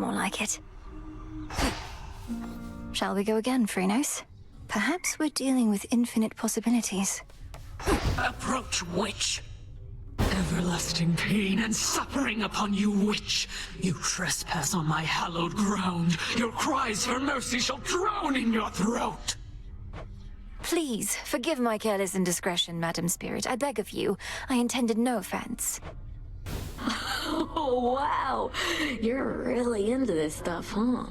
more like it. Shall we go again, Phrynos? Perhaps we're dealing with infinite possibilities. Approach, witch! Everlasting pain and suffering upon you, witch! You trespass on my hallowed ground. Your cries for mercy shall drown in your throat! Please, forgive my careless indiscretion, Madam Spirit. I beg of you. I intended no offense. Oh, wow. You're really into this stuff, huh?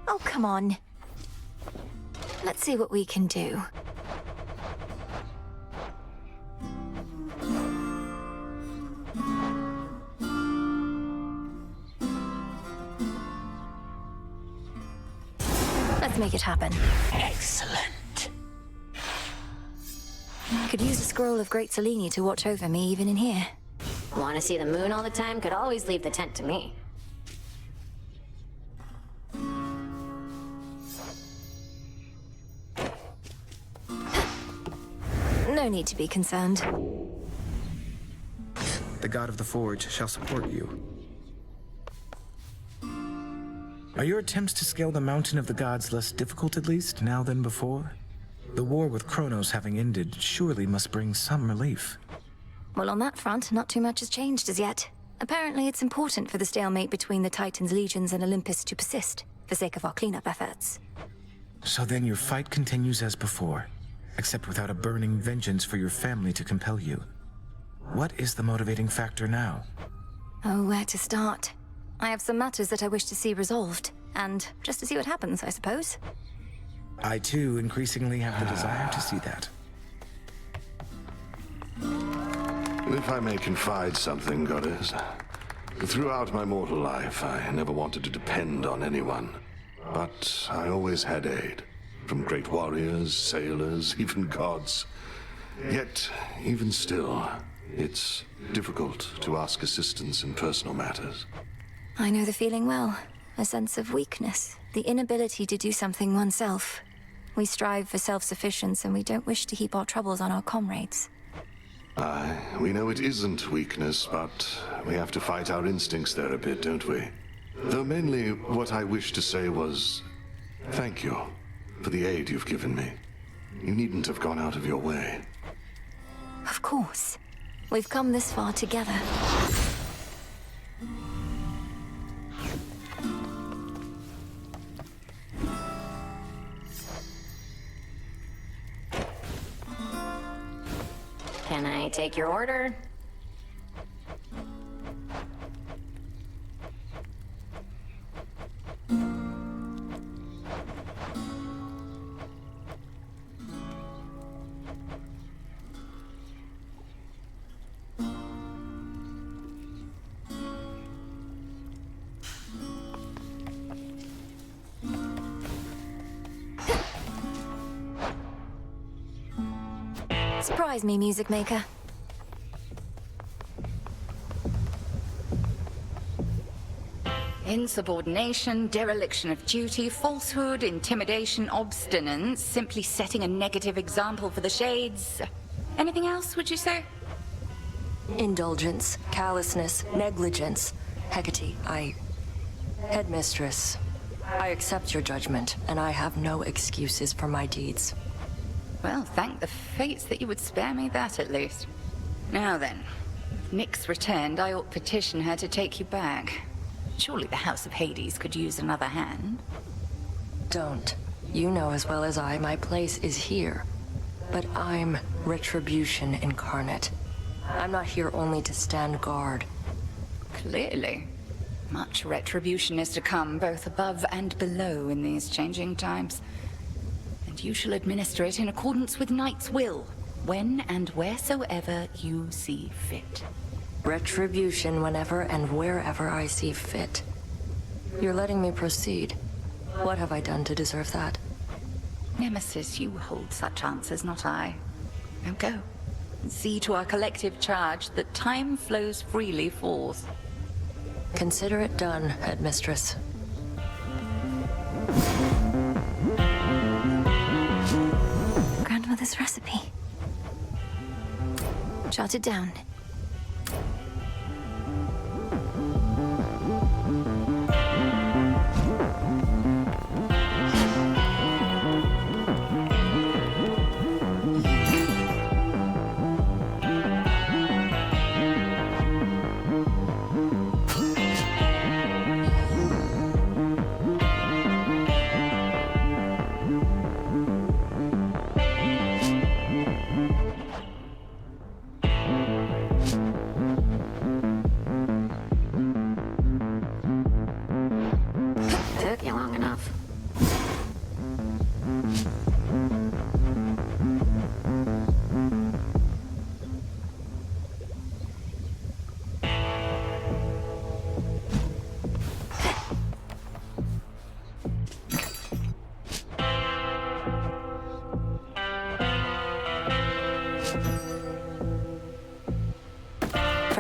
Oh, come on. Let's see what we can do. Let's make it happen. Excellent. Could use a scroll of Great Selene to watch over me even in here. Want to see the moon all the time? Could always leave the tent to me. No need to be concerned. The god of the forge shall support you. Are your attempts to scale the mountain of the gods less difficult, at least, now than before? The war with Kronos having ended surely must bring some relief. Well, on that front, not too much has changed as yet. Apparently, it's important for the stalemate between the Titans' legions and Olympus to persist, for sake of our cleanup efforts. So then your fight continues as before, except without a burning vengeance for your family to compel you. What is the motivating factor now? Oh, where to start? I have some matters that I wish to see resolved, and just to see what happens, I suppose. I, too, increasingly have the desire to see that. If I may confide something, Goddess. Throughout my mortal life, I never wanted to depend on anyone. But I always had aid. From great warriors, sailors, even gods. Yet, even still, it's difficult to ask assistance in personal matters. I know the feeling well. A sense of weakness, the inability to do something oneself. We strive for self-sufficiency and we don't wish to heap our troubles on our comrades. Aye, we know it isn't weakness, but we have to fight our instincts there a bit, don't we? Though mainly what I wished to say was, thank you for the aid you've given me. You needn't have gone out of your way. Of course. We've come this far together. Can I take your order? Surprise me, music maker. Insubordination, dereliction of duty, falsehood, intimidation, obstinance, simply setting a negative example for the shades. Anything else, would you say? Indulgence, callousness, negligence. Hecate, Headmistress, I accept your judgment, and I have no excuses for my deeds. Well, thank the fates that you would spare me that, at least. Now then, if Nyx returned, I ought petition her to take you back. Surely the House of Hades could use another hand. Don't. You know as well as I, my place is here. But I'm retribution incarnate. I'm not here only to stand guard. Clearly. Much retribution is to come, both above and below in these changing times. And you shall administer it in accordance with Knight's will, when and wheresoever you see fit. Retribution whenever and wherever I see fit. You're letting me proceed. What have I done to deserve that? Nemesis, you hold such answers, not I. Now go. See to our collective charge that time flows freely forth. Consider it done, Headmistress. Grandmother's recipe. Jot it down.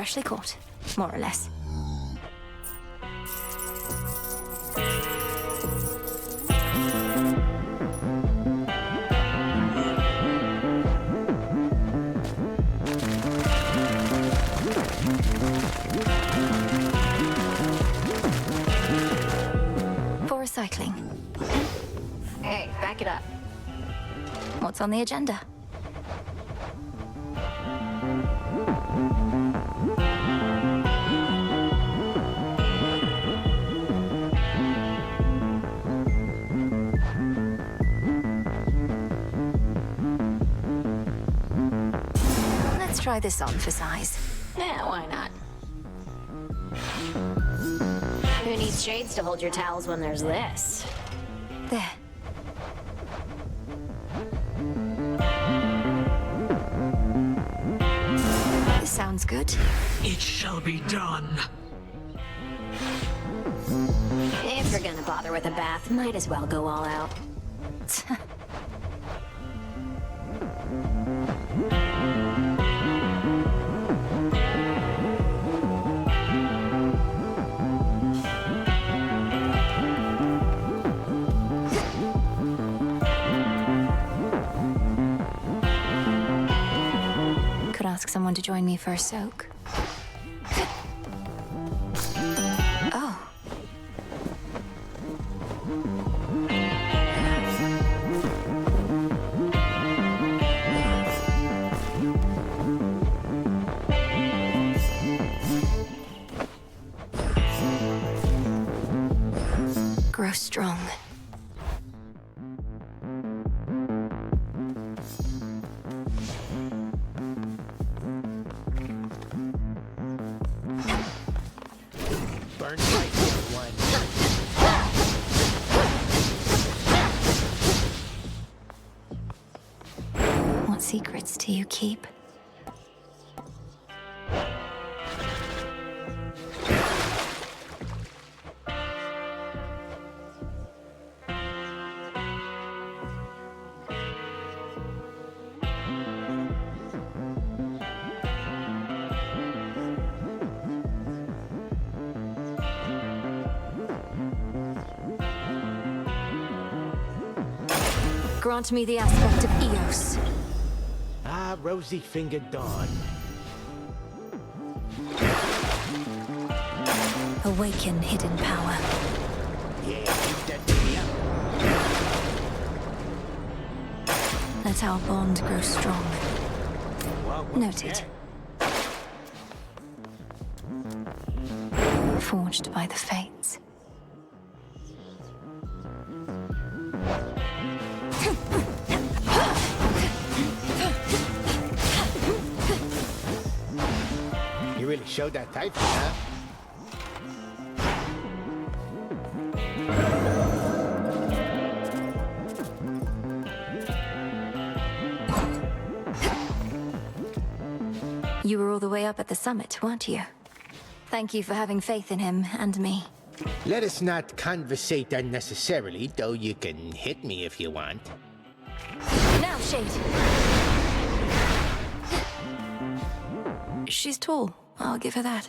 Freshly caught, more or less. For recycling. Hey, back it up. What's on the agenda? Let's try this on for size. Yeah, why not? Who needs shades to hold your towels when there's this? There. This sounds good. It shall be done. If you're gonna bother with a bath, might as well go all out. Could ask someone to join me for a soak. Oh. Grow strong. Burn bright, one. What secrets do you keep? Grant me the aspect of Eos. Ah, rosy-fingered dawn. Awaken hidden power. Yeah, keep that baby up. Let our bond grow strong. Well, Noted. Forged by the fates. You really showed that type, huh? You were all the way up at the summit, weren't you? Thank you for having faith in him and me. Let us not conversate unnecessarily, though you can hit me if you want. Now, Shade! She's tall. I'll give her that.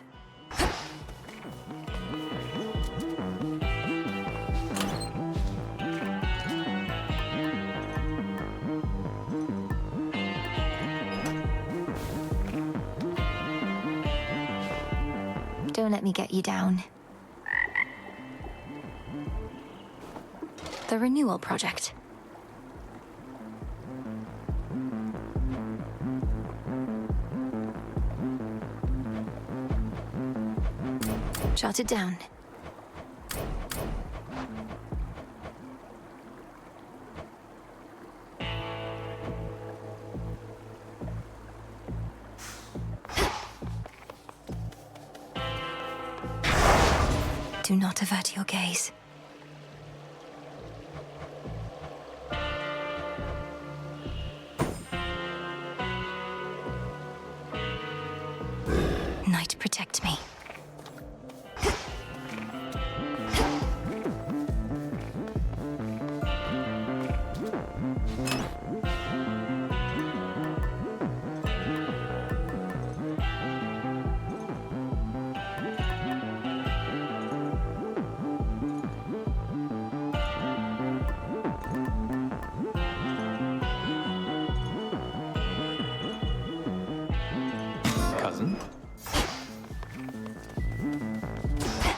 Don't let me get you down. The renewal project. Jot it down. Do not avert your gaze. Night, protect me.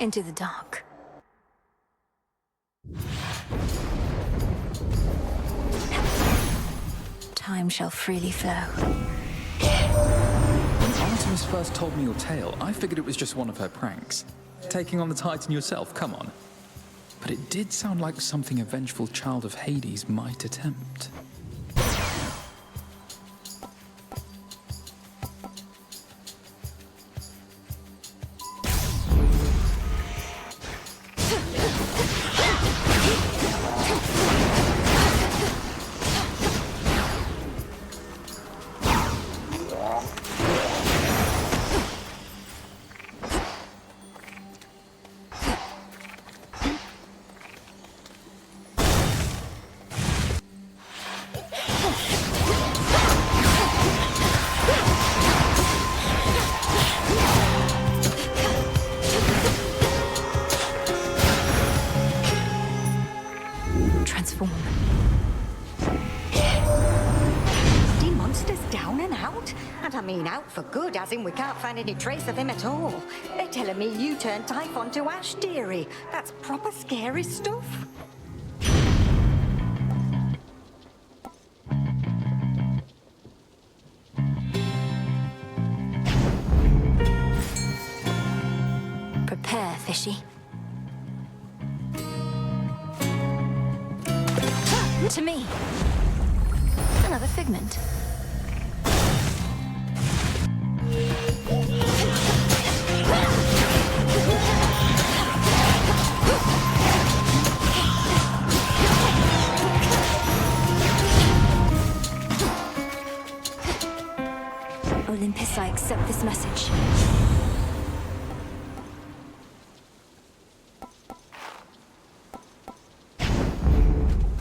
into the dark. Time shall freely flow. When Artemis first told me your tale, I figured it was just one of her pranks. Taking on the Titan yourself, come on. But it did sound like something a vengeful child of Hades might attempt. Transform. The monster's down and out? And I mean out for good, as in we can't find any trace of him at all. They're telling me you turned Typhon to ash, dearie. That's proper scary stuff. Prepare, fishy. To me. Another figment. Olympus, I accept this message.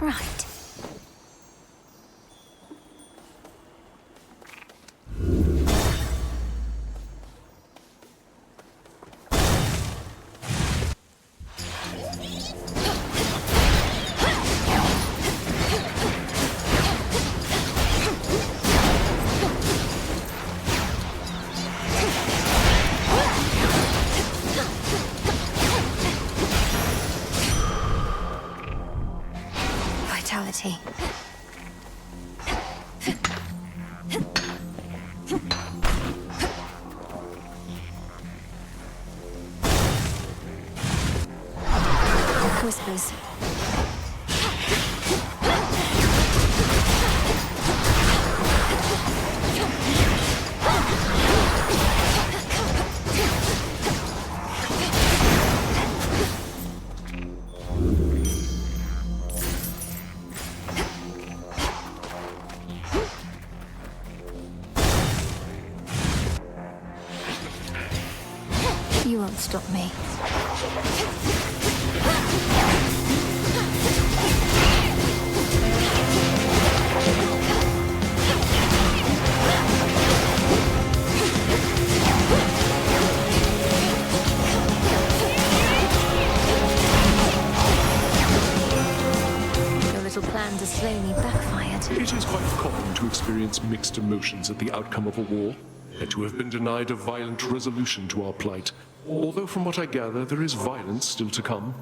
Right. Vitality. Whispers. You won't stop me. Your little plans are slowly backfired. It is quite common to experience mixed emotions at the outcome of a war, and to have been denied a violent resolution to our plight. Although from what I gather, there is violence still to come.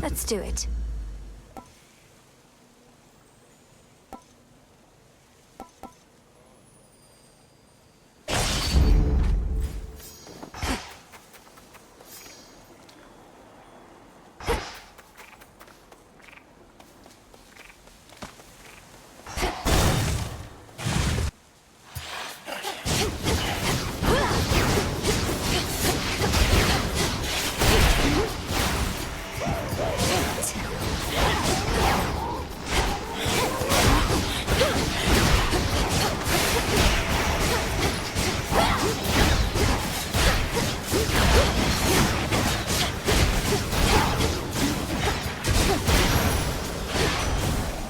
Let's do it.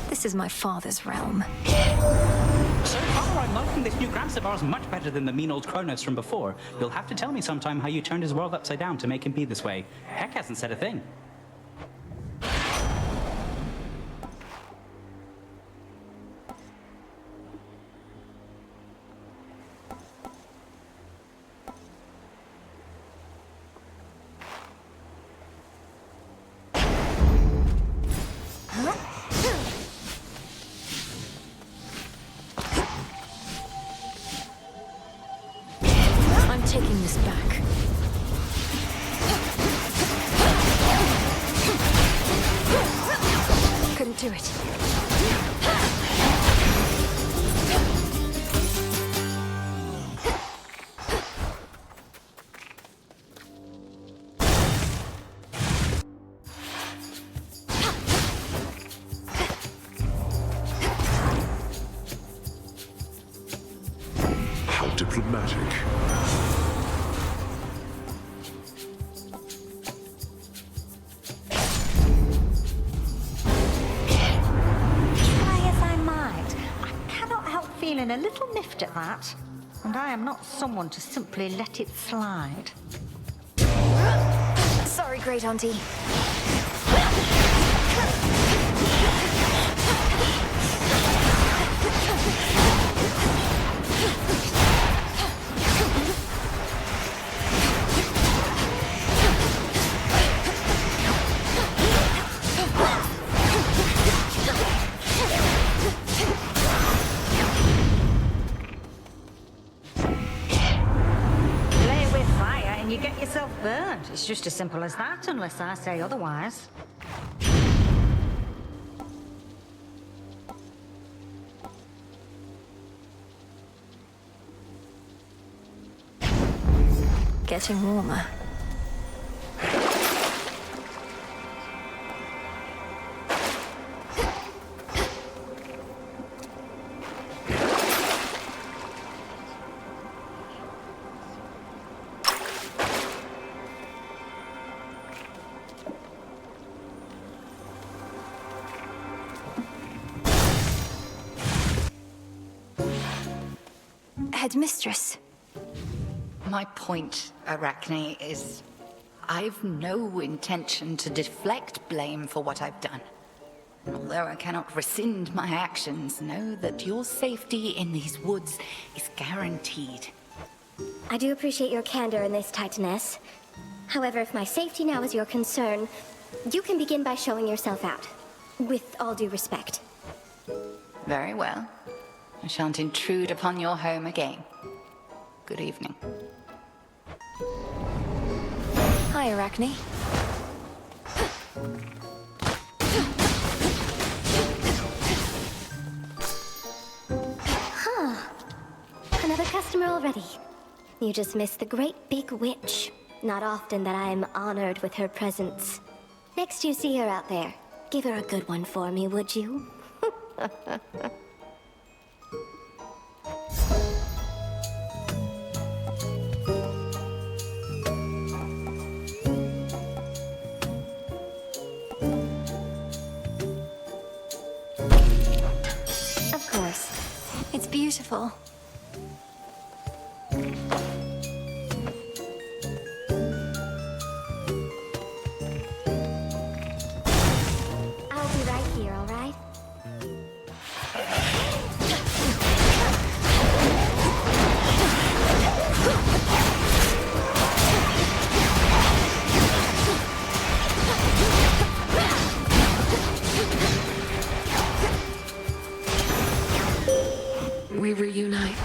This is my father's realm. So far, I'm liking this new Gramsabar's much better than the mean old Kronos from before. You'll have to tell me sometime how you turned his world upside down to make him be this way. Heck hasn't said a thing. to it. How diplomatic. Feeling a little miffed at that, and I am not someone to simply let it slide. Sorry, Great Auntie. You get yourself burned. It's just as simple as that, unless I say otherwise. Getting warmer. Headmistress. My point, Arachne, is I've no intention to deflect blame for what I've done. Although I cannot rescind my actions, know that your safety in these woods is guaranteed. I do appreciate your candor in this, Titaness. However, if my safety now is your concern, you can begin by showing yourself out. With all due respect. Very well. I shan't intrude upon your home again. Good evening. Hi, Arachne. Huh. Another customer already. You just missed the great big witch. Not often that I'm honored with her presence. Next you see her out there, give her a good one for me, would you? Of course. It's beautiful. I'll be right here, all right? We reunite.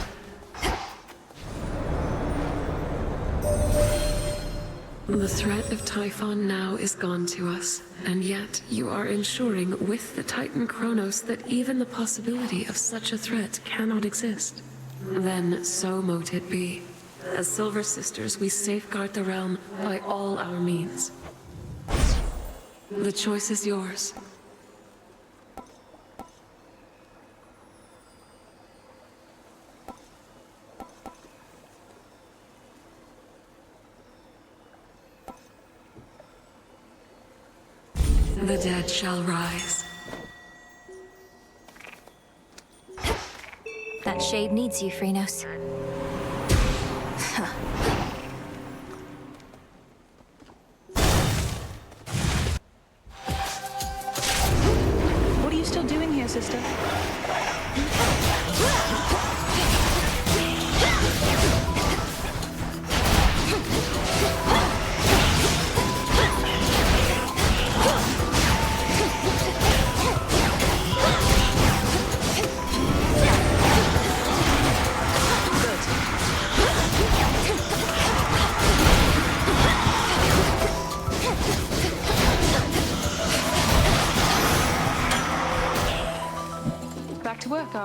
The threat of Typhon now is gone to us, and yet you are ensuring with the Titan Kronos that even the possibility of such a threat cannot exist. Then so mote it be. As Silver Sisters, we safeguard the realm by all our means. The choice is yours. The dead shall rise. That shade needs you, Phrynos. What are you still doing here, sister?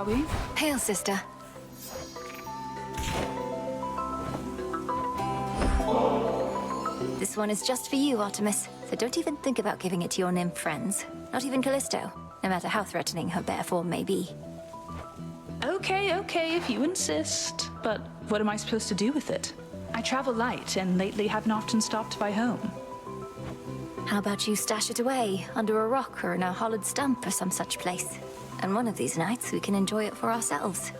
shall we? Hail, sister. This one is just for you, Artemis. So don't even think about giving it to your nymph friends. Not even Callisto, no matter how threatening her bare form may be. Okay, if you insist. But what am I supposed to do with it? I travel light, and lately haven't often stopped by home. How about you stash it away, under a rock or in a hollowed stump or some such place? And one of these nights we can enjoy it for ourselves.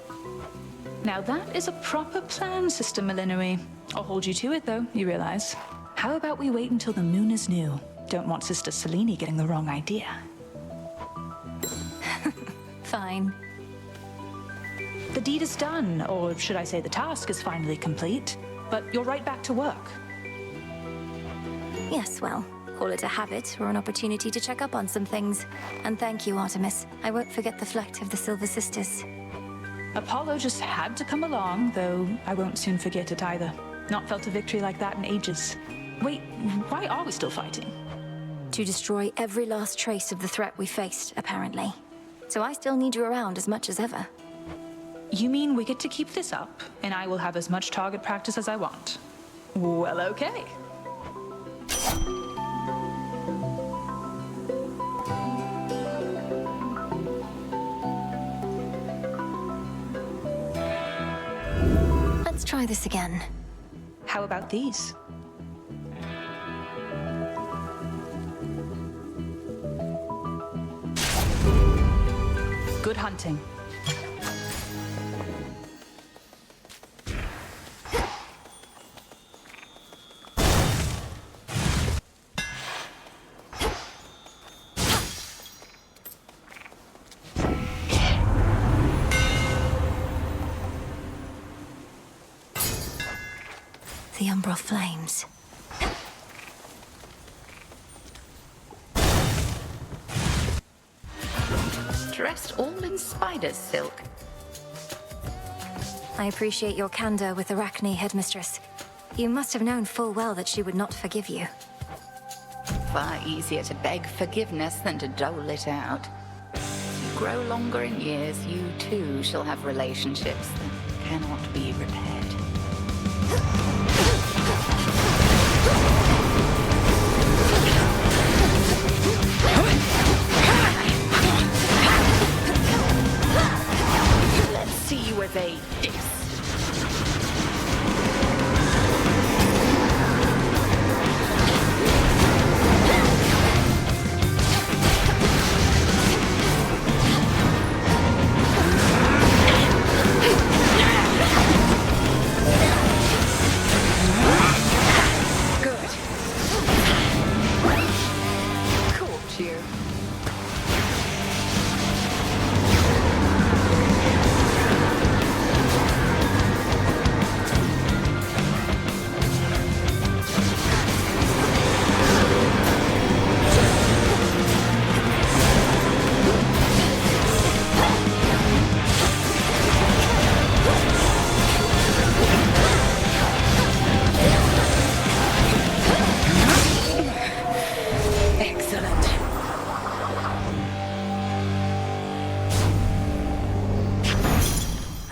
Now that is a proper plan, Sister Millenary. I'll hold you to it, though, you realize. How about we wait until the moon is new? Don't want Sister Selene getting the wrong idea. Fine. The deed is done, or should I say the task is finally complete. But you're right back to work. Yes, well, call it a habit or an opportunity to check up on some things. And thank you, Artemis. I won't forget the flight of the Silver Sisters. Apollo just had to come along, though I won't soon forget it either. Not felt a victory like that in ages. Wait, why are we still fighting? To destroy every last trace of the threat we faced, apparently. So I still need you around as much as ever. You mean we get to keep this up, and I will have as much target practice as I want? Well, okay. Let's try this again. How about these? Good hunting. The umbral flames. Dressed all in spider's silk. I appreciate your candor with Arachne, Headmistress. You must have known full well that she would not forgive you. Far easier to beg forgiveness than to dole it out. As you grow longer in years, you too shall have relationships that cannot be repaired. Let's see you evade this.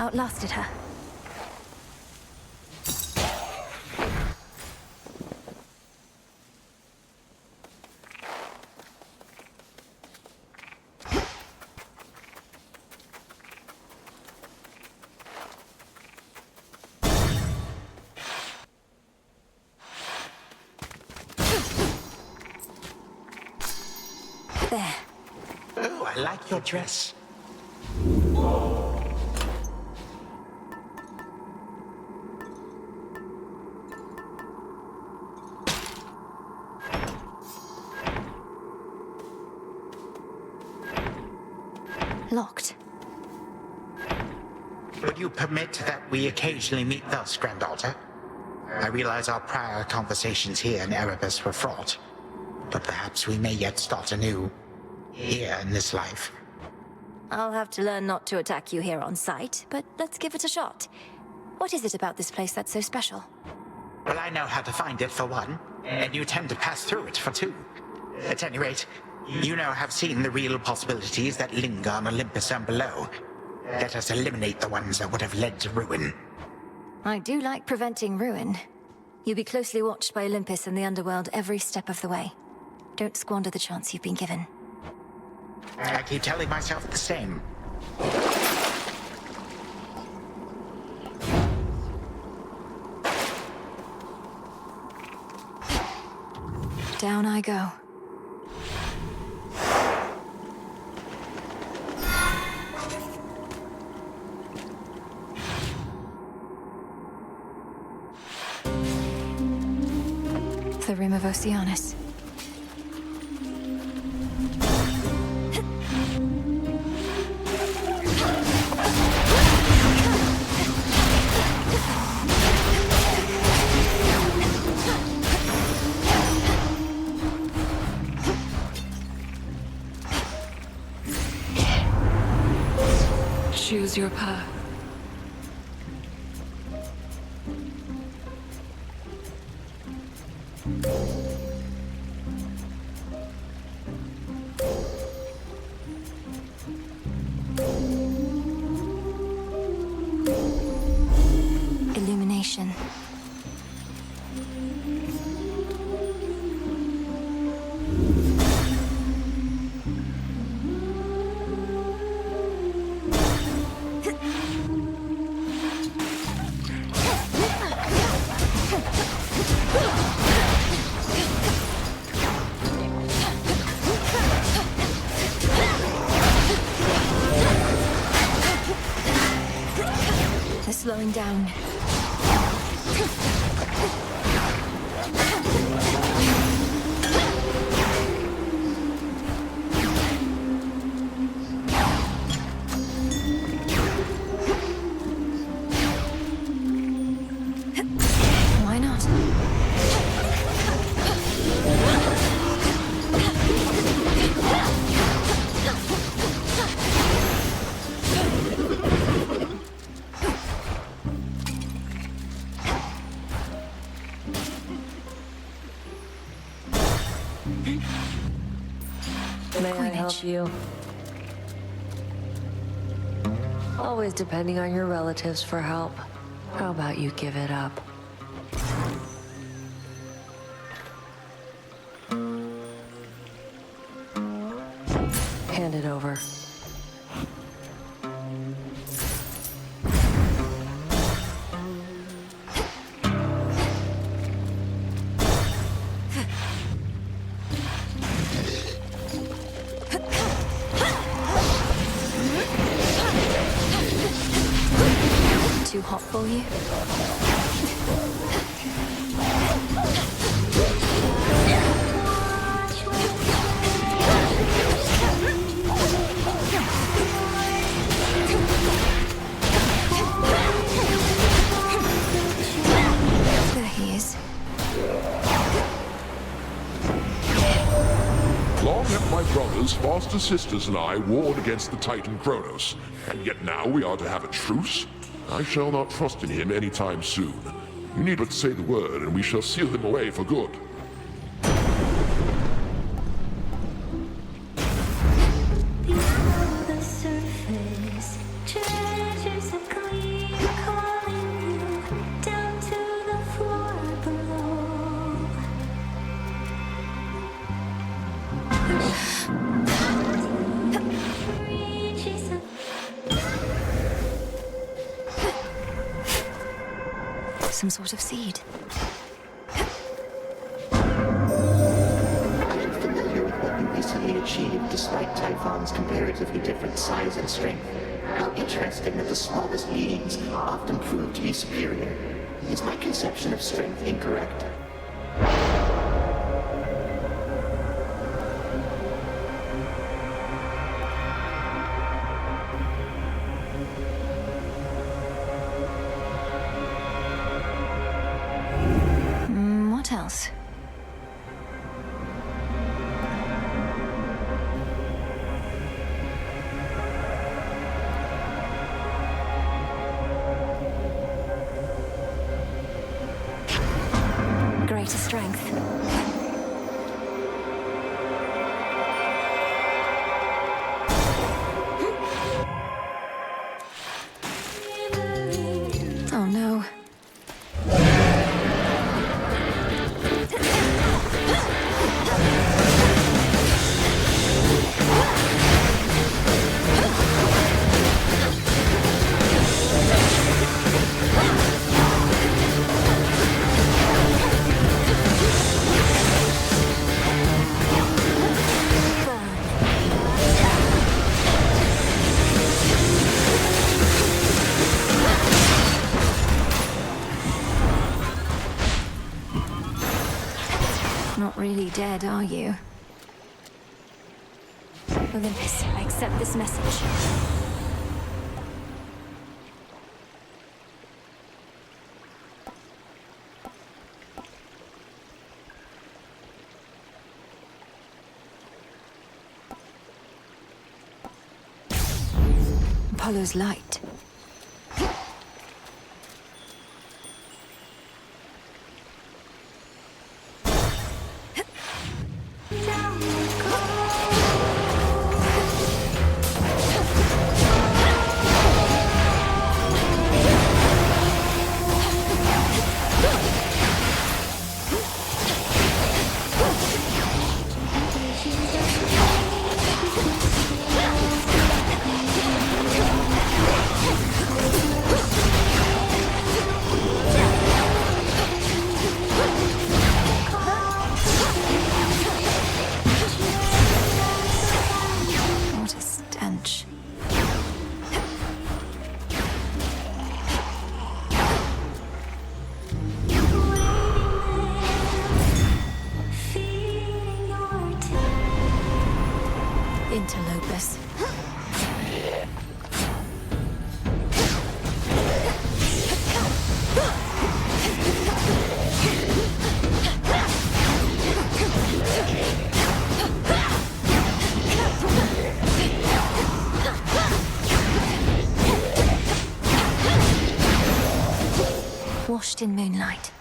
Outlasted her. There. Oh, I like your dress. Locked. Would you permit that we occasionally meet thus, Granddaughter? I realize our prior conversations here in Erebus were fraught, but perhaps we may yet start anew, here in this life. I'll have to learn not to attack you here on sight, but let's give it a shot. What is it about this place that's so special? Well, I know how to find it for one, and you tend to pass through it for two. At any rate, you now have seen the real possibilities that linger on Olympus and below. Let us eliminate the ones that would have led to ruin. I do like preventing ruin. You'll be closely watched by Olympus and the underworld every step of the way. Don't squander the chance you've been given. I keep telling myself the same. Down I go. The Rim of Oceanus. Choose your path. Illumination. They're slowing down. Why not? May I help you? Always depending on your relatives for help. How about you give it up? Hand it over. Too hot for you? There he is. Long have my brothers, foster sisters, and I warred against the Titan Kronos, and yet now we are to have a truce? I shall not trust in him anytime soon. You need but say the word, and we shall seal him away for good. Some sort of seed. I am familiar with what you recently achieved despite Typhon's comparatively different size and strength. How interesting that the smallest beings often prove to be superior. Is my conception of strength incorrect? What else? Greater strength. Not really dead, are you? Olympus, I accept this message. Apollo's light. Interlopus. Washed in moonlight.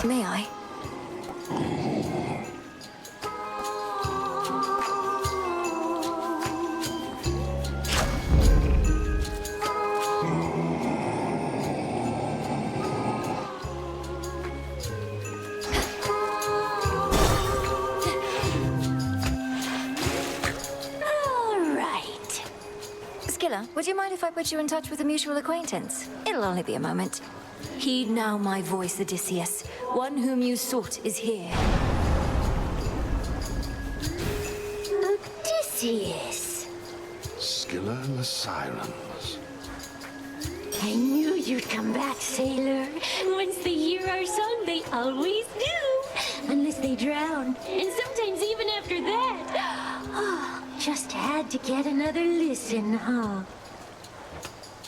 May I? Would you mind if I put you in touch with a mutual acquaintance? It'll only be a moment. Heed now my voice, Odysseus. One whom you sought is here. Odysseus. Scylla and the Sirens. I knew you'd come back, sailor. Once they hear our song, they always do. Unless they drown. And sometimes even after that. Oh, just had to get another listen, huh?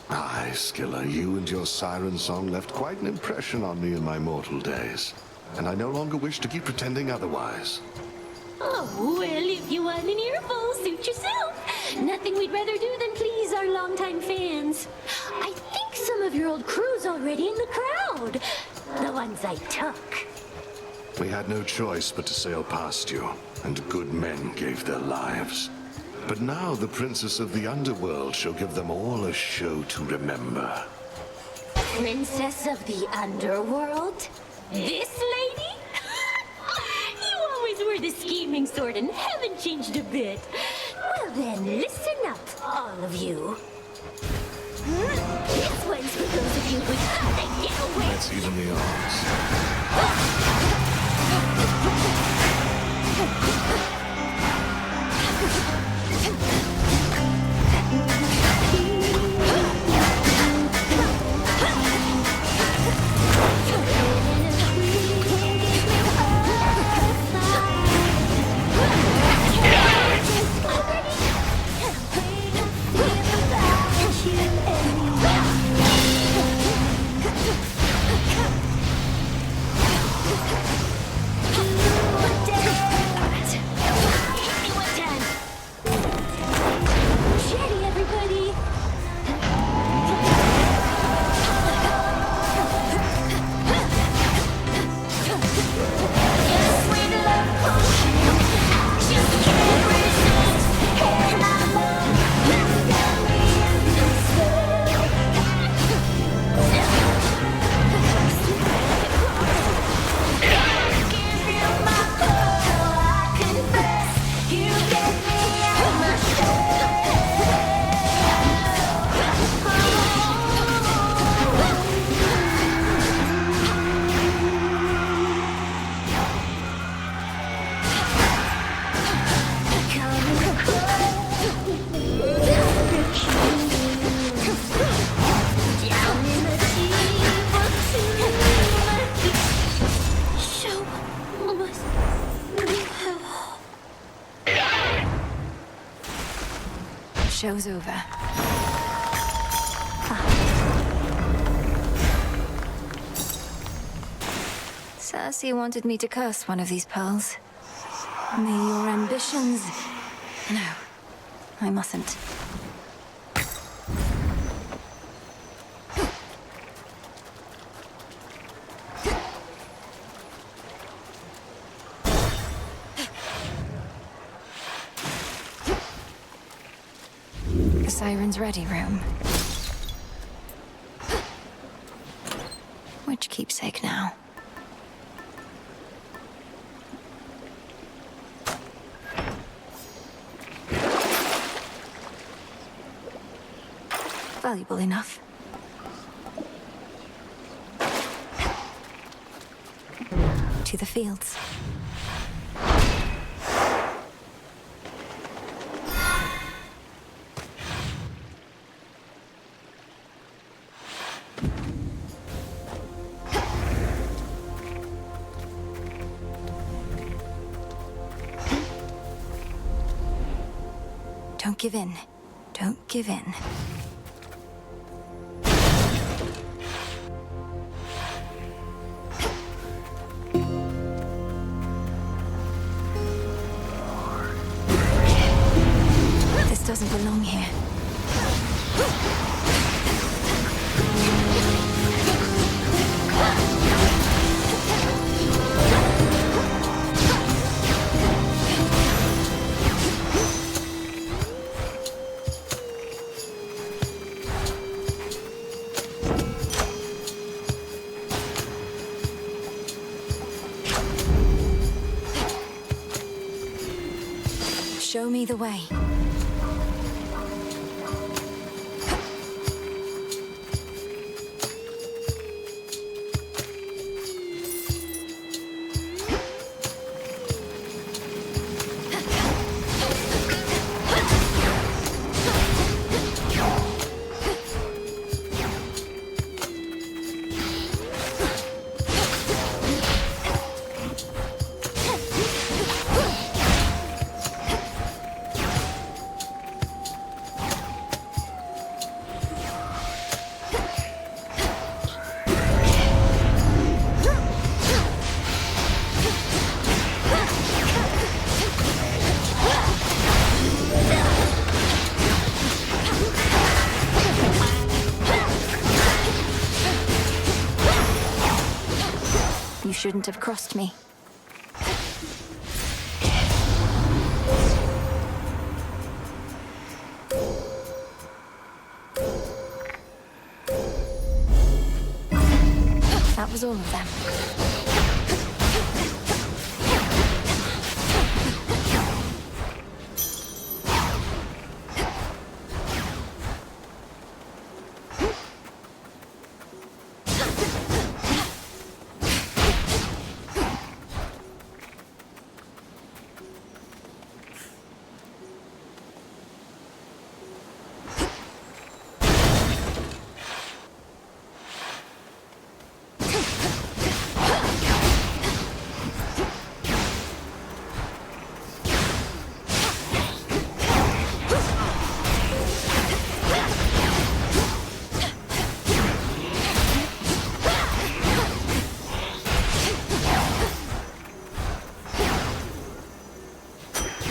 Aye, Scylla, you and your siren song left quite an impression on me in my mortal days. And I no longer wish to keep pretending otherwise. Oh, well, if you want an earful, suit yourself. Nothing we'd rather do than please our longtime fans. I think some of your old crew's already in the crowd. The ones I took. We had no choice but to sail past you, and good men gave their lives. But now the princess of the underworld shall give them all a show to remember. Princess of the underworld? This lady? You always were the scheming sort and haven't changed a bit. Well then, listen up, all of you. This one's for those of you who thought they'd get away. Let's even the odds. show's over. Cersei wanted me to curse one of these pearls. May your ambitions... No, I mustn't. The Siren's Ready room. Which keepsake now? Valuable enough. To the fields. Don't give in. Don't give in. This doesn't belong here. Show me the way. You shouldn't have crossed me. That was all of them.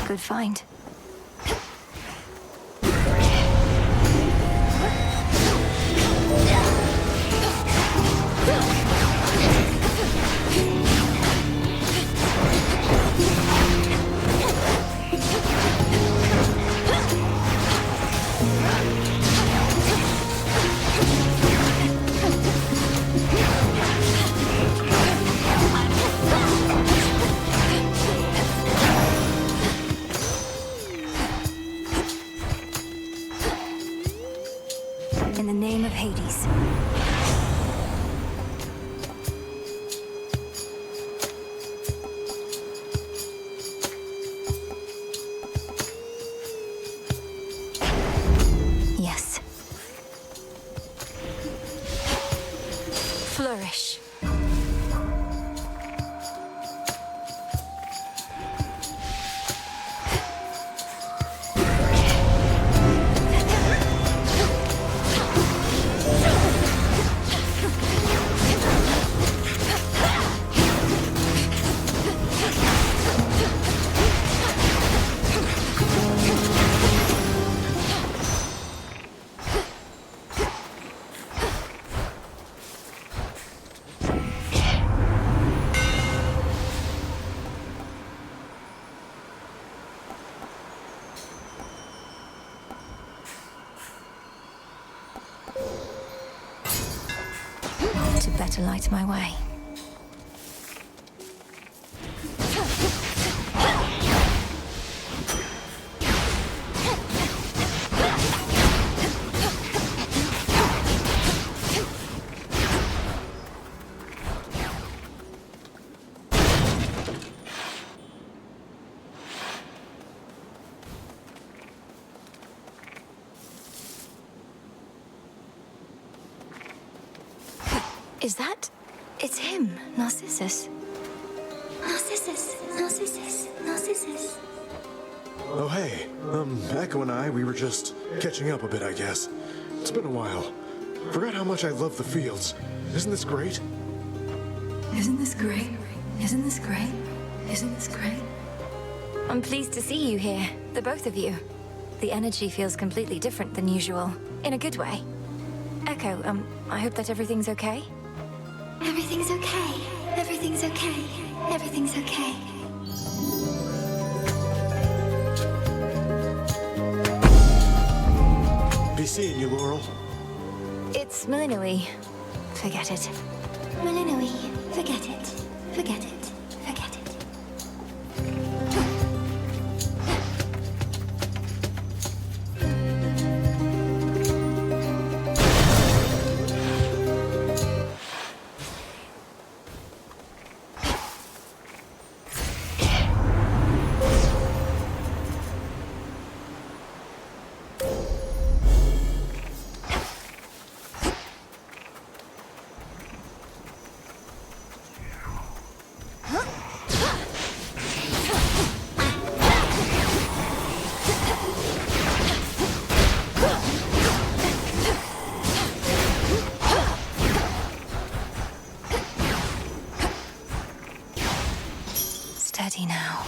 Good find. to light my way. Is that... It's him, Narcissus. Narcissus, Narcissus, Narcissus. Oh, hey. Echo and I, we were just catching up a bit, I guess. It's been a while. Forgot how much I love the fields. Isn't this great? Isn't this great? Isn't this great? Isn't this great? I'm pleased to see you here, the both of you. The energy feels completely different than usual, in a good way. Echo, I hope that everything's okay? Everything's okay. Everything's okay. Everything's okay. Be seeing you, Laurel. It's Malinui. Forget it. Malinui, forget it. Forget it. Forget it. Steady now.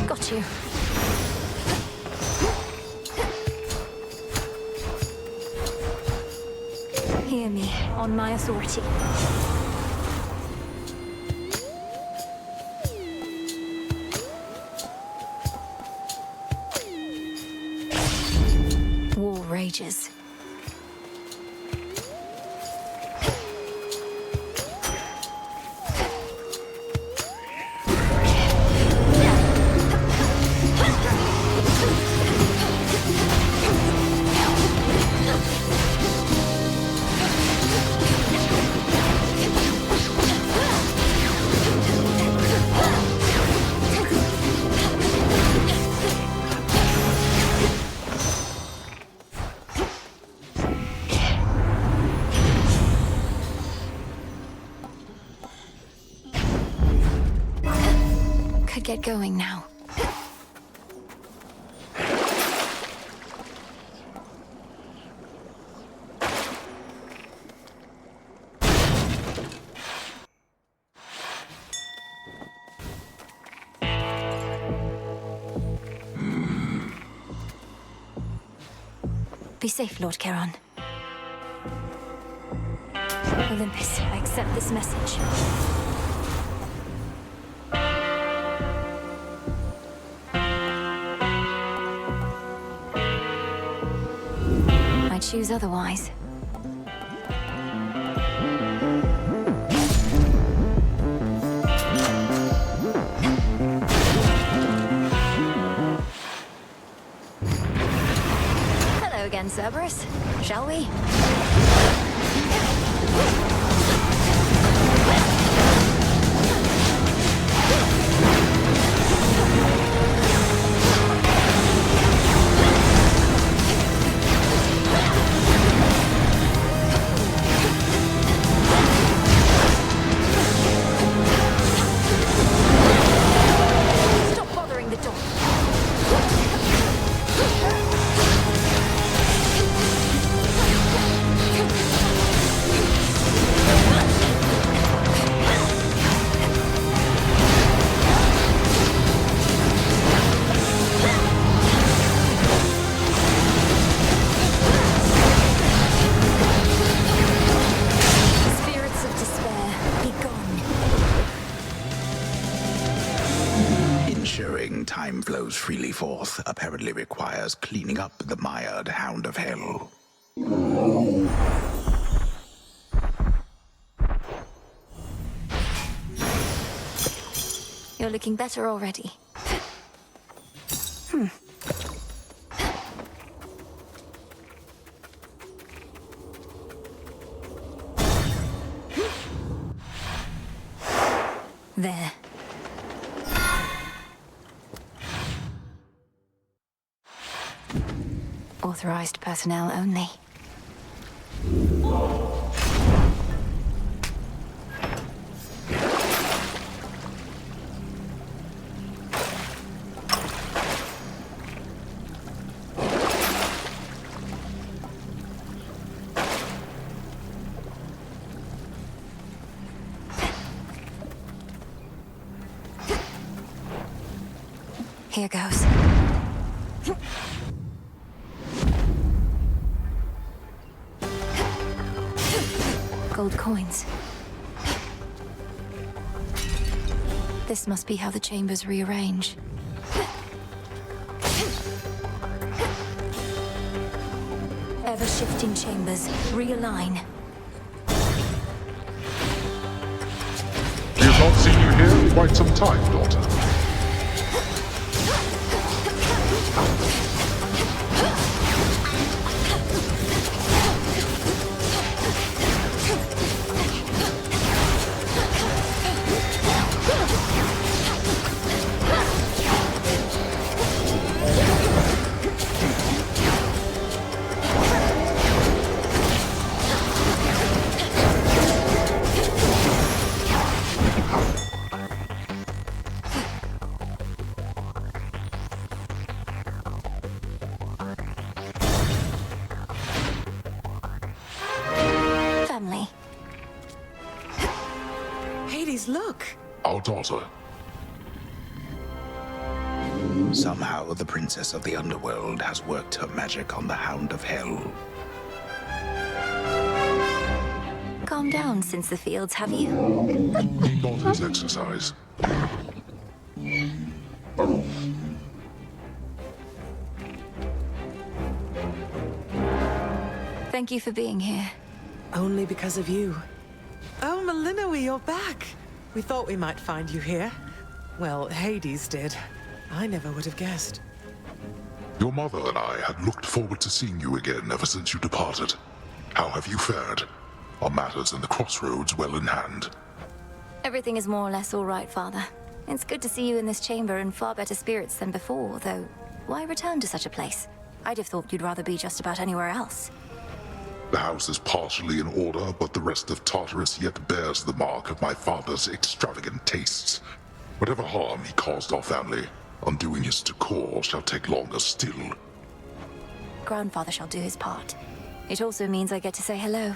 Got you. Hear me, on my authority. War rages. Get going now. Be safe, Lord Charon. Olympus, I accept this message. Choose otherwise. Hello again, Cerberus. Shall we? time flows freely forth apparently requires cleaning up the mired hound of hell. You're looking better already. There. Authorized personnel only. Here goes. Gold coins. This must be how the chambers rearrange. Ever-shifting chambers realign. We have not seen you here in quite some time, daughter. Look! Our daughter. Somehow the princess of the underworld has worked her magic on the hound of hell. Calm down, since the fields, have you? Not his exercise. Thank you for being here. Only because of you. Oh, Malinois, you're back! We thought we might find you here. Well, Hades did. I never would have guessed. Your mother and I had looked forward to seeing you again ever since you departed. How have you fared? Are matters in the crossroads well in hand? Everything is more or less all right, Father. It's good to see you in this chamber in far better spirits than before, though why return to such a place? I'd have thought you'd rather be just about anywhere else. The house is partially in order, but the rest of Tartarus yet bears the mark of my father's extravagant tastes. Whatever harm he caused our family, undoing his decor shall take longer still. Grandfather shall do his part. It also means I get to say hello.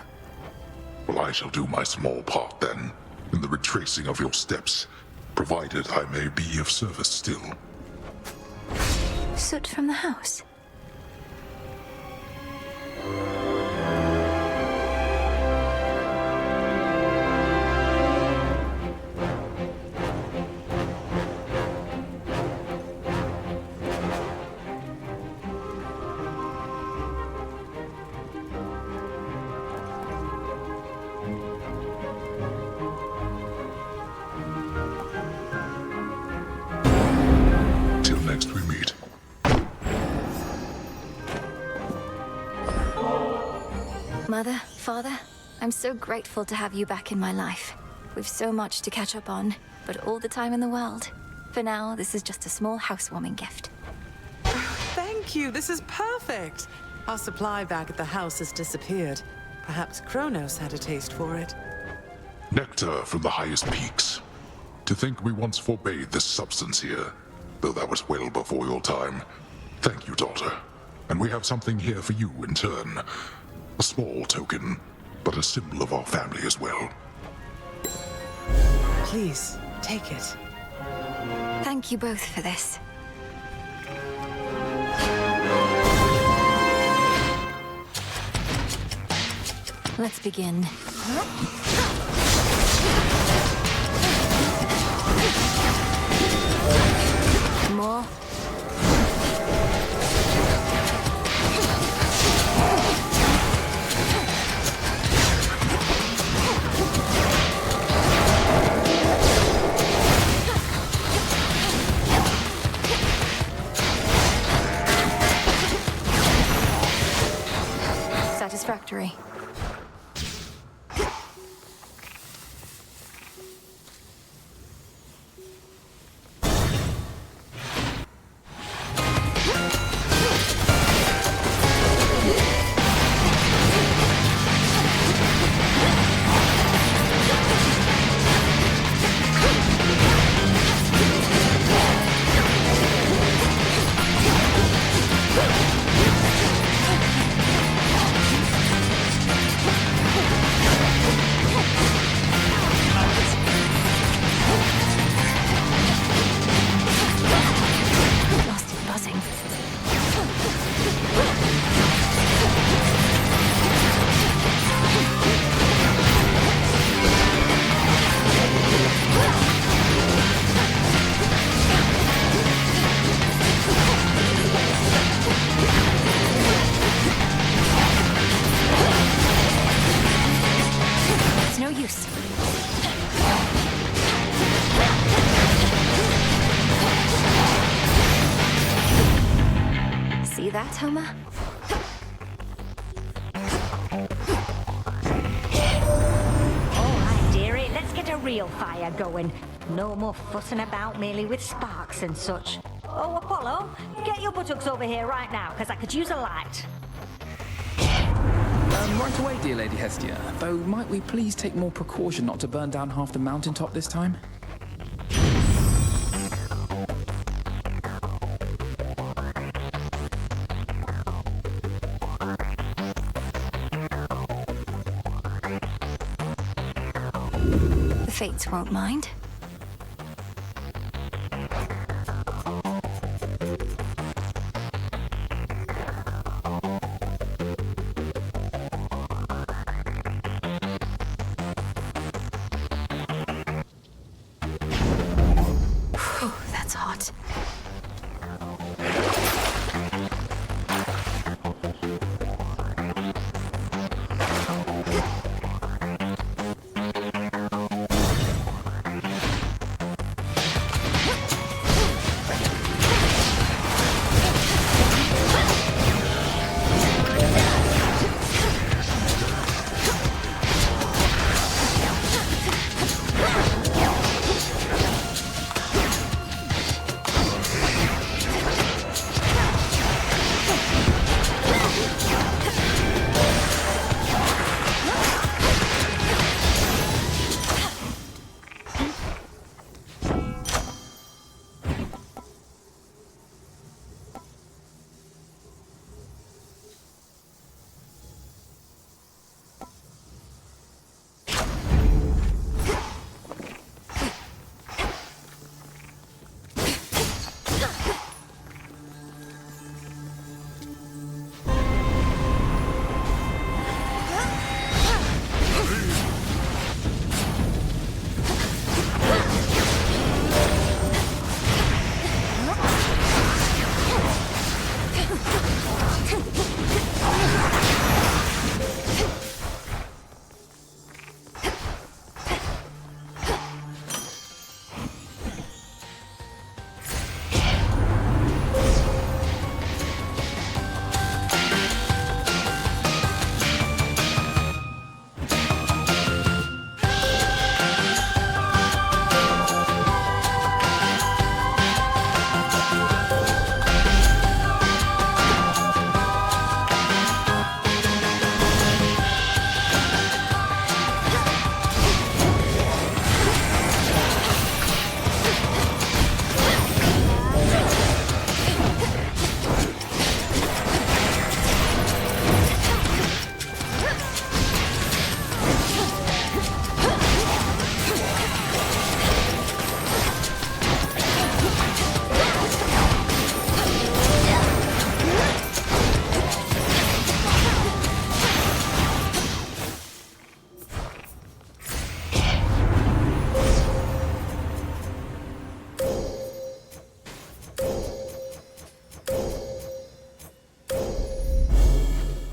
Well, I shall do my small part then, in the retracing of your steps, provided I may be of service still. Soot from the house? Next we meet. Mother, Father, I'm so grateful to have you back in my life. We've so much to catch up on, but all the time in the world. For now, this is just a small housewarming gift. Thank you, this is perfect! Our supply bag at the house has disappeared. Perhaps Kronos had a taste for it. Nectar from the highest peaks. To think we once forbade this substance here, though that was well before your time. Thank you, daughter. And we have something here for you in turn. A small token, but a symbol of our family as well. Please, take it. Thank you both for this. Let's begin. more. Satisfactory. that, Homer? All right, dearie, let's get a real fire going. No more fussing about merely with sparks and such. Oh, Apollo, get your buttocks over here right now, because I could use a light. Right away, dear Lady Hestia. Though, might we please take more precaution not to burn down half the mountaintop this time? The Fates won't mind. That's hot.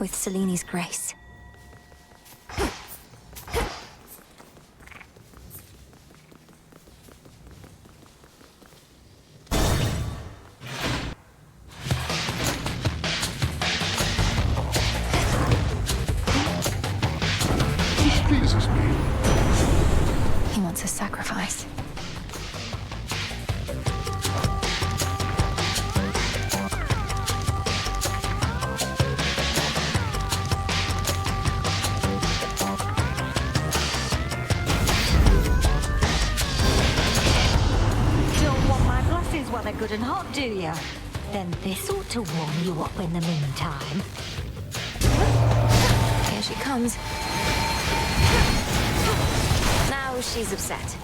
with Seleni's grace. This pleases me. He wants a sacrifice. While they're good and hot, do you? Then this ought to warm you up in the meantime. Here she comes. Now she's upset.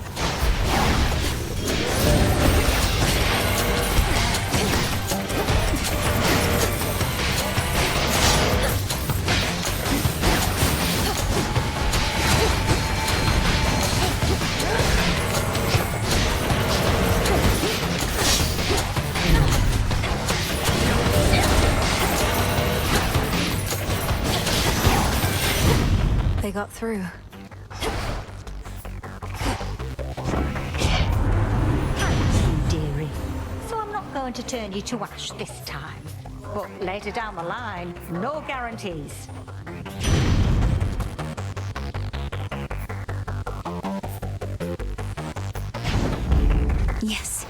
They got through. Thank you, dearie. So I'm not going to turn you to ash this time. But later down the line, no guarantees. Yes.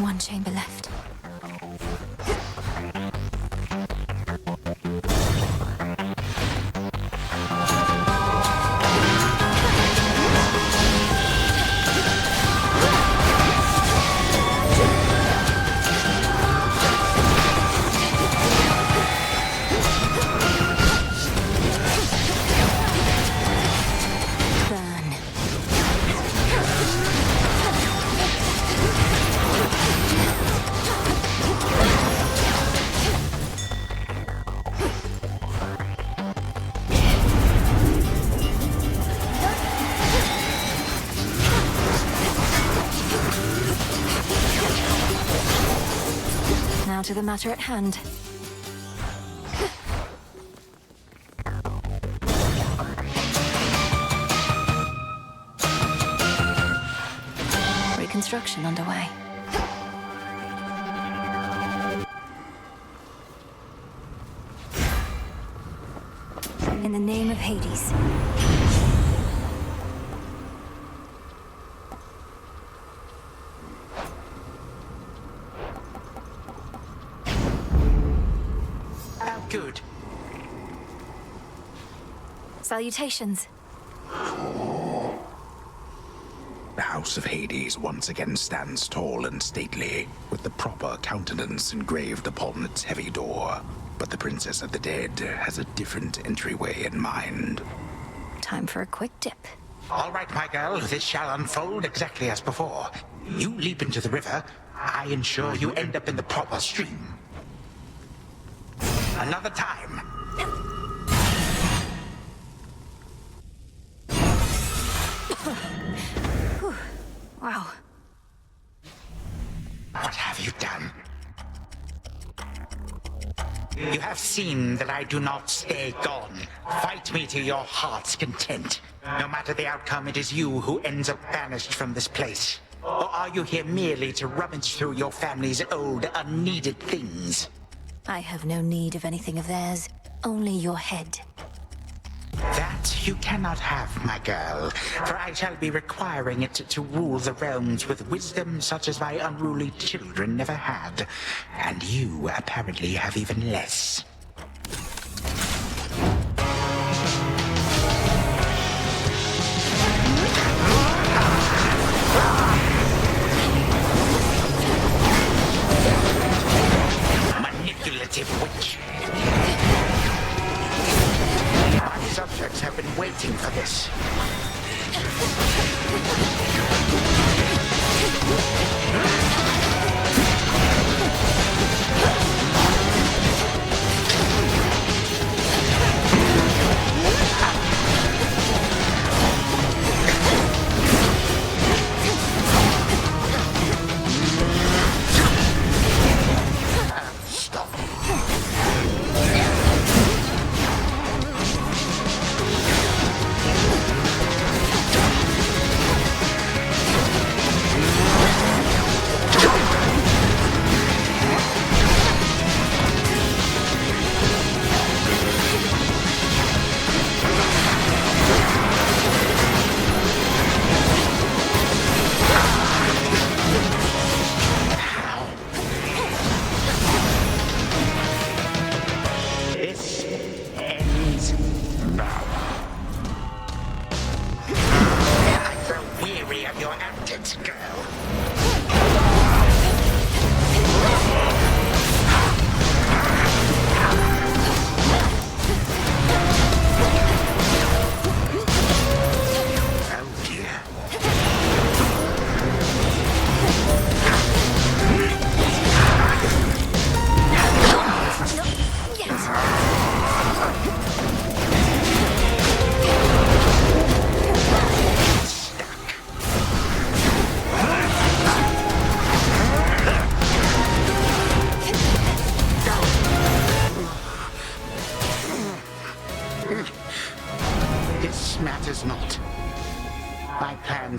One chamber left. Now to the matter at hand. Reconstruction underway. In the name of Hades. Good. Salutations. The House of Hades once again stands tall and stately, with the proper countenance engraved upon its heavy door. But the Princess of the Dead has a different entryway in mind. Time for a quick dip. All right, my girl, this shall unfold exactly as before. You leap into the river, I ensure you end up in the proper stream. Another time. Wow. What have you done? You have seen that I do not stay gone. Fight me to your heart's content. No matter the outcome, it is you who ends up banished from this place. Or are you here merely to rummage through your family's old, unneeded things? I have no need of anything of theirs. Only your head. That you cannot have, my girl, for I shall be requiring it to rule the realms with wisdom such as my unruly children never had. And you apparently have even less. Manipulative witch. My subjects have been waiting for this.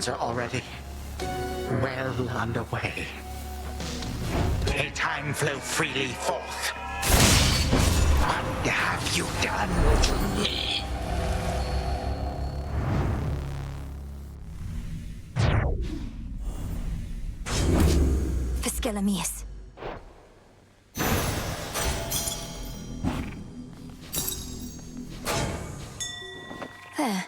Are already well underway. A time flow freely forth. What have you done to me? Vescelamius. There.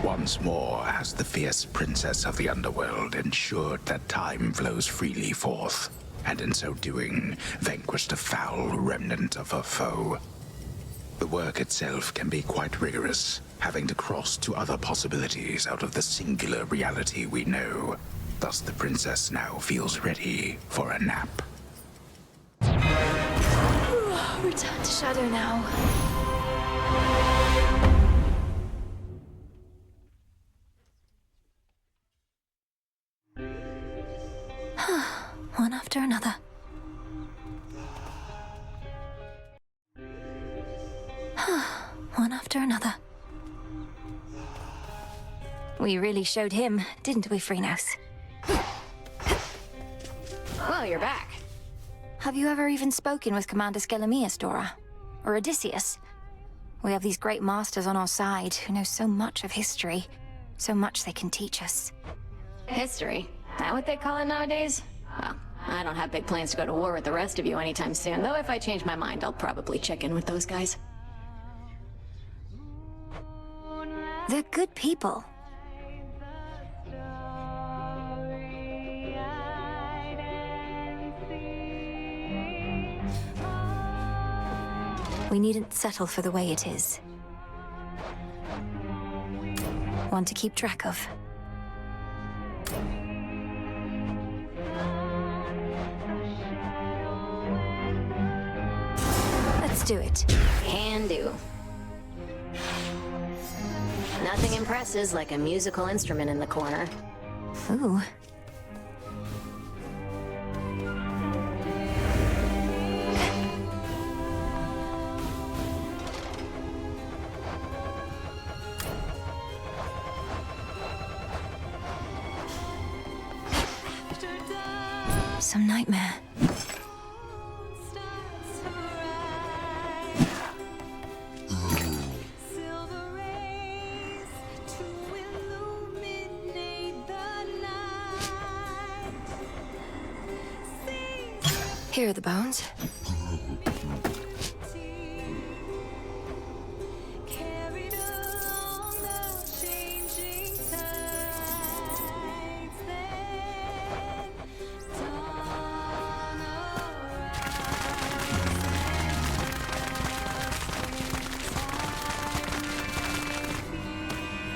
Once more has the fierce princess of the underworld ensured that time flows freely forth, and in so doing, vanquished a foul remnant of her foe. The work itself can be quite rigorous, having to cross to other possibilities out of the singular reality we know. Thus the princess now feels ready for a nap. Return to Shadow now. One after another. One after another. We really showed him, didn't we, Freenos? Well, you're back. Have you ever even spoken with Commander Skelemius, Dora? Or Odysseus? We have these great masters on our side who know so much of history. So much they can teach us. History? That what they call it nowadays? Well, I don't have big plans to go to war with the rest of you anytime soon, though if I change my mind, I'll probably check in with those guys. They're good people. We needn't settle for the way it is. One to keep track of. Let's Let's do it. Can do. Nothing impresses like a musical instrument in the corner. Ooh. Some nightmare. Here are the bones.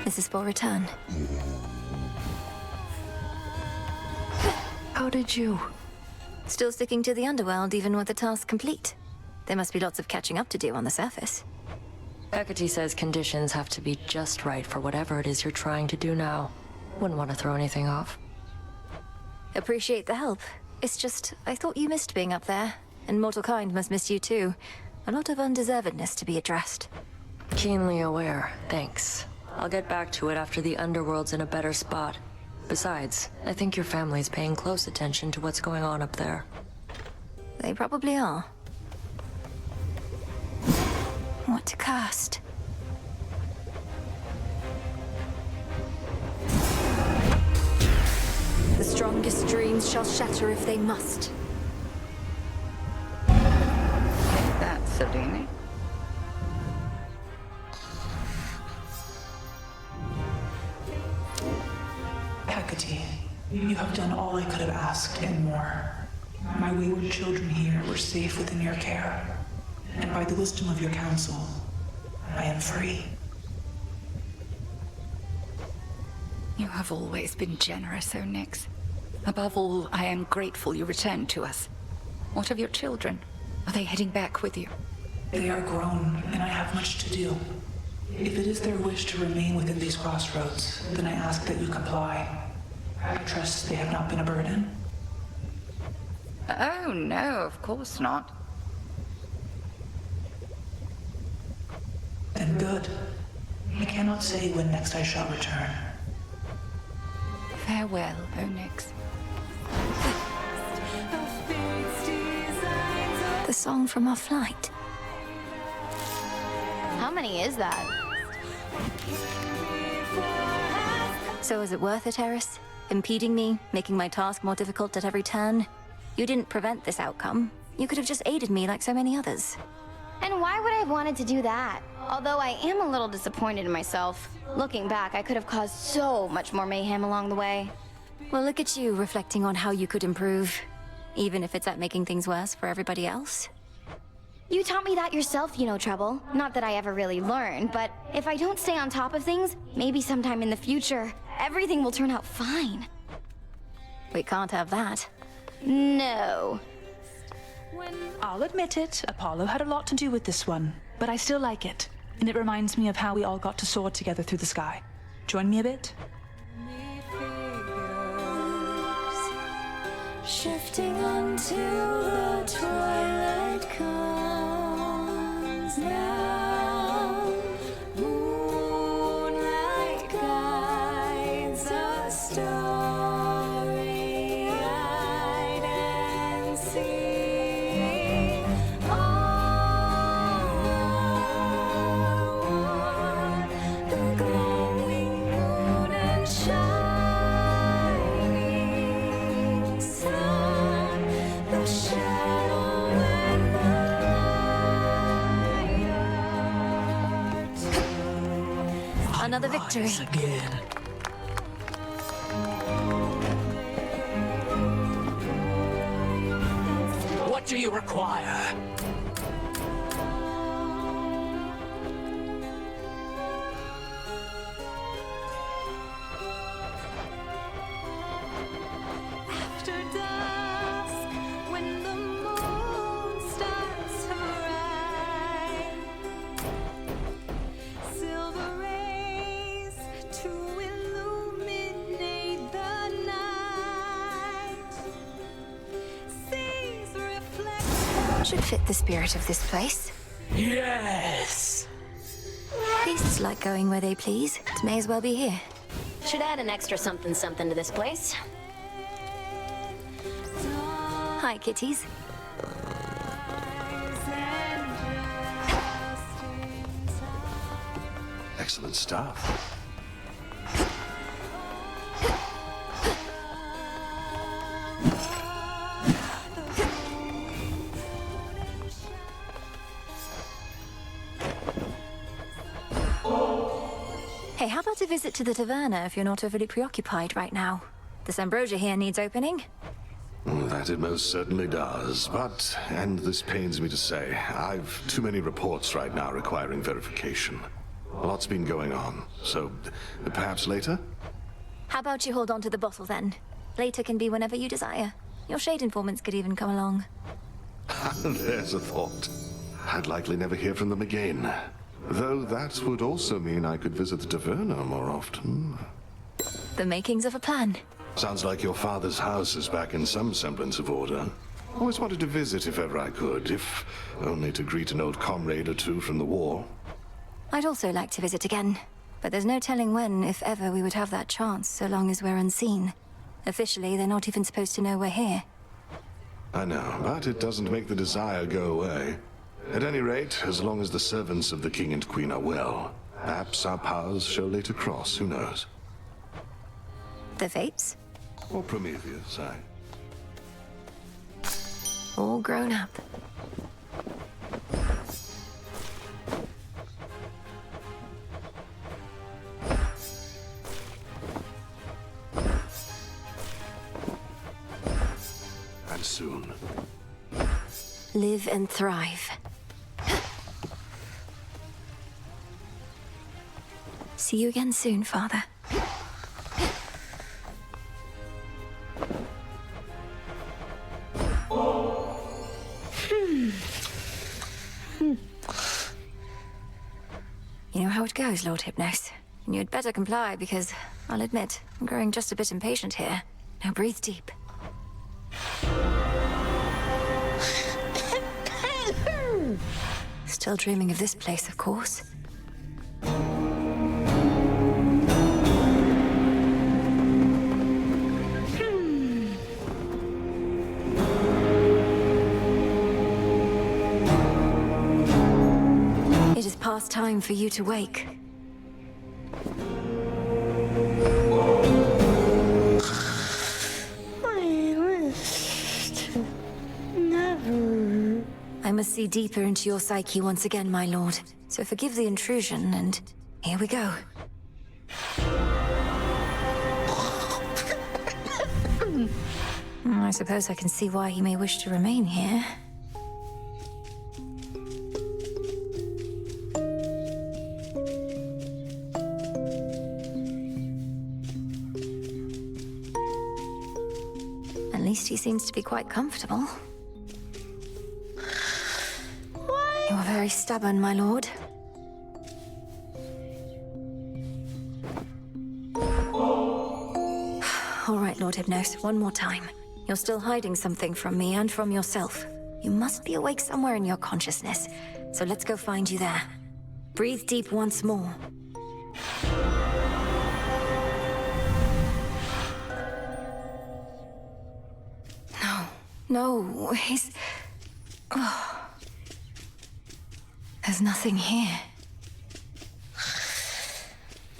This is for return. How did you? Still sticking to the underworld even with the task complete. There must be lots of catching up to do on the surface. Hecate says conditions have to be just right for whatever it is you're trying to do now. Wouldn't want to throw anything off. Appreciate the help. It's just, I thought you missed being up there. And mortal kind must miss you too. A lot of undeservedness to be addressed. Keenly aware, thanks. I'll get back to it after the underworld's in a better spot. Besides, I think your family's paying close attention to what's going on up there. They probably are. What to cast? The strongest dreams shall shatter if they must. That's Selene. Hecate, you have done all I could have asked and more. My wayward children here were safe within your care, and by the wisdom of your counsel, I am free. You have always been generous, Onyx. Above all, I am grateful you returned to us. What of your children? Are they heading back with you? They are grown, and I have much to do. If it is their wish to remain within these crossroads, then I ask that you comply. I trust they have not been a burden. Oh, no, of course not. Then good. I cannot say when next I shall return. Farewell, Onyx. The song from our flight. How many is that? So is it worth it, Eris? Impeding me, making my task more difficult at every turn? You didn't prevent this outcome. You could have just aided me like so many others. And why would I have wanted to do that? Although I am a little disappointed in myself. Looking back, I could have caused so much more mayhem along the way. Well, look at you reflecting on how you could improve. Even if it's at making things worse for everybody else. You taught me that yourself, you know, Trouble. Not that I ever really learned, but if I don't stay on top of things, maybe sometime in the future, everything will turn out fine. We can't have that. No. I'll admit it, Apollo had a lot to do with this one, but I still like it. And it reminds me of how we all got to soar together through the sky. Join me a bit? Shifting until the twilight comes now. Moonlight guides us starry-eyed and see all one, the glowing moon and shining sun, the shadow and the light. Another victory. Again. What do you require? After dusk, when the moon starts to rise. Should fit the spirit of this place. Yes! Beasts like going where they please. It may as well be here. Should add an extra something to this place. Hi, kitties. Excellent stuff. Hey, how about a visit to the Taverna if you're not overly preoccupied right now? This ambrosia here needs opening. That it most certainly does, but, and this pains me to say, I've too many reports right now requiring verification. Lots been going on, so perhaps later? How about you hold on to the bottle then? Later can be whenever you desire. Your shade informants could even come along. There's a thought. I'd likely never hear from them again. Though that would also mean I could visit the Taverna more often. The makings of a plan. Sounds like your father's house is back in some semblance of order. Always wanted to visit if ever I could, if only to greet an old comrade or two from the war. I'd also like to visit again, but there's no telling when, if ever, we would have that chance, so long as we're unseen. Officially, they're not even supposed to know we're here. I know, but it doesn't make the desire go away. At any rate, as long as the servants of the king and queen are well, perhaps our paths shall later cross, who knows? The fates? Or Prometheus, All grown up. And soon. Live and thrive. See you again soon, Father. You know how it goes, Lord Hypnos. And you'd better comply, because, I'll admit, I'm growing just a bit impatient here. Now breathe deep. Still dreaming of this place, of course. It is past time for you to wake. I must see deeper into your psyche once again, my lord. So forgive the intrusion, and here we go. I suppose I can see why he may wish to remain here. At least he seems to be quite comfortable. You are very stubborn, my lord. All right, Lord Hypnos, one more time. You're still hiding something from me and from yourself. You must be awake somewhere in your consciousness. So let's go find you there. Breathe deep once more. No, he's... Oh. There's nothing here.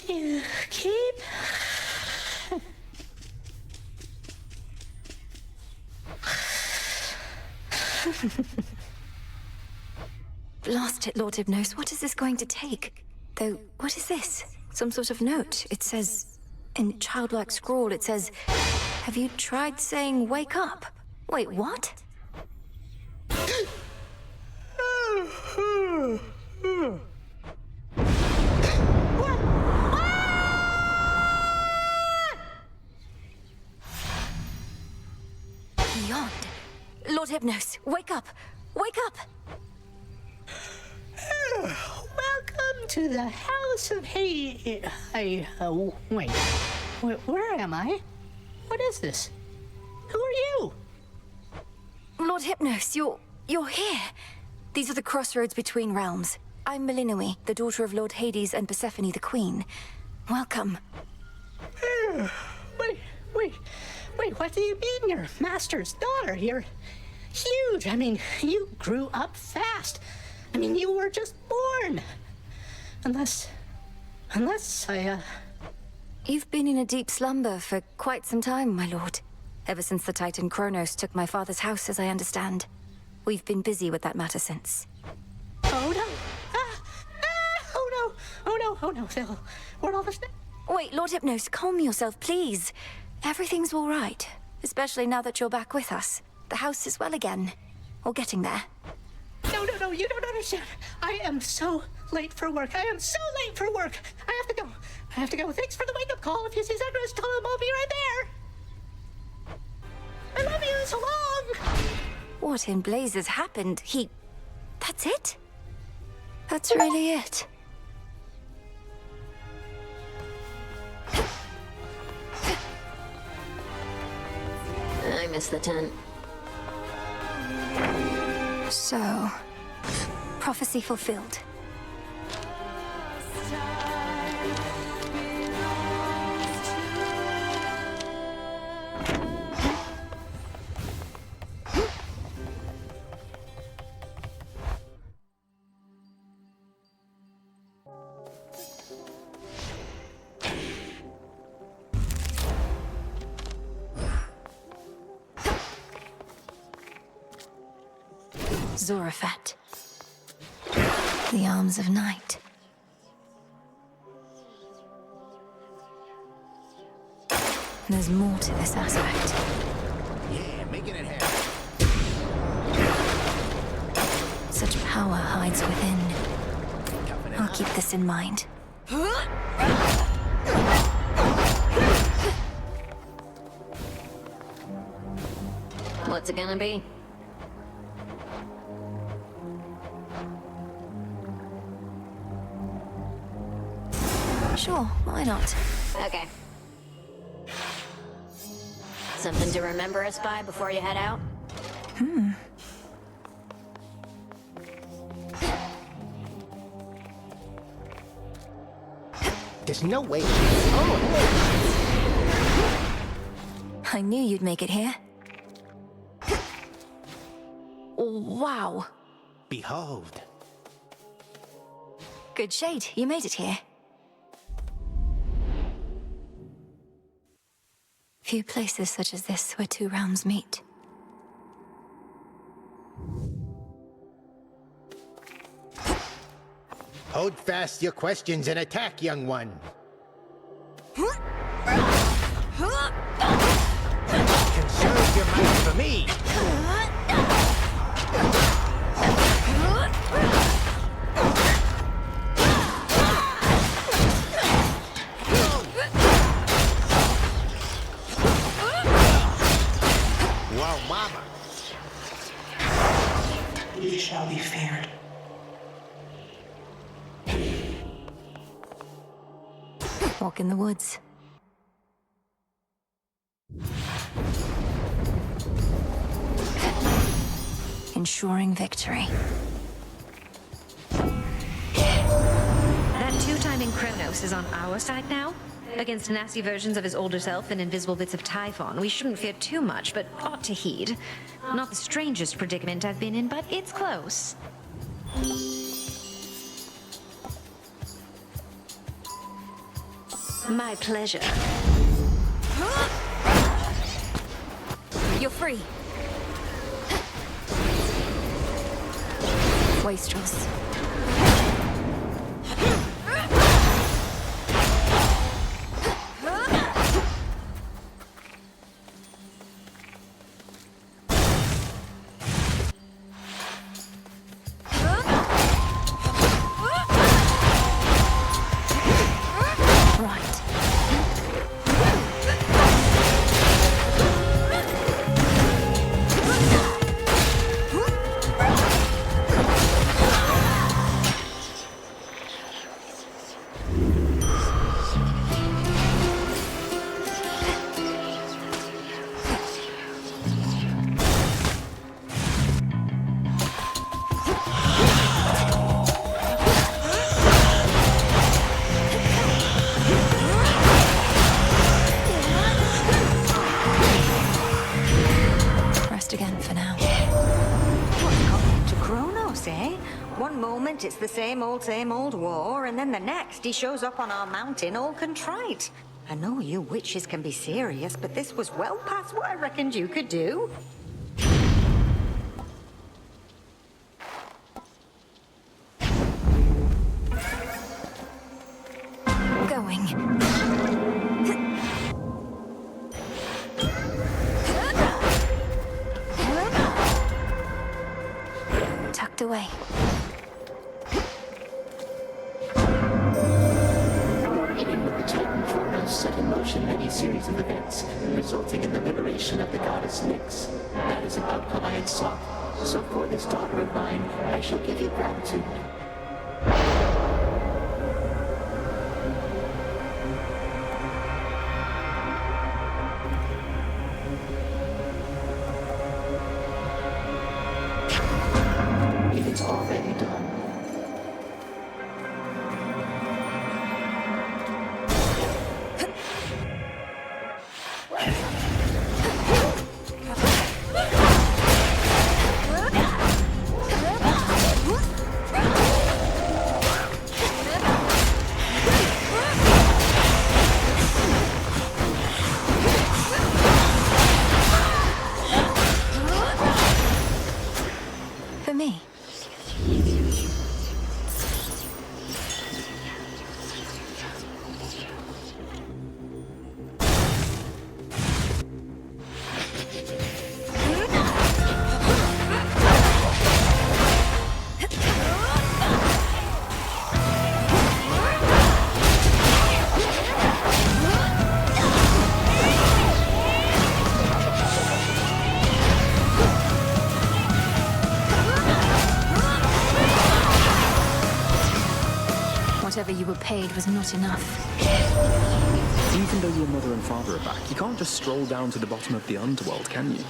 You keep... Blast it, Lord Hypnos. What is this going to take? Though, what is this? Some sort of note. It says... In childlike scrawl, it says... Have you tried saying wake up? Wait, what? Beyond. Lord Hypnos, wake up! Wake up! Welcome to the House of Wait. Where am I? What is this? Who are you? Lord Hypnos, You're here. These are the crossroads between realms. I'm Melinoe, the daughter of Lord Hades and Persephone the Queen. Welcome. Wait, what do you mean you're Master's daughter? You're huge. I mean, you grew up fast. I mean, you were just born. Unless I, You've been in a deep slumber for quite some time, my lord. Ever since the Titan Kronos took my father's house, as I understand. We've been busy with that matter since. Oh no! Oh no! We're all the Wait, Lord Hypnos, calm yourself, please. Everything's all right. Especially now that you're back with us. The house is well again. Or getting there. No, you don't understand. I am so late for work. I have to go. Thanks for the wake-up call. If you see Zagreus, tell him I'll be right there. I love you so long. What in blazes happened? That's it? That's really it? I miss the tent. So, prophecy fulfilled. Zorafat. The arms of night. There's more to this aspect. Yeah, making it happen. Such power hides within. I'll keep this in mind. What's it gonna be? Sure, why not? Okay. Something to remember us by before you head out? There's no way. I knew you'd make it here. Wow. Behold. Good shade, you made it here. Few places such as this where two realms meet. Hold fast your questions and attack, young one. Conserve your might for me. Wow, mama. You shall be feared. Walk in the woods. Ensuring victory. That two-timing Kronos is on our side now? Against nasty versions of his older self and invisible bits of Typhon, we shouldn't fear too much, but ought to heed. Not the strangest predicament I've been in, but it's close. My pleasure. You're free. Wastrels. moment it's the same old war, and then the next he shows up on our mountain all contrite. I know you witches can be serious, but this was well past what I reckoned you could do. Going. Tucked away. Hitting with the Titan Kronos set in motion many series of events, resulting in the liberation of the goddess Nyx. That is an outcome I had sought. So for this daughter of mine, I shall give you gratitude. It is already done. For me. Whatever you were paid was not enough. Even though your mother and father are back, you can't just stroll down to the bottom of the underworld, can you?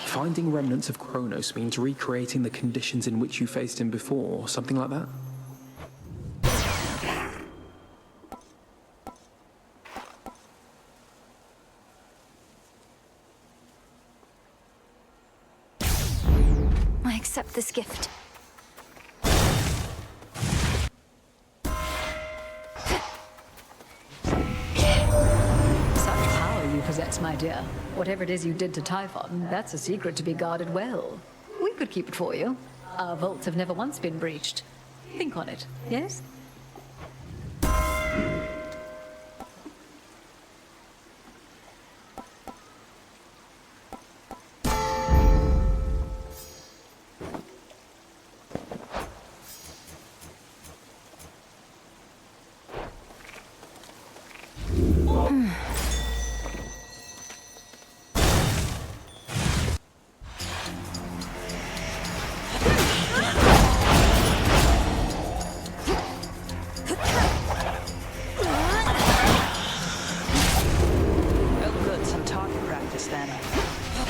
Finding remnants of Kronos means recreating the conditions in which you faced him before, or something like that? I accept this gift. Possess, my dear. Whatever it is you did to Typhon, that's a secret to be guarded well. We could keep it for you. Our vaults have never once been breached. Think on it, yes?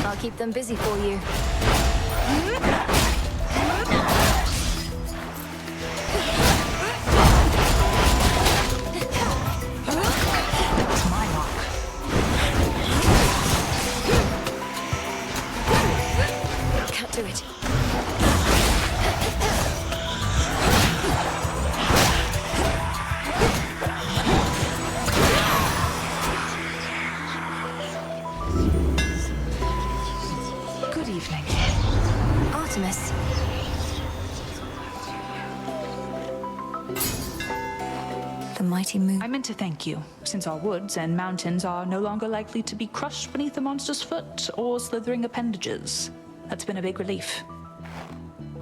I'll keep them busy for you. That's my mark. Can't do it. Artemis. The mighty moon. I meant to thank you, since our woods and mountains are no longer likely to be crushed beneath the monster's foot or slithering appendages. That's been a big relief.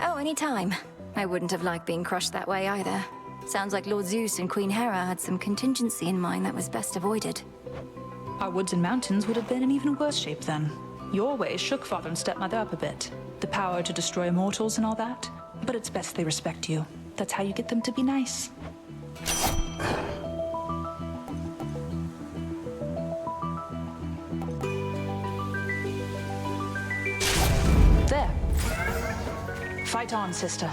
Oh, any time. I wouldn't have liked being crushed that way either. Sounds like Lord Zeus and Queen Hera had some contingency in mind that was best avoided. Our woods and mountains would have been in even worse shape then. Your ways shook father and stepmother up a bit. The power to destroy mortals and all that. But it's best they respect you. That's how you get them to be nice. There. Fight on, sister.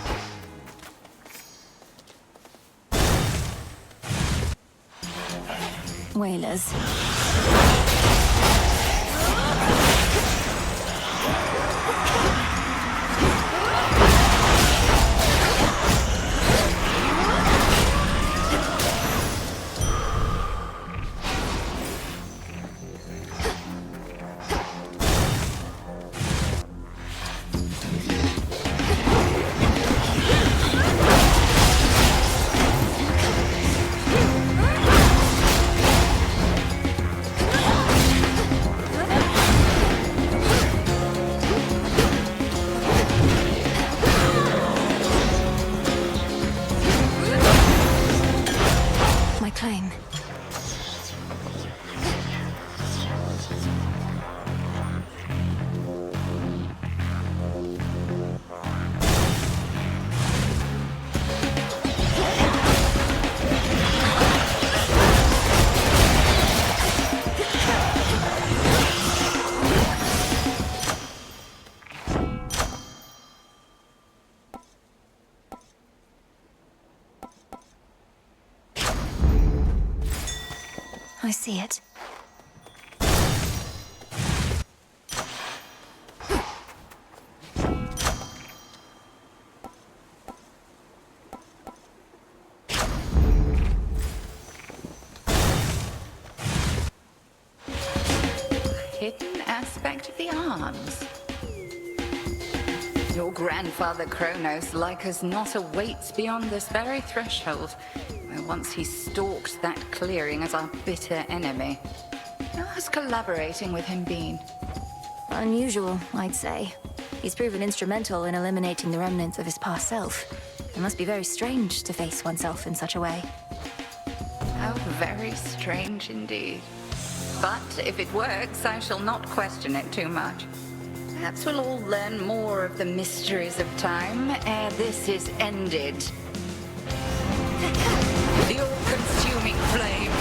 Whalers. see it. Hidden aspect of the arms. Your grandfather Kronos, like us not, awaits beyond this very threshold, where once he stalked that clearing as our bitter enemy. How has collaborating with him been? Unusual, I'd say. He's proven instrumental in eliminating the remnants of his past self. It must be very strange to face oneself in such a way. How very strange indeed. But if it works, I shall not question it too much. Perhaps we'll all learn more of the mysteries of time ere this is ended. The all-consuming flame.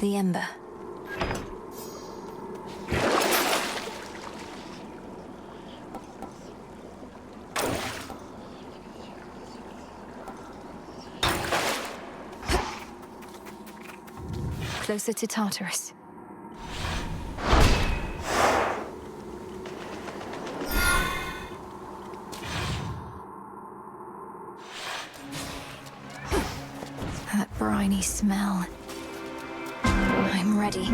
The Ember. Closer to Tartarus. That briny smell. I'm ready.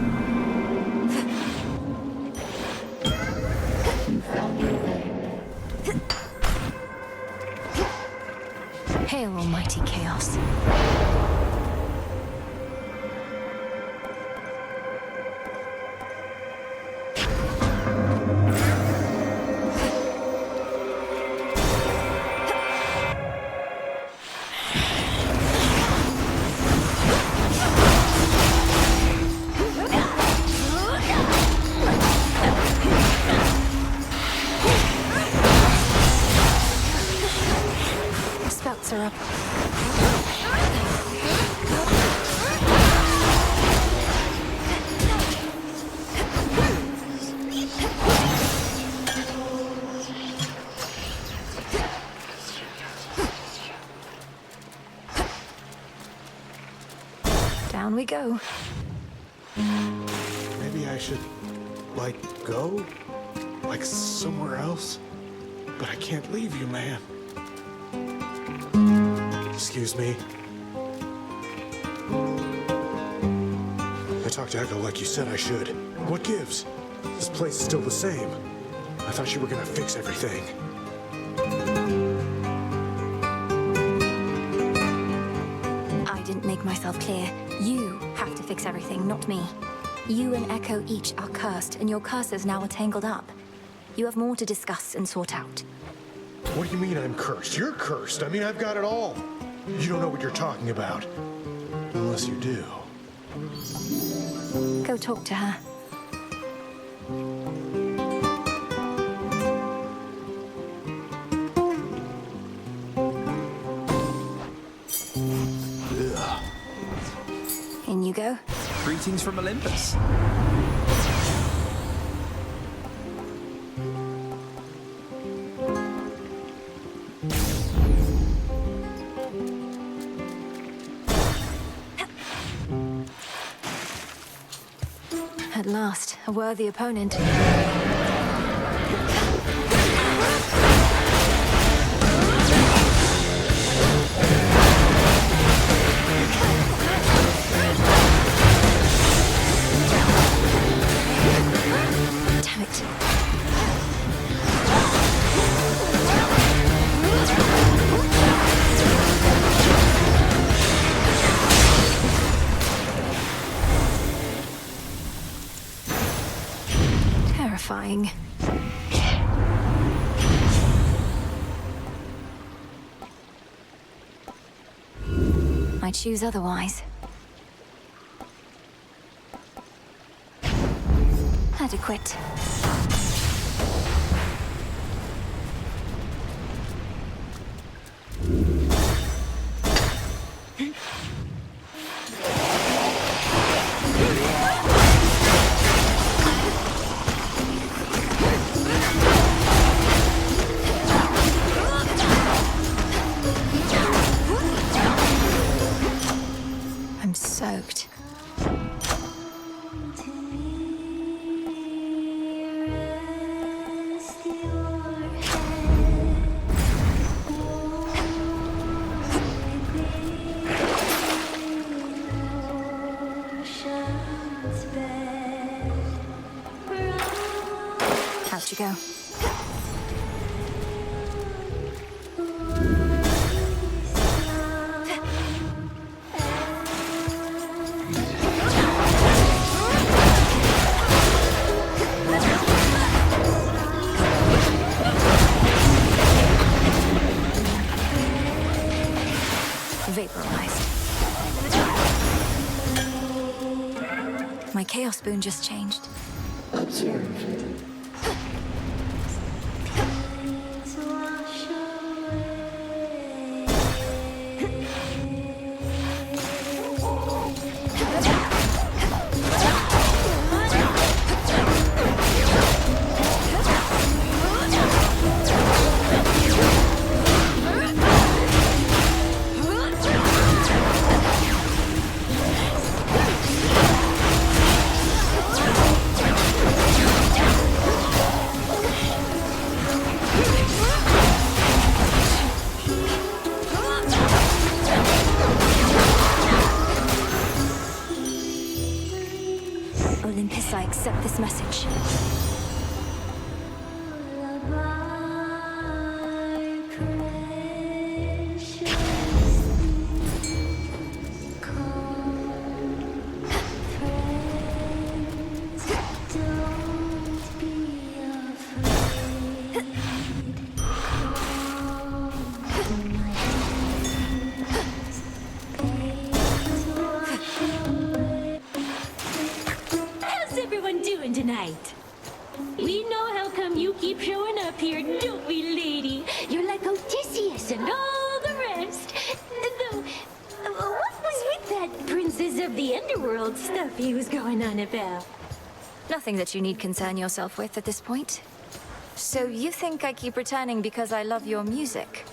Hail, almighty chaos. Spouts are up. Down we go. Maybe I should, like, go? Like somewhere else? But I can't leave you, man. Excuse me. I talked to Echo like you said I should. What gives? This place is still the same. I thought you were gonna fix everything. I didn't make myself clear. You have to fix everything, not me. You and Echo each are cursed, and your curses now are tangled up. You have more to discuss and sort out. What do you mean I'm cursed? You're cursed. I mean, I've got it all. You don't know what you're talking about. Unless you do. Go talk to her. Ugh. In you go. Greetings from Olympus. At last, a worthy opponent. Damn it. Terrifying. I choose otherwise. Adequate. I'm soaked. Out you go. Vaporized. My Chaos Boon just changed. Observe. Olympus, I accept this message. How's everyone doing tonight? We know how come you keep showing up here, don't we, lady? You're like Odysseus and all the rest. Though, what was with that Princess of the Underworld stuff he was going on about? Nothing that you need concern yourself with at this point. So you think I keep returning because I love your music?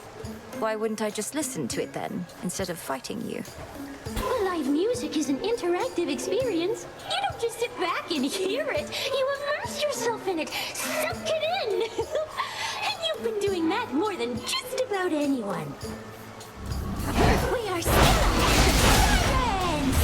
Why wouldn't I just listen to it then, instead of fighting you? Live music is an interactive experience. You don't just sit back and hear it. You immerse yourself in it, suck it in. And you've been doing that more than just about anyone. We are still friends.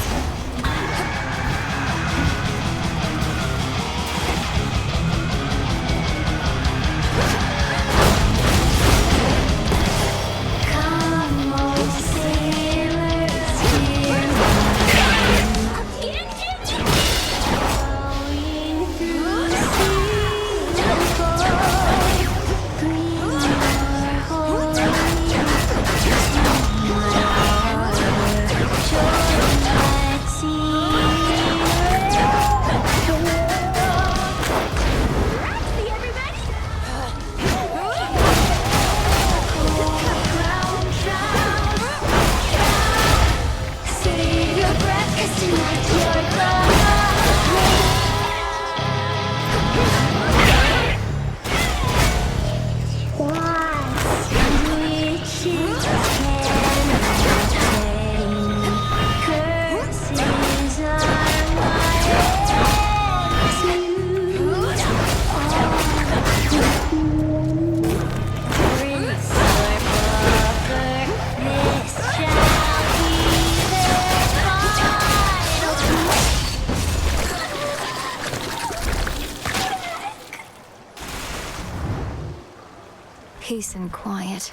Peace and quiet.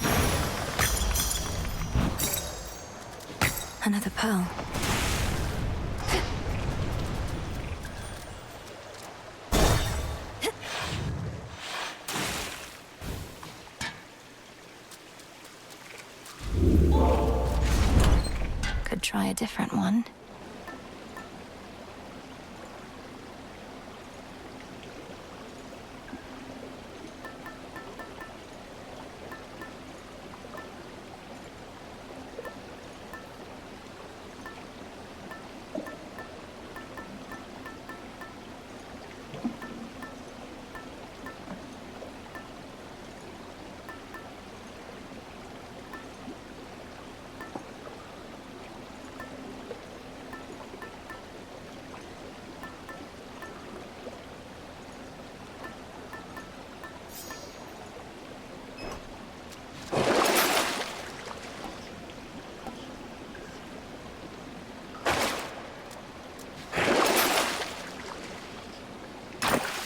Another pearl. Could try a different one.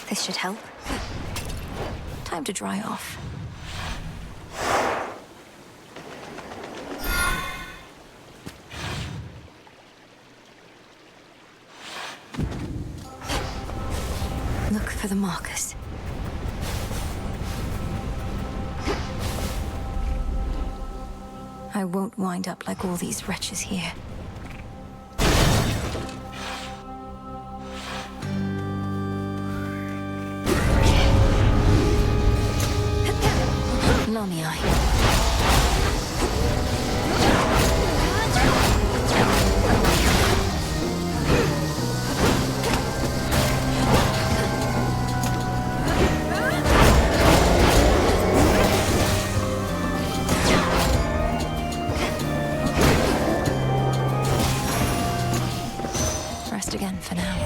This should help. Time to dry off. Look for the markers. I won't wind up like all these wretches here. Rest again for now.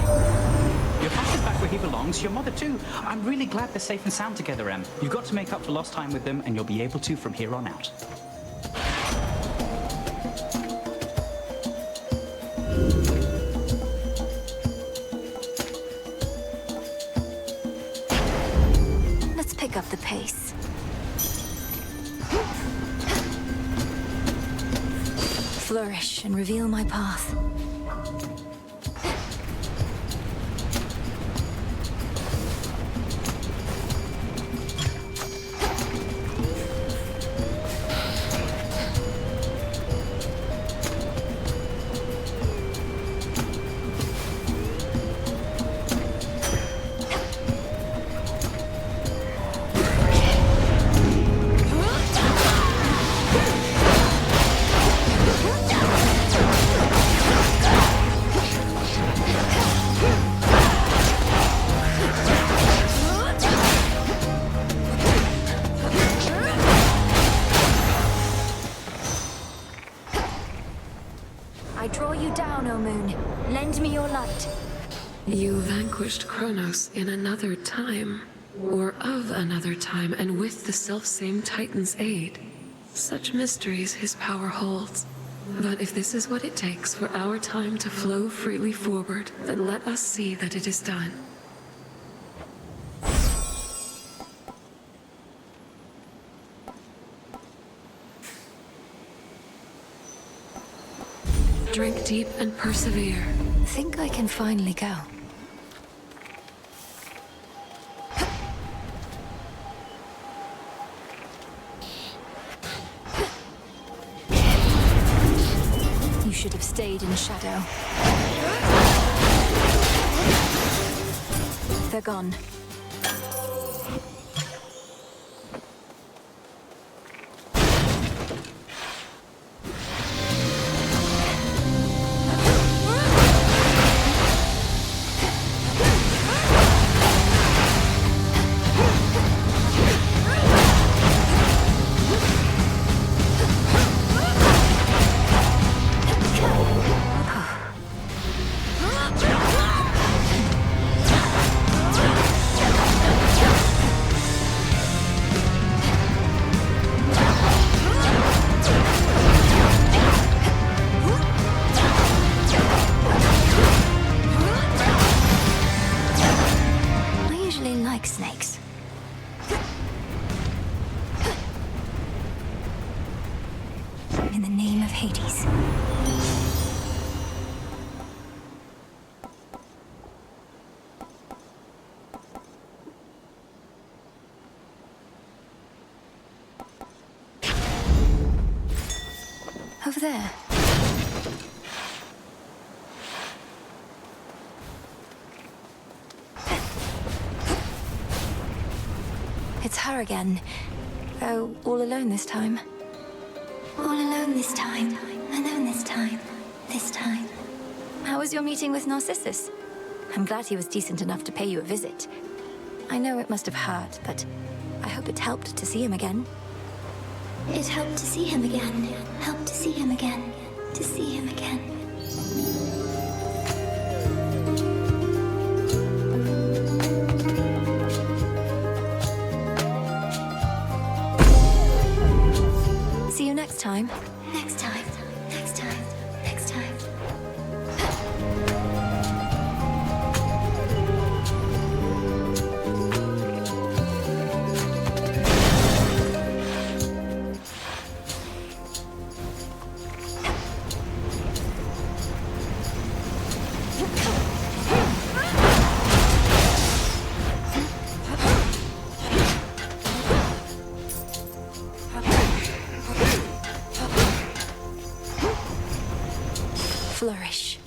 Your father's back where he belongs, your mother too. I'm really glad they're safe and sound together, Em. You've got to make up for lost time with them, and you'll be able to from here on out. Let's pick up the pace. Flourish and reveal my path. I draw you down, O Moon. Lend me your light. You vanquished Kronos in another time, or of another time, and with the selfsame Titan's aid. Such mysteries his power holds. But if this is what it takes for our time to flow freely forward, then let us see that it is done. Drink deep and persevere. Think I can finally go. You should have stayed in shadow. They're gone. Over there. It's her again. Though all alone this time. All alone this time. Alone this time. This time. How was your meeting with Narcissus? I'm glad he was decent enough to pay you a visit. I know it must have hurt, but I hope it helped to see him again. It helped to see him again. Helped to see him again. To see him again. See you next time. Next time. Next time. Next time. Flourish.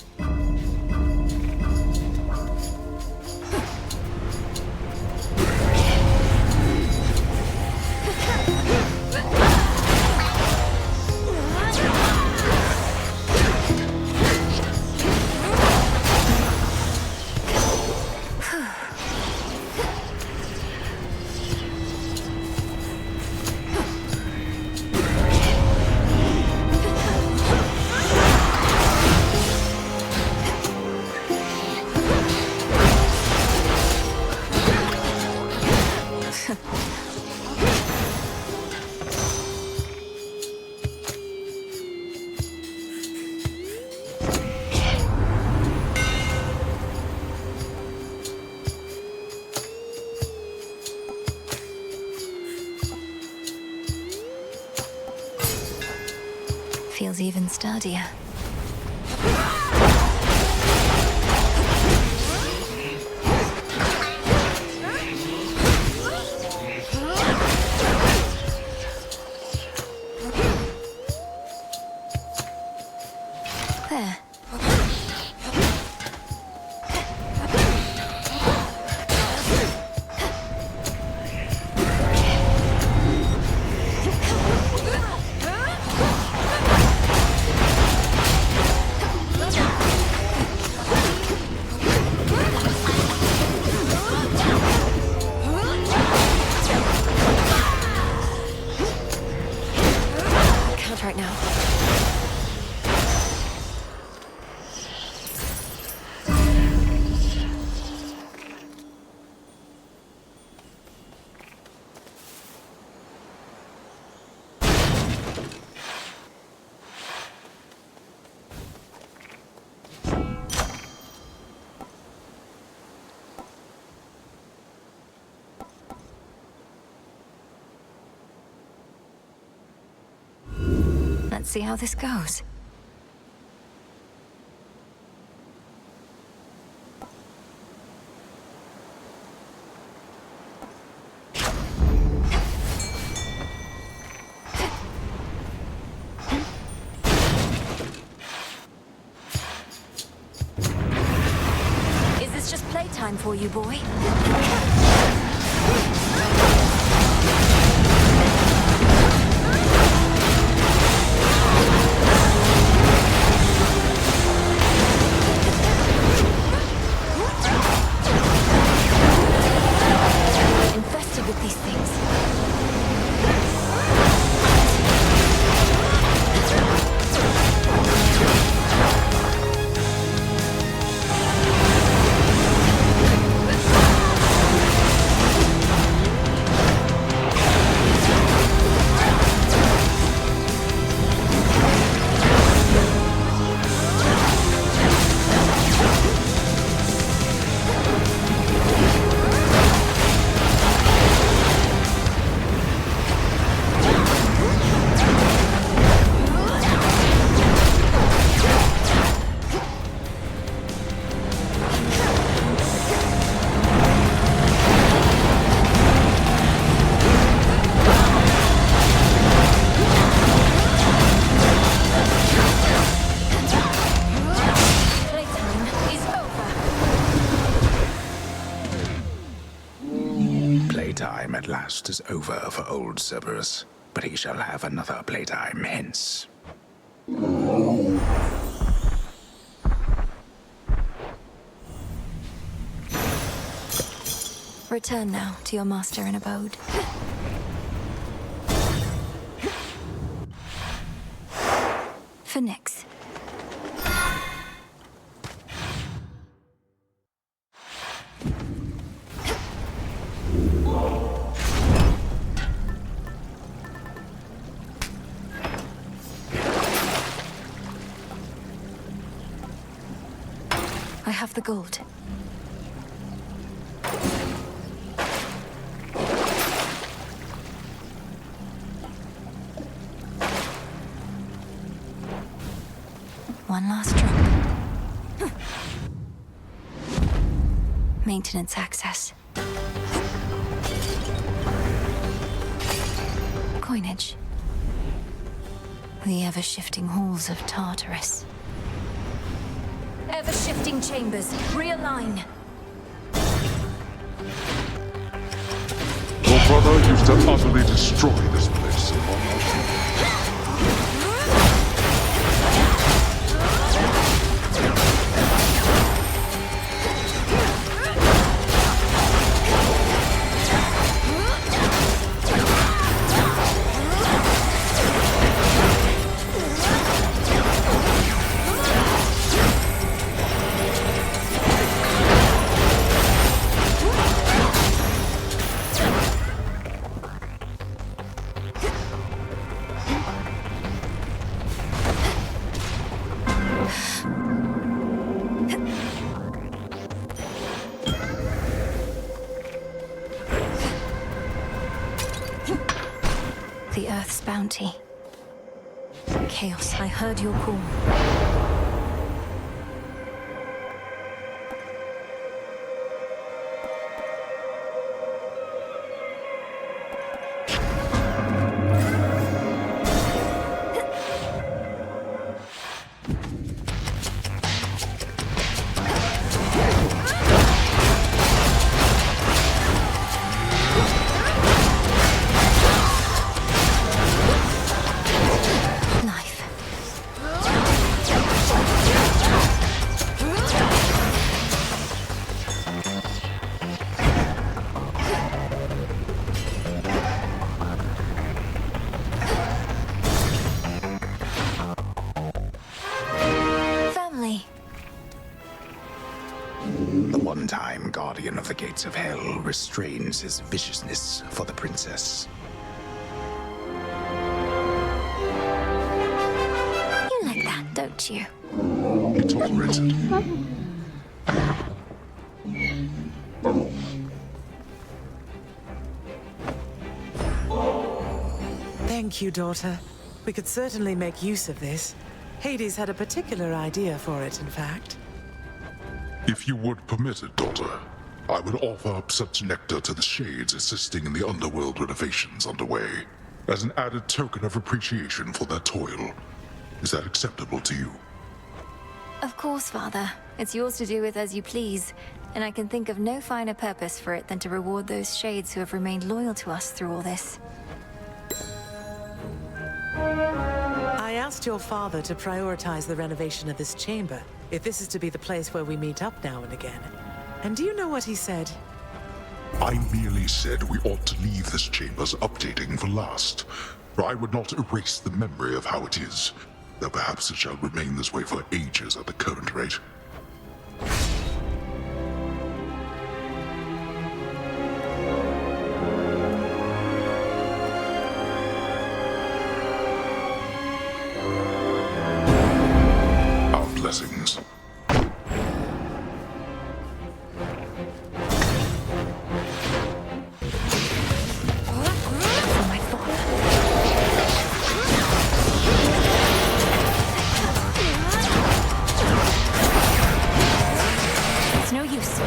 Feels even sturdier. There. Can't right now. Let's see how this goes. Is this just playtime for you, boy? Infested with these things. playtime at last is over for old Cerberus, but he shall have another playtime hence. Return now to your master and abode. For Nyx. I have the gold. One last drop. Maintenance access. Coinage. The ever-shifting halls of Tartarus. Ever-shifting chambers. Realign. Your brother used to utterly destroy this place upon our feet. The Earth's bounty. Chaos, I heard your call. One-time guardian of the gates of hell restrains his viciousness for the princess. You like that, don't you? He tolerated. Thank you, daughter. We could certainly make use of this. Hades had a particular idea for it, in fact. If you would permit it, daughter, I would offer up such nectar to the Shades assisting in the underworld renovations underway, as an added token of appreciation for their toil. Is that acceptable to you? Of course, Father. It's yours to do with as you please, and I can think of no finer purpose for it than to reward those Shades who have remained loyal to us through all this. I asked your father to prioritize the renovation of this chamber, if this is to be the place where we meet up now and again. And do you know what he said? I merely said we ought to leave this chamber's updating for last, for I would not erase the memory of how it is, though perhaps it shall remain this way for ages at the current rate. Blessings. It's no use.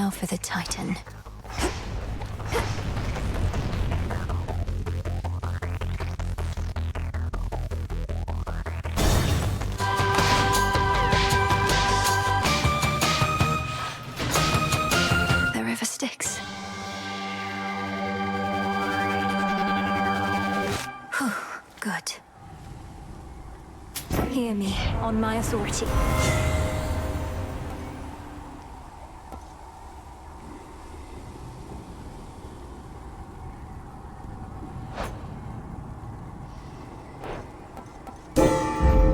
Now for the Titan. The river Styx. Whew, good. Hear me, on my authority.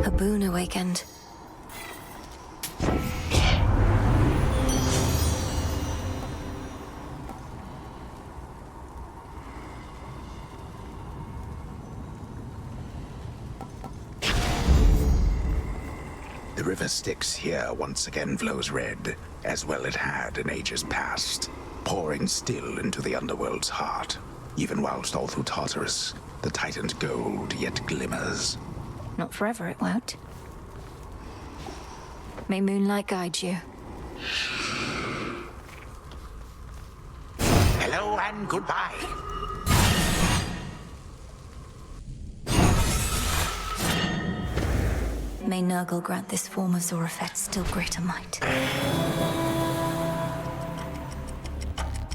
A boon awakened. The river Styx here once again flows red, as well it had in ages past, pouring still into the underworld's heart. Even whilst all through Tartarus, the Titan's gold yet glimmers. Not forever, it won't. May moonlight guide you. Hello and goodbye. May Nurgle grant this form of Zorafet still greater might.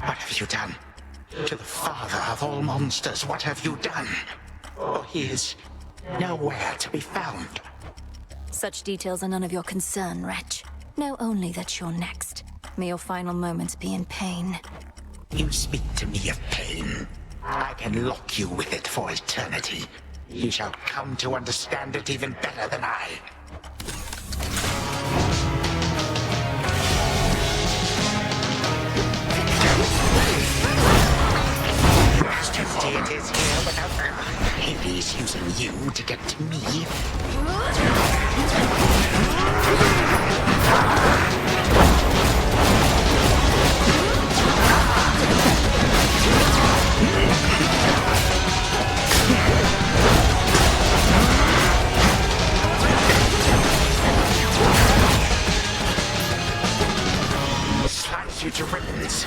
What have you done? To the father of all monsters, what have you done? Oh, he is nowhere to be found. Such details are none of your concern, wretch. Know only that you're next. May your final moments be in pain. You speak to me of pain. I can lock you with it for eternity. You shall come to understand it even better than I. It is here without Hades using you to get to me. Slice you to ribbons.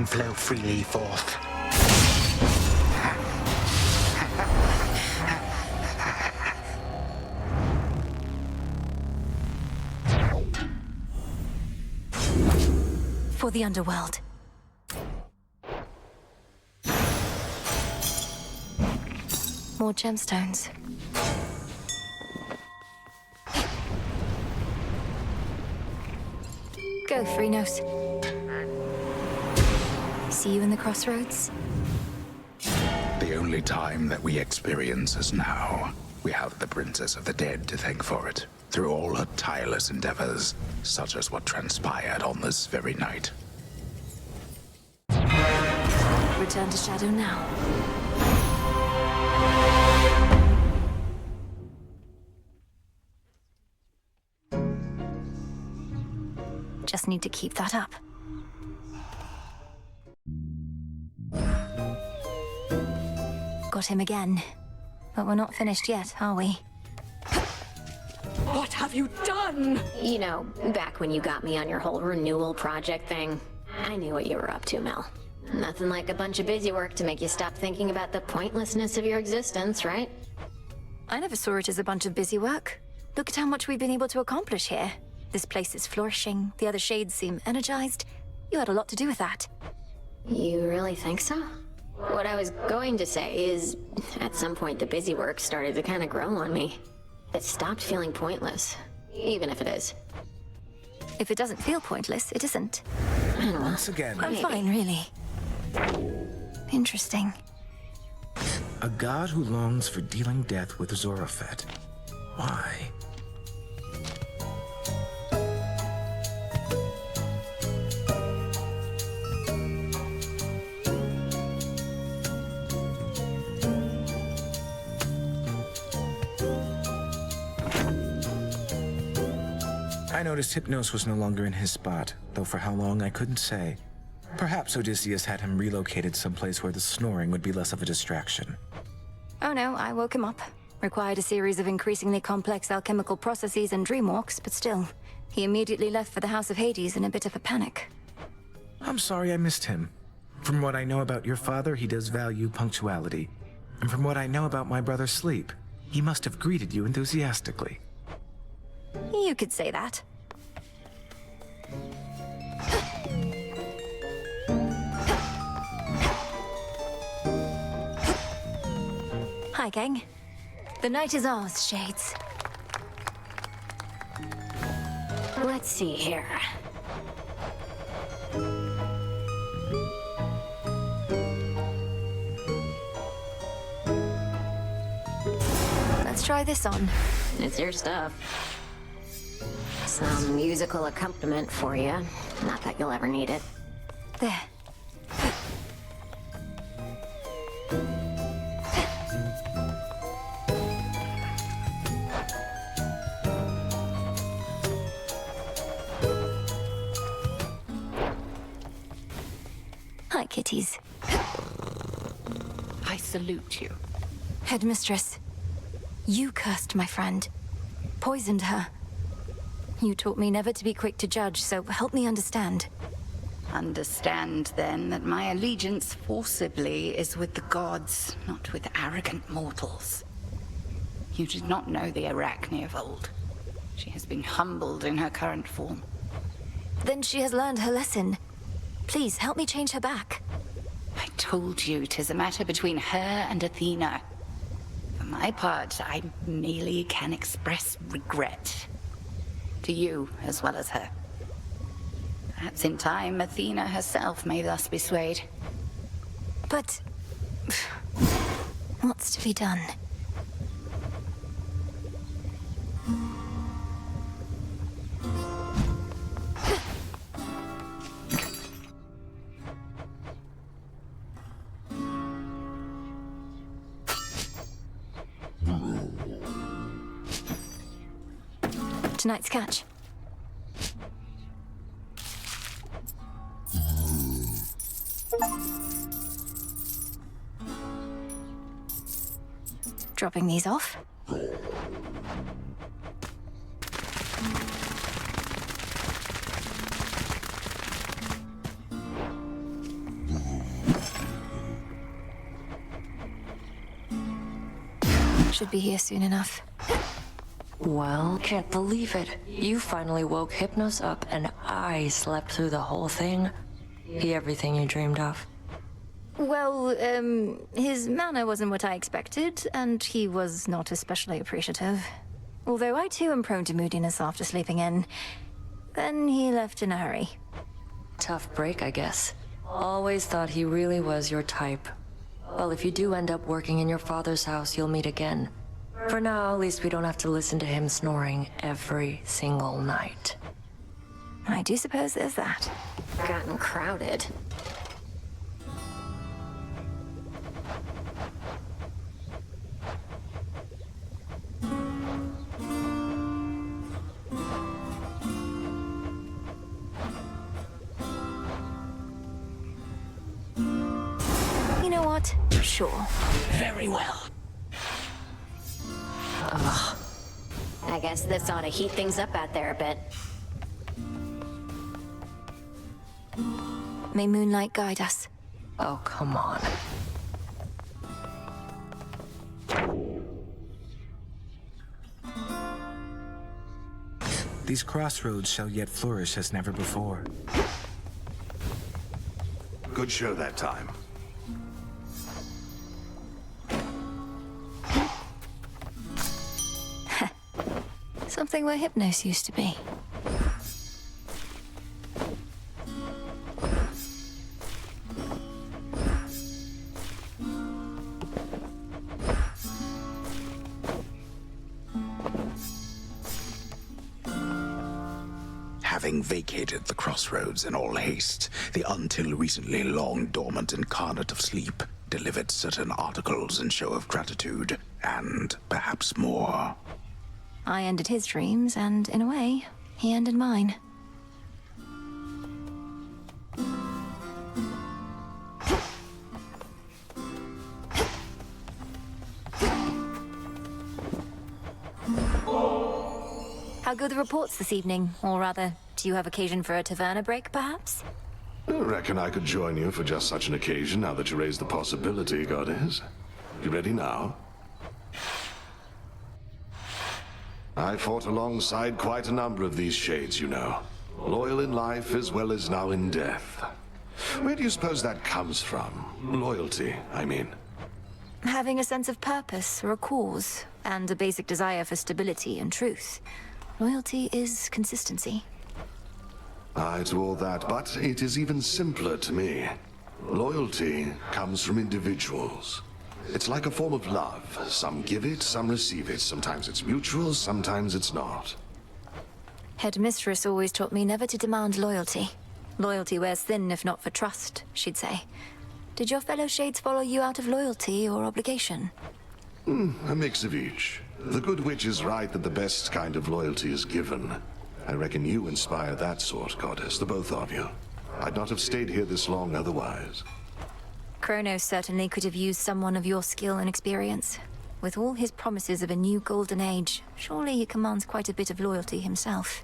Flow freely forth. For the underworld. More gemstones. Go, Freenos. See you in the crossroads? The The only time that we experience is now. We have the Princess of the Dead to thank for it. Through all her tireless endeavors, such as what transpired on this very night. Return to Shadow now. Just need to keep that up. Got him again. But we're not finished yet, are we? What have you done? You know, back when you got me on your whole renewal project thing, I knew what you were up to, Mel. Nothing like a bunch of busy work to make you stop thinking about the pointlessness of your existence, right? I never saw it as a bunch of busy work. Look at how much we've been able to accomplish here. This place is flourishing, the other shades seem energized. You had a lot to do with that. You really think so? What I was going to say is, at some point the busy work started to kind of grow on me. It stopped feeling pointless, even if it is. If it doesn't feel pointless, it isn't. Once again, I'm fine, really. Interesting. a god who longs for dealing death with Zorafet. Why? I noticed Hypnos was no longer in his spot, though for how long I couldn't say. Perhaps Odysseus had him relocated someplace where the snoring would be less of a distraction. Oh no, I woke him up. Required a series of increasingly complex alchemical processes and dreamwalks, but still, he immediately left for the House of Hades in a bit of a panic. I'm sorry I missed him. From what I know about your father, he does value punctuality. And from what I know about my brother's sleep, he must have greeted you enthusiastically. You could say that. Hi, gang. The night is ours, Shades. Let's see here. Let's try this on. It's your stuff. Some musical accompaniment for you. Not that you'll ever need it. There. Hi, kitties. I salute you. Headmistress, you cursed my friend. Poisoned her. You taught me never to be quick to judge, so help me understand. Understand, then, that my allegiance forcibly is with the gods, not with arrogant mortals. You did not know the Arachne of old. She has been humbled in her current form. Then she has learned her lesson. Please, help me change her back. I told you 'tis a matter between her and Athena. For my part, I merely can express regret. To you, as well as her. Perhaps in time, Athena herself may thus be swayed. But... what's to be done? Tonight's catch. Dropping these off. Should be here soon enough. Well, can't believe it. You finally woke Hypnos up and I slept through the whole thing. He everything you dreamed of. Well, his manner wasn't what I expected, and he was not especially appreciative. Although I too am prone to moodiness after sleeping in. Then he left in a hurry. Tough break, I guess. Always thought he really was your type. Well, if you do end up working in your father's house, you'll meet again. For now, at least we don't have to listen to him snoring every single night. I do suppose there's that. Gotten crowded. You know what? Sure. Very well. Ugh. I guess this ought to heat things up out there a bit. May moonlight guide us. Oh, come on. These crossroads shall yet flourish as never before. Good show that time. Something where Hypnos used to be. Having vacated the crossroads in all haste, the until recently long dormant incarnate of sleep delivered certain articles in show of gratitude, and perhaps more. I ended his dreams, and in a way, he ended mine. How go the reports this evening? Or rather, do you have occasion for a Taverna break, perhaps? I reckon I could join you for just such an occasion now that you raised the possibility, Goddess. You ready now? I fought alongside quite a number of these shades, you know. Loyal in life as well as now in death. Where do you suppose that comes from? Loyalty, I mean. Having a sense of purpose or a cause, and a basic desire for stability and truth. Loyalty is consistency. Aye to all that, but it is even simpler to me. Loyalty comes from individuals. It's like a form of love. Some give it, some receive it. Sometimes it's mutual, sometimes it's not. Headmistress always taught me never to demand loyalty. Loyalty wears thin if not for trust, she'd say. Did your fellow shades follow you out of loyalty or obligation? A mix of each. The good witch is right that the best kind of loyalty is given. I reckon you inspire that sort, Goddess, the both of you. I'd not have stayed here this long otherwise. Kronos certainly could have used someone of your skill and experience. With all his promises of a new golden age, surely he commands quite a bit of loyalty himself.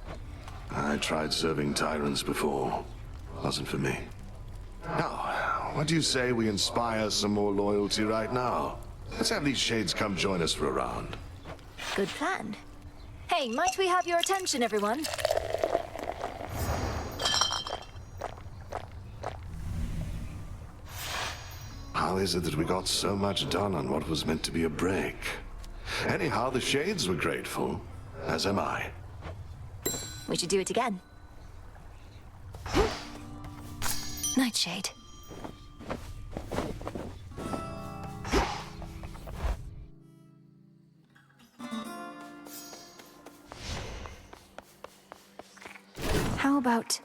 I tried serving tyrants before. Wasn't for me. Now, what do you say we inspire some more loyalty right now? Let's have these shades come join us for a round. Good plan. Hey, might we have your attention, everyone? How is it that we got so much done on what was meant to be a break? Anyhow, the shades were grateful, as am I. We should do it again. Nightshade. How about...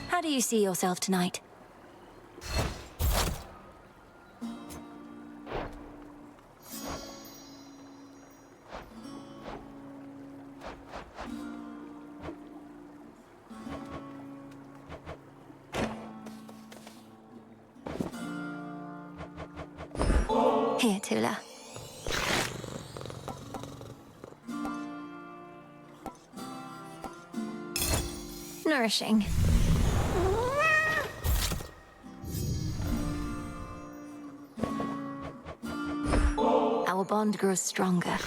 How do you see yourself tonight? Here, Tula. Nourishing. Our bond grows stronger.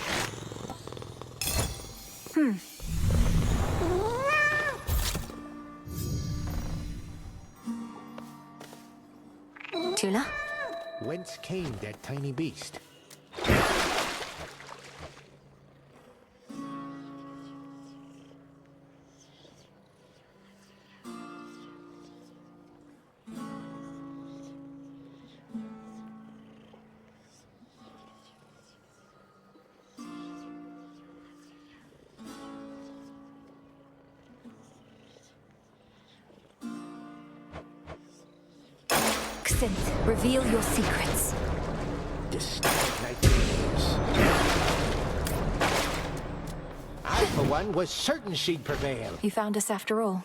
Tula? Whence came that tiny beast? Dark Synth, reveal your secrets. Distinct nightmares. I, for one, was certain she'd prevail. You found us after all.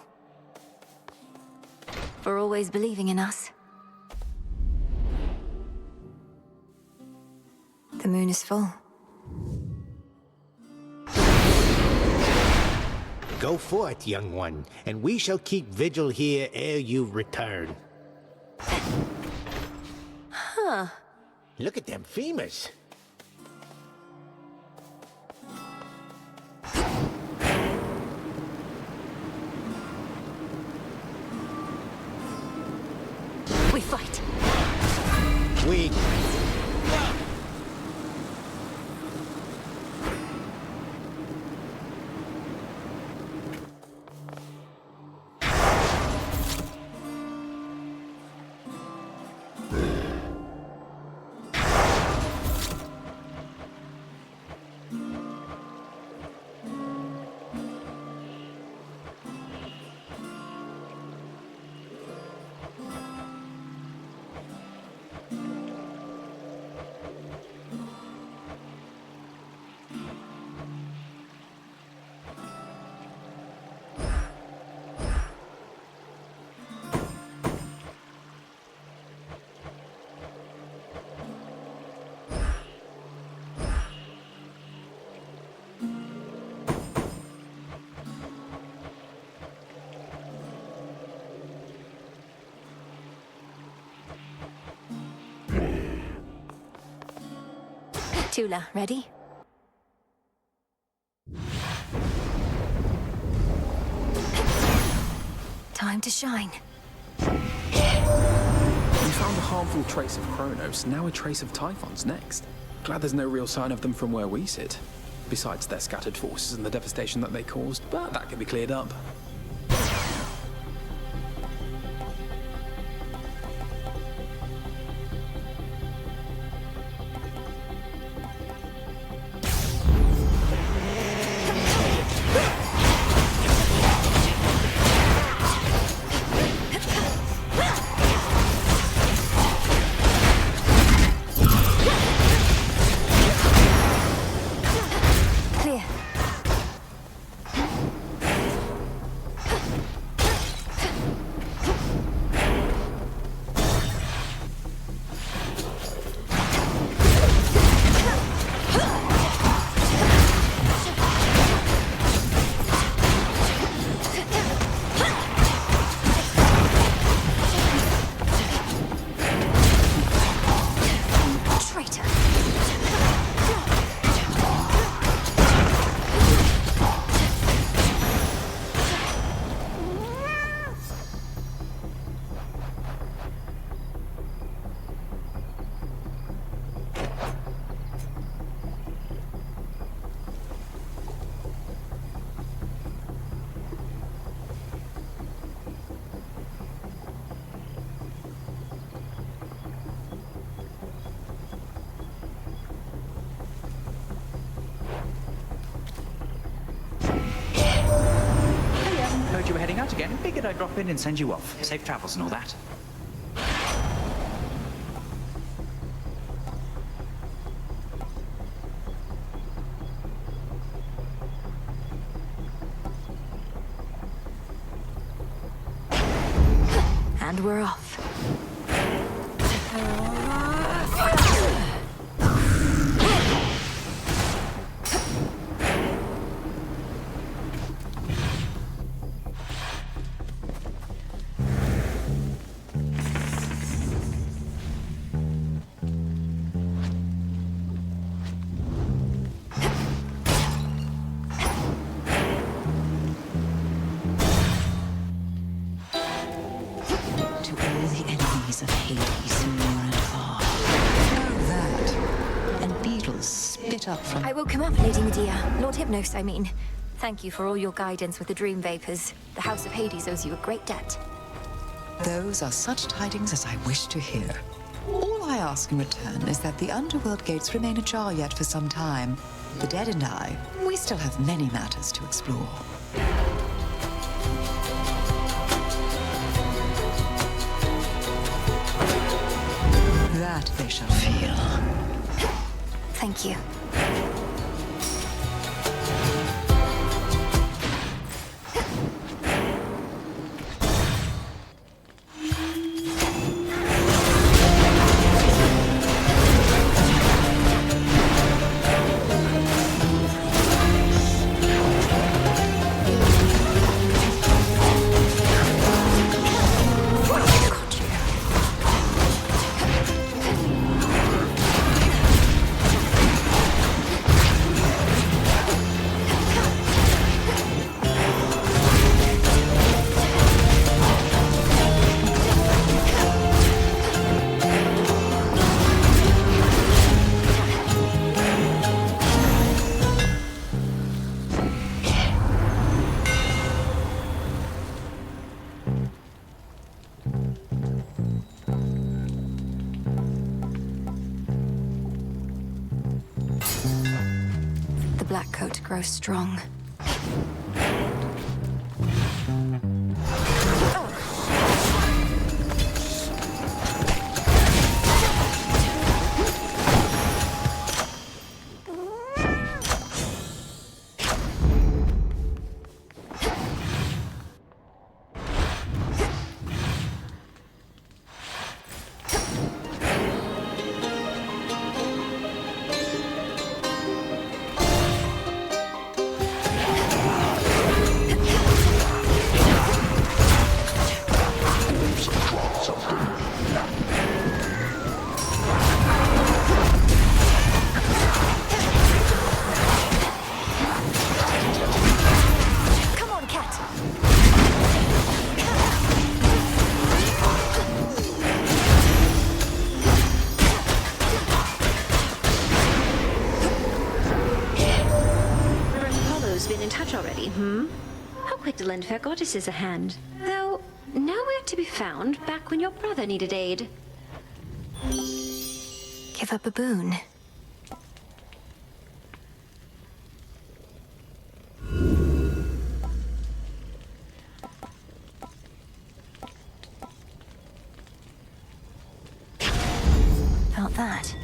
For always believing in us. The moon is full. Go forth, young one, and we shall keep vigil here ere you return. Huh. Look at them femurs. We fight. We... Tula, ready? Time to shine. We found a harmful trace of Kronos, now a trace of Typhon's next. Glad there's no real sign of them from where we sit. Besides their scattered forces and the devastation that they caused, but that can be cleared up. You were heading out again. Figured I'd drop in and send you off. Safe travels and all that. And we're off. Of Hades near and far. Oh, that. And beetles spit up from... I will come up, Lady Medea. Lord Hypnos, I mean. Thank you for all your guidance with the dream vapors. The House of Hades owes you a great debt. Those are such tidings as I wish to hear. All I ask in return is that the underworld gates remain ajar yet for some time. The dead and I, we still have many matters to explore. that they shall feel. Thank you. The black coat grows strong. To lend fair goddesses a hand, though nowhere to be found back when your brother needed aid. Give up a boon. Felt that.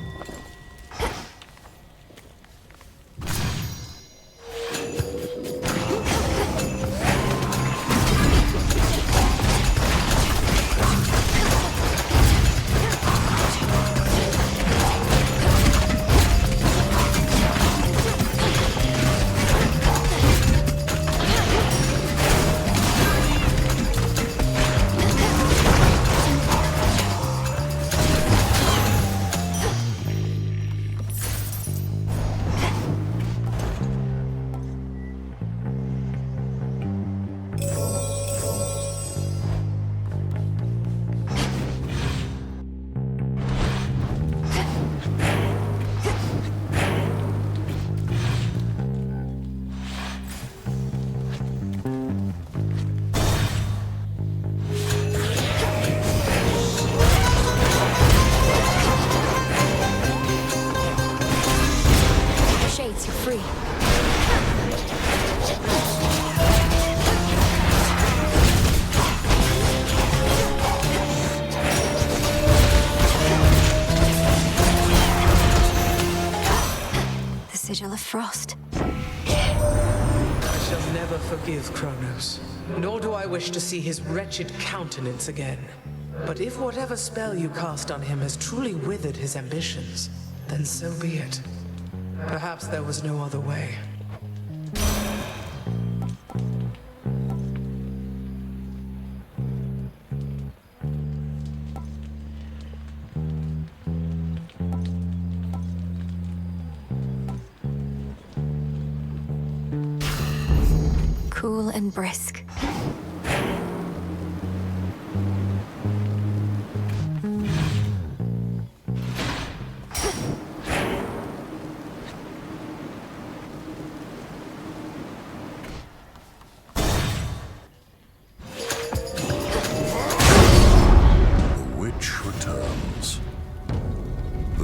Sigil of frost. I shall never forgive Kronos, nor do I wish to see his wretched countenance again. But if whatever spell you cast on him has truly withered his ambitions, then so be it. Perhaps there was no other way. Cool and brisk.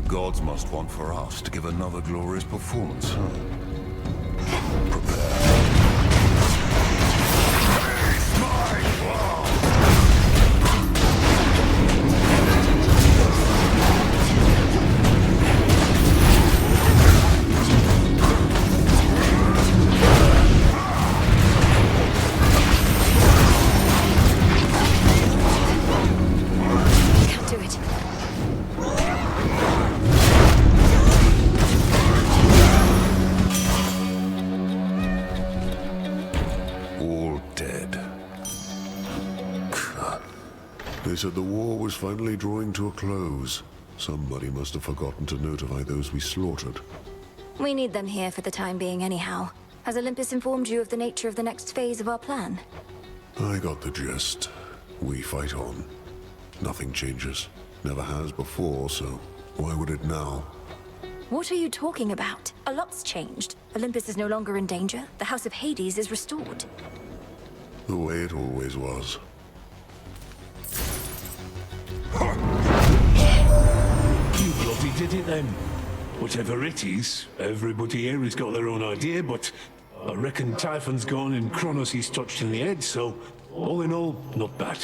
Gods must want for us to give another glorious performance, huh? Prepare. They said the war was finally drawing to a close. Somebody must have forgotten to notify those we slaughtered. We need them here for the time being anyhow. Has Olympus informed you of the nature of the next phase of our plan? I got the gist. We fight on. Nothing changes. Never has before, so why would it now? What are you talking about? A lot's changed. Olympus is no longer in danger. The House of Hades is restored. The way it always was. You bloody did it then. Whatever it is, everybody here has got their own idea, but I reckon Typhon's gone and Kronos he's touched in the head, so all in all, not bad.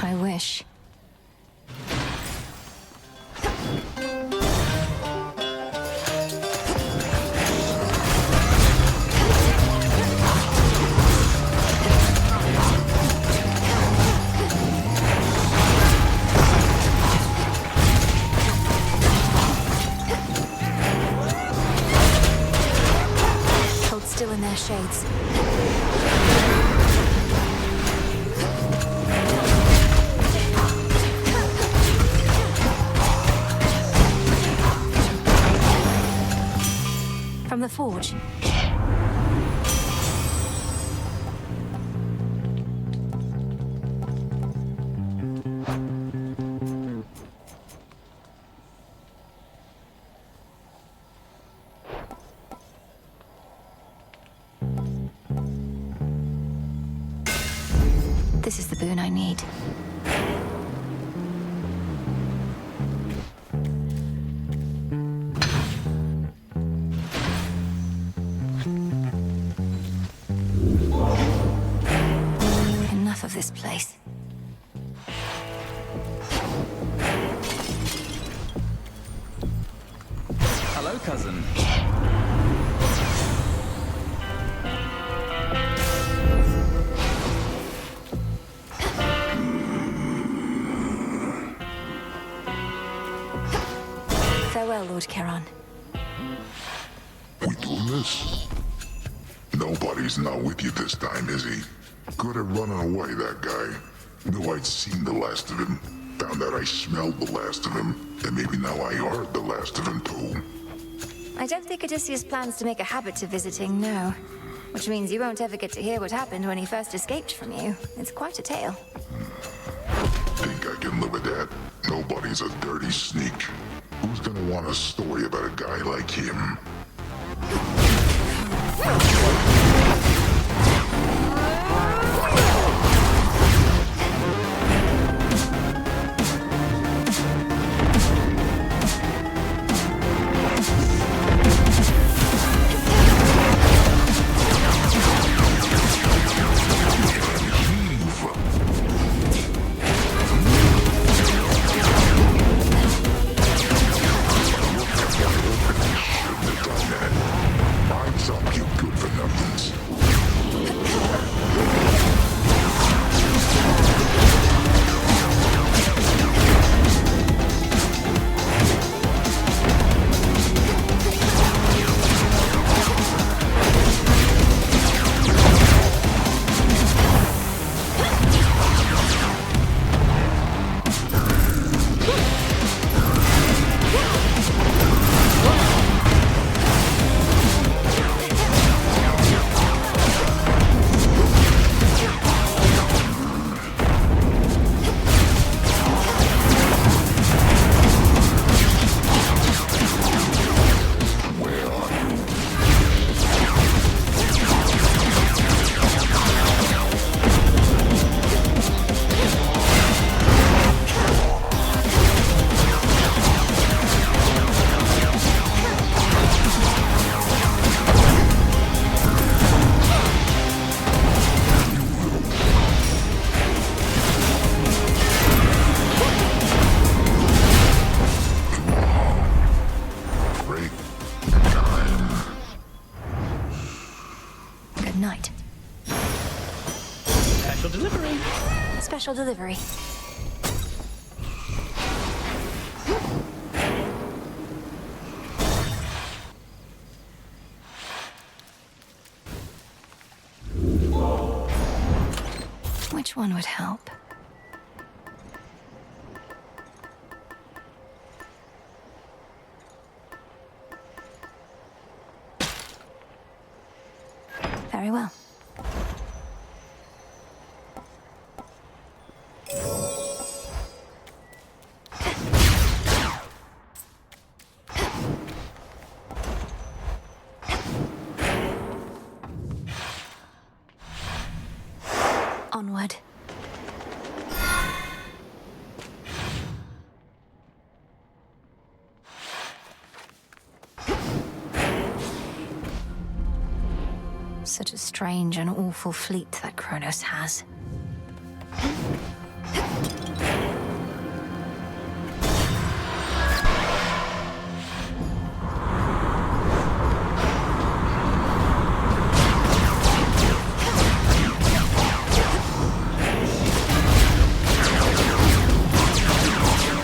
I wish. Hold still in their shades. From the forge. This is the boon I need. Enough of this place. Hello, cousin. Farewell, Lord Charon. We doing this? Nobody's not with you this time, is he? Good at running away, that guy. Knew I'd seen the last of him. Found out I smelled the last of him. And maybe now I heard the last of him, too. I don't think Odysseus plans to make a habit of visiting, no. Which means you won't ever get to hear what happened when he first escaped from you. It's quite a tale. Think I can live with that? Nobody's a dirty sneak. Who's gonna want a story about a guy like him? Special delivery. Which one would help? Very well. Onward. Such a strange and awful fleet that Kronos has.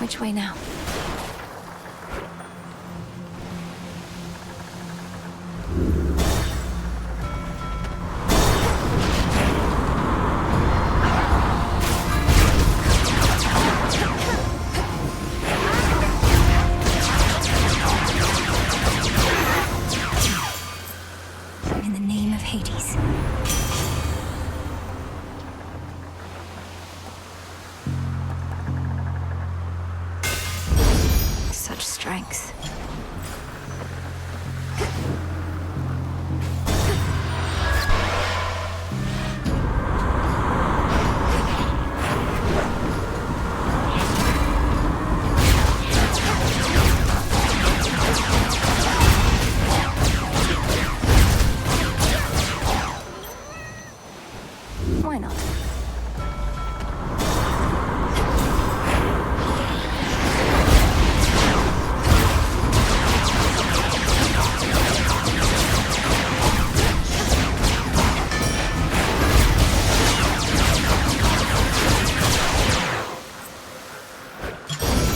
Which way now? In the name of Hades. Such strength. Why not?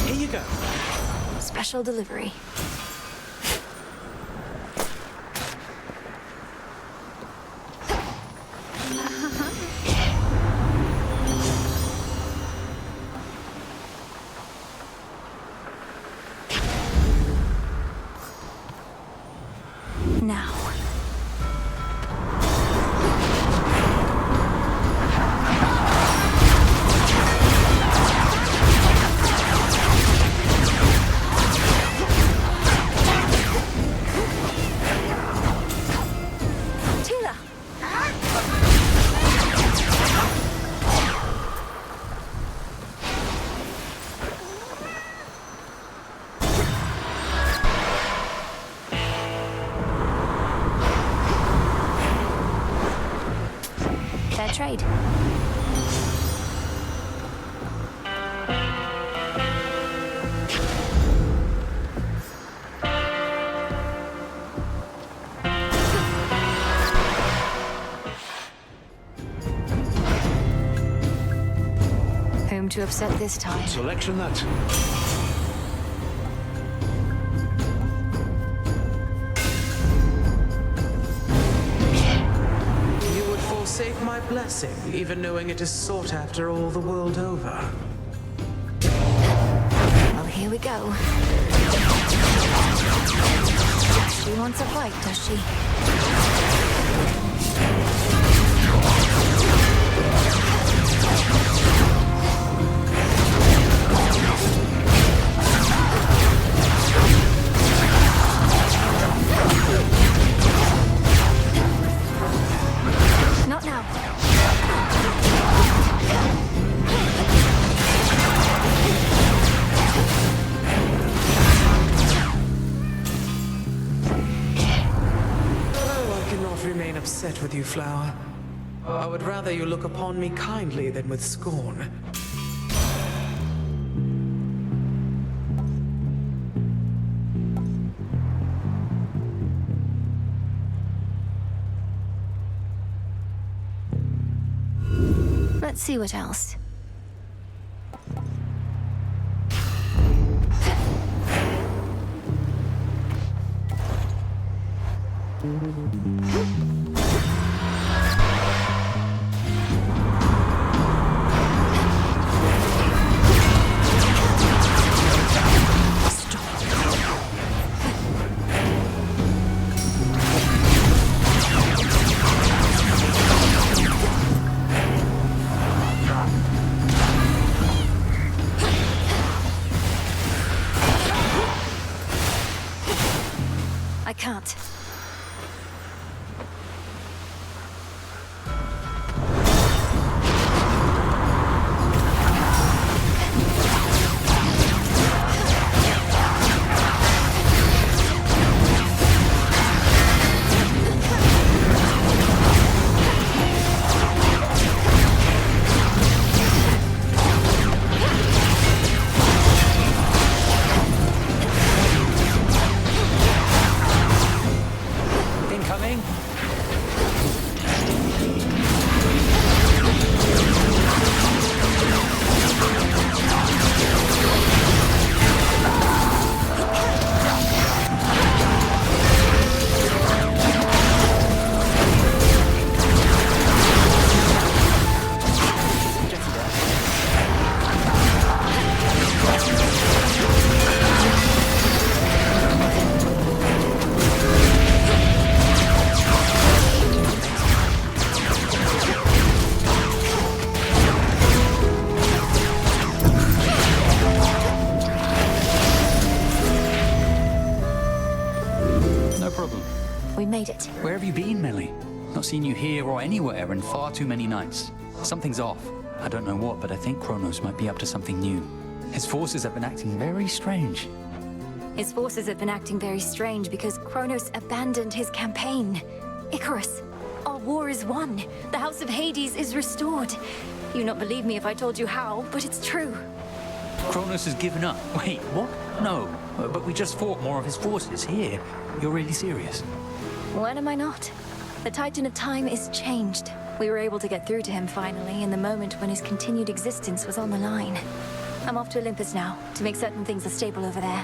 Here you go. Special delivery. Now. Tila! Fair trade. Whom to upset this time? Selection that. You would forsake my blessing, even knowing it is sought after all the world over. Well, here we go. She wants a fight, does she? Not now. Oh, I cannot remain upset with you, Flower. I would rather you look upon me kindly than with scorn. Let's see what else. not seen you here or anywhere in far too many nights. Something's off. I don't know what, but I think Kronos might be up to something new. His forces have been acting very strange. His forces have been acting very strange because Kronos abandoned his campaign. Icarus, our war is won. The House of Hades is restored. You'd not believe me if I told you how, but it's true. Kronos has given up. Wait, what? No, but we just fought more of his forces here. You're really serious? When am I not? The Titan of Time is changed. We were able to get through to him finally in the moment when his continued existence was on the line. I'm off to Olympus now, to make certain things are stable over there.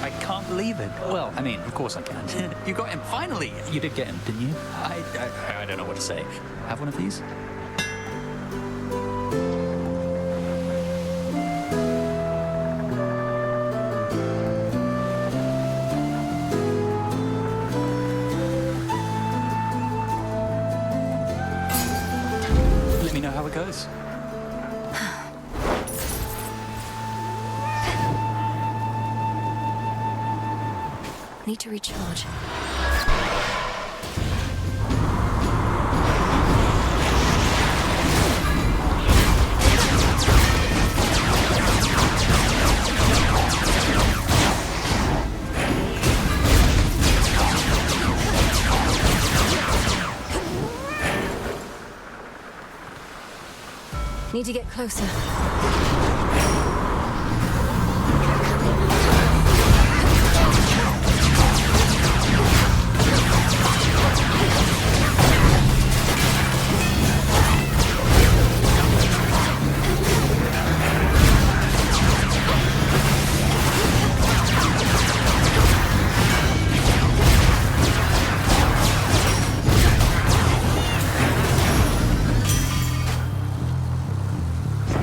I can't believe it. Well, I mean, of course I can. You got him, finally! You did get him, didn't you? I don't know what to say. Have one of these? Let me know how it goes. Need to recharge. Need to get closer.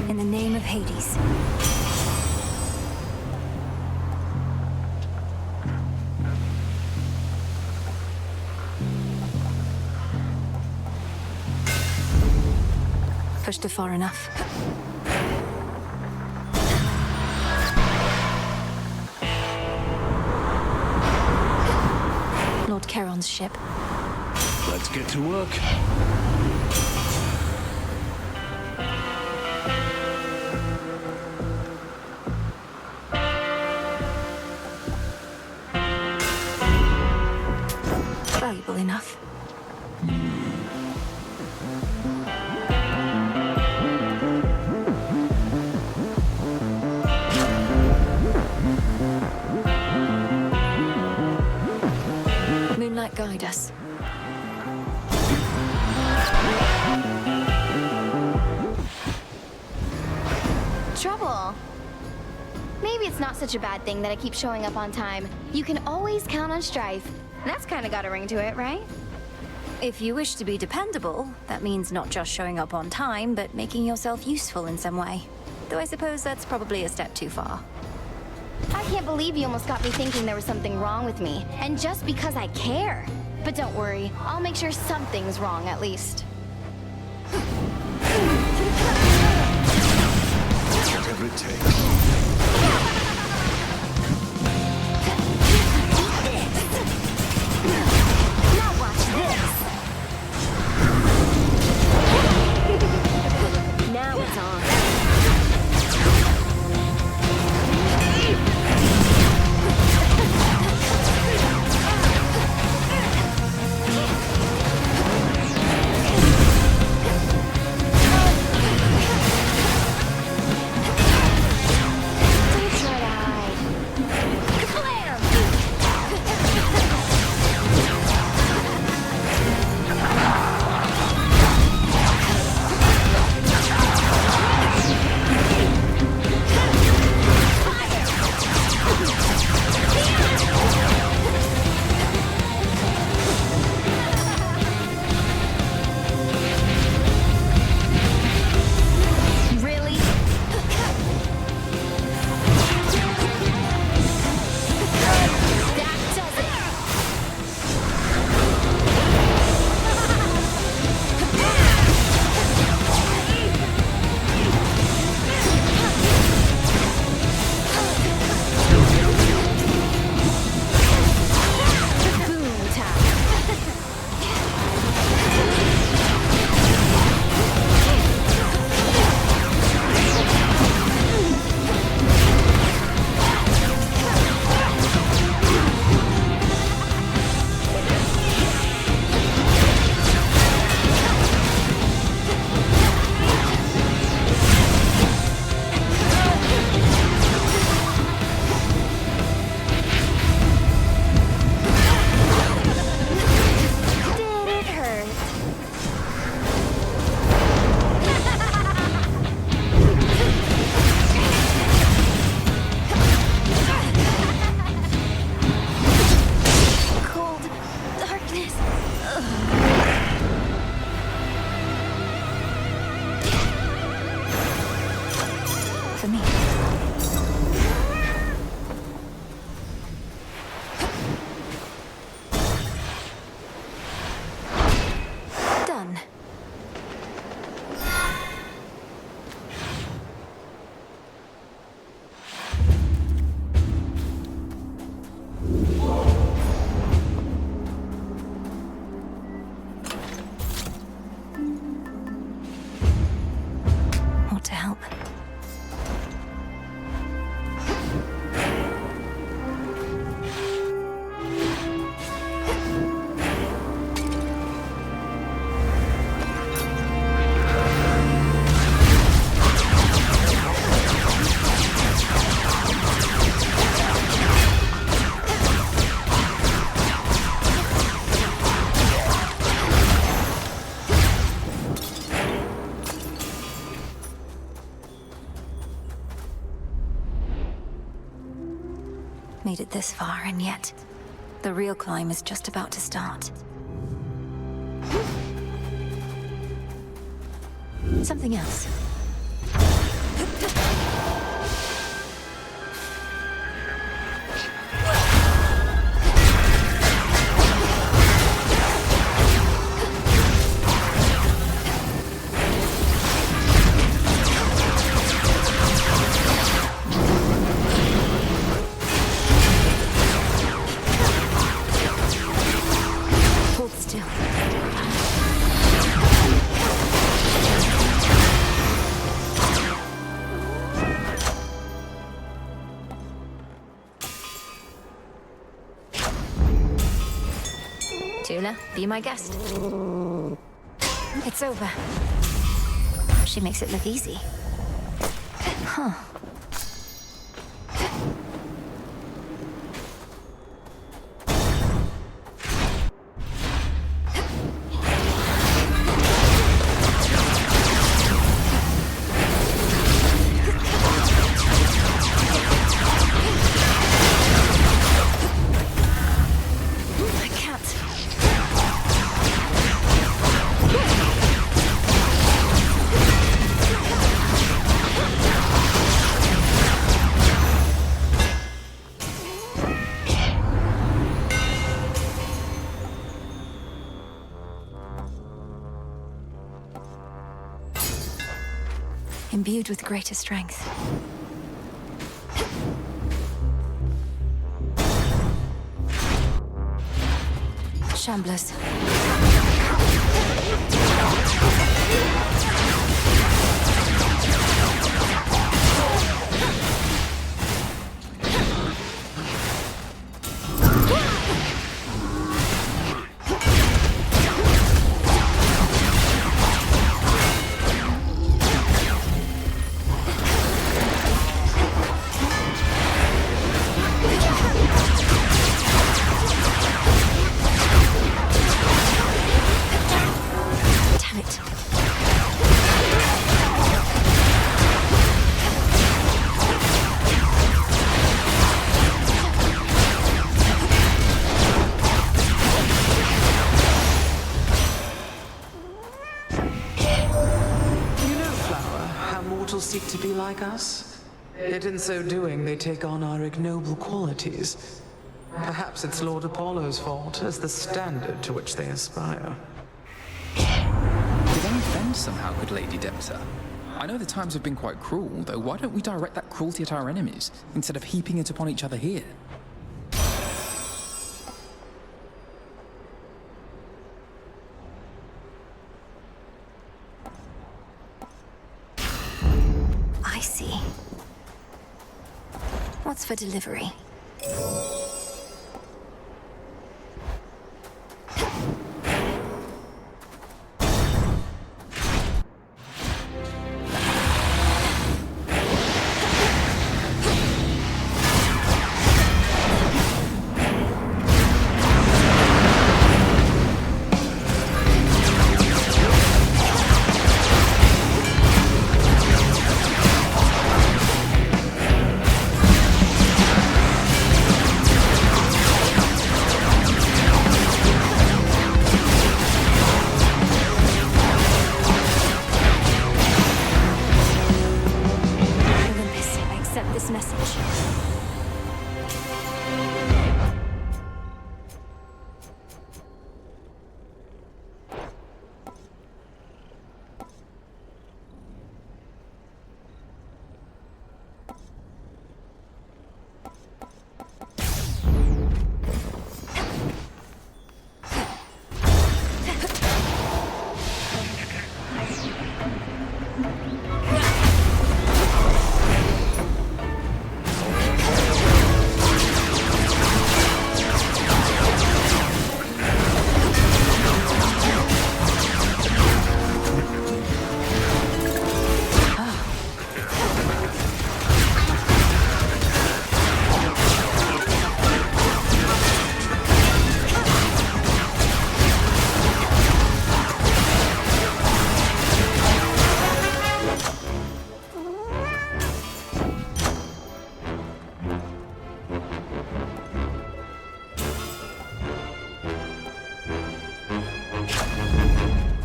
In the name of Hades. Pushed her far enough. Lord Charon's ship. Let's get to work. Valuable enough. Moonlight guide us. Trouble. Maybe it's not such a bad thing that I keep showing up on time. You can always count on Strife. That's kind of got a ring to it, right? If you wish to be dependable, that means not just showing up on time, but making yourself useful in some way. Though I suppose that's probably a step too far. I can't believe you almost got me thinking there was something wrong with me. And just because I care. But don't worry, I'll make sure something's wrong at least. Whatever it takes. Now watch this! Now it's on. Don't made it this far, and yet the real climb is just about to start. Something else. Hold still. Tula, be my guest. It's over. She makes it look easy. Huh. I can't. Imbued with greater strength. Shamblers. Damn it. You know, Flower, how mortals seek to be like us? Yet in so doing, they take on our ignoble qualities. Perhaps it's Lord Apollo's fault, as the standard to which they aspire. Did I offend somehow, good Lady Demeter? I know the times have been quite cruel, though why don't we direct that cruelty at our enemies, instead of heaping it upon each other here? I see. What's for delivery?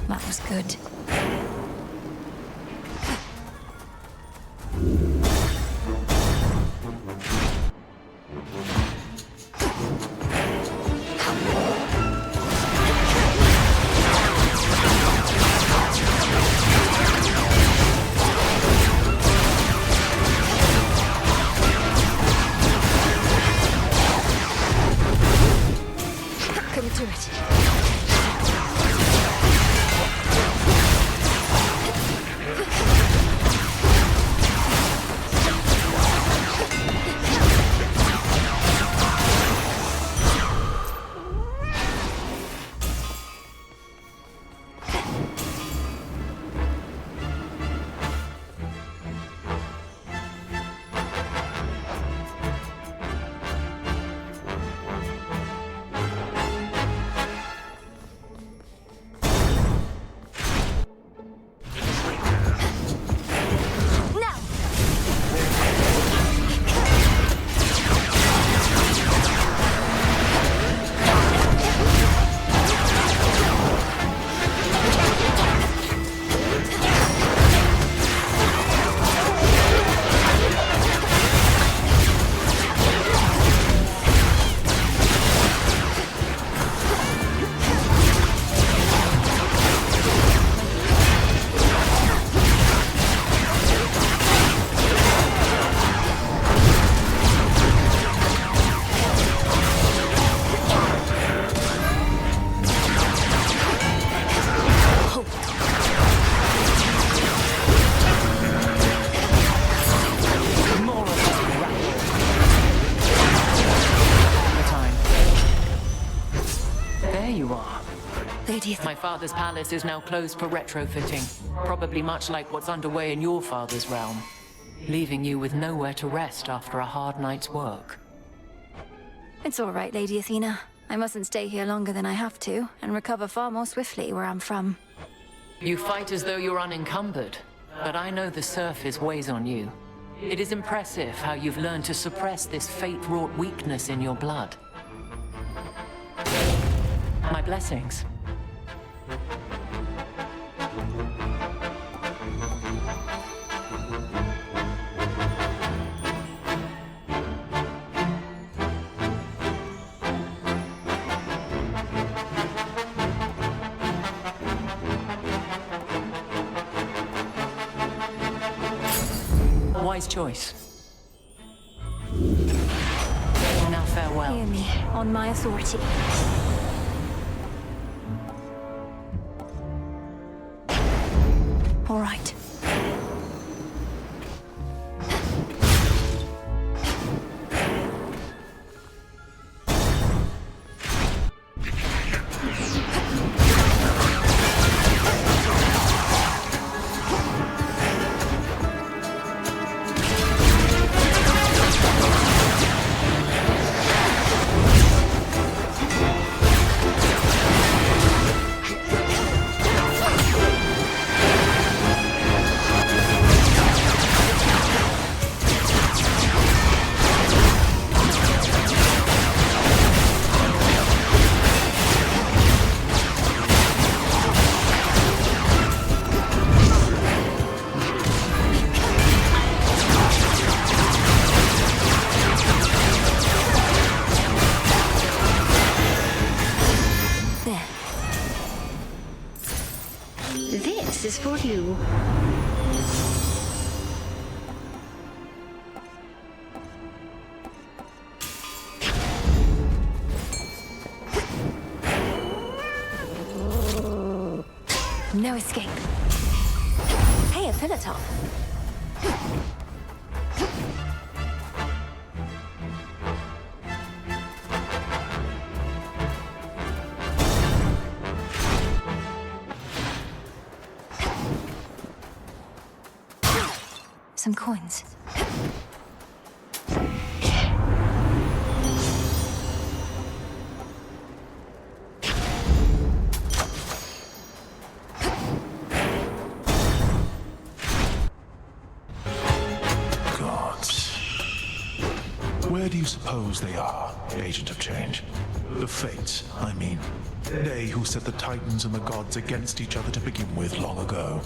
That was good. Couldn't do it. My father's palace is now closed for retrofitting, probably much like what's underway in your father's realm, leaving you with nowhere to rest after a hard night's work. It's all right, Lady Athena. I mustn't stay here longer than I have to, and recover far more swiftly where I'm from. You fight as though you're unencumbered, but I know the surface weighs on you. It is impressive how you've learned to suppress this fate-wrought weakness in your blood. My blessings. Wise choice. Now farewell. Hear me, on my authority. All right. This is for you. No escape. Hey, a pillar top. Some coins. Gods. Where do you suppose they are, Agent of Change? The Fates, I mean. They who set the Titans and the gods against each other to begin with long ago.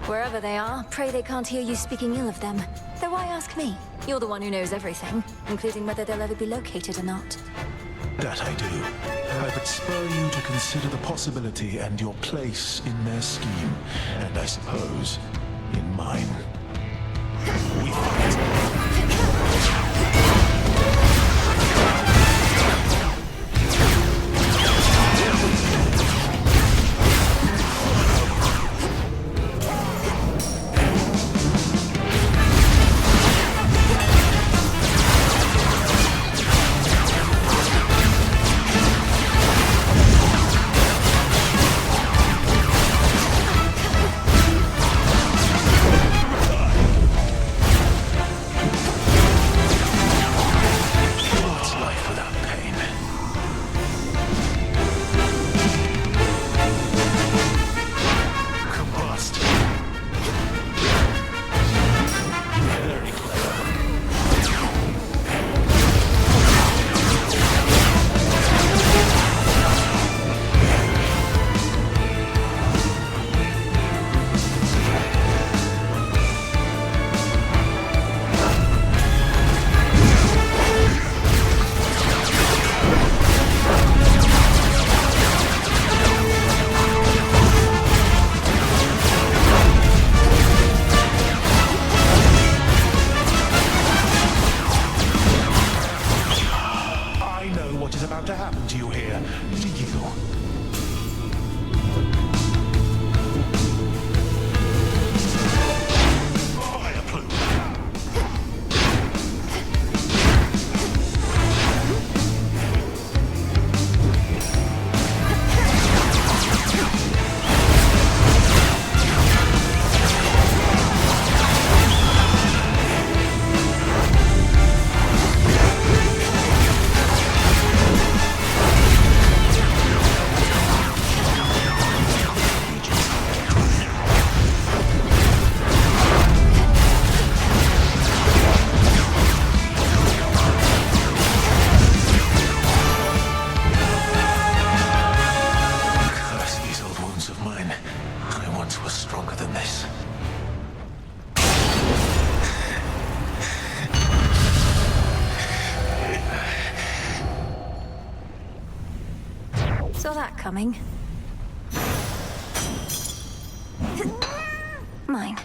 Wherever they are, pray they can't hear you speaking ill of them. Though why ask me? You're the one who knows everything, including whether they'll ever be located or not. That I do. I but spur you to consider the possibility and your place in their scheme, and I suppose, in mine. We fight! Saw that coming. Mine.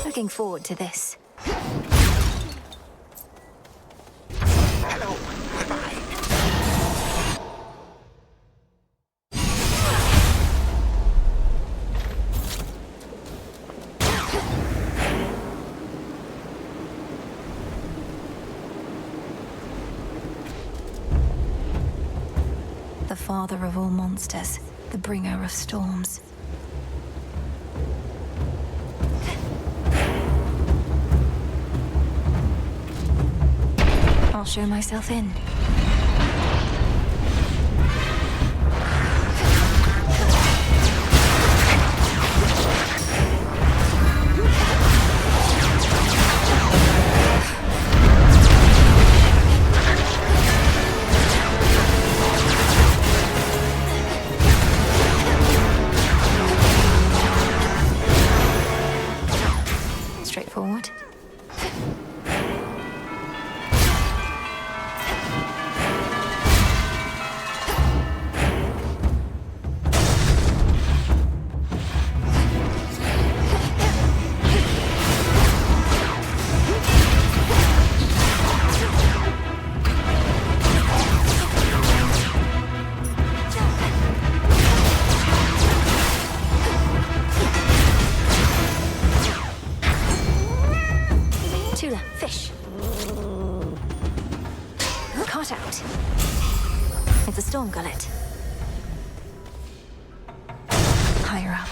Looking forward to this. Hello. Goodbye. The father of all monsters, the bringer of storms. I'll show myself in. Straightforward. of the Storm Gullet. Higher up.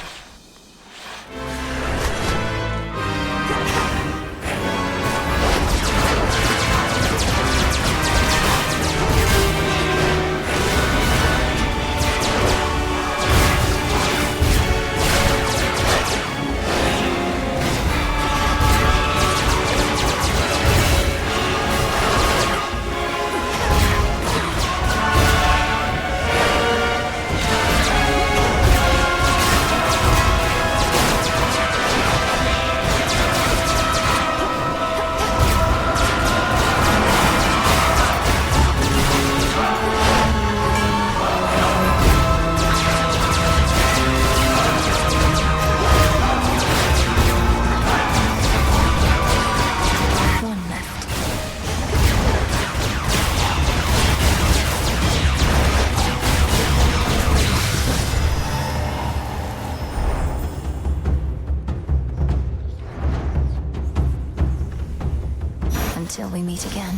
Until we meet again.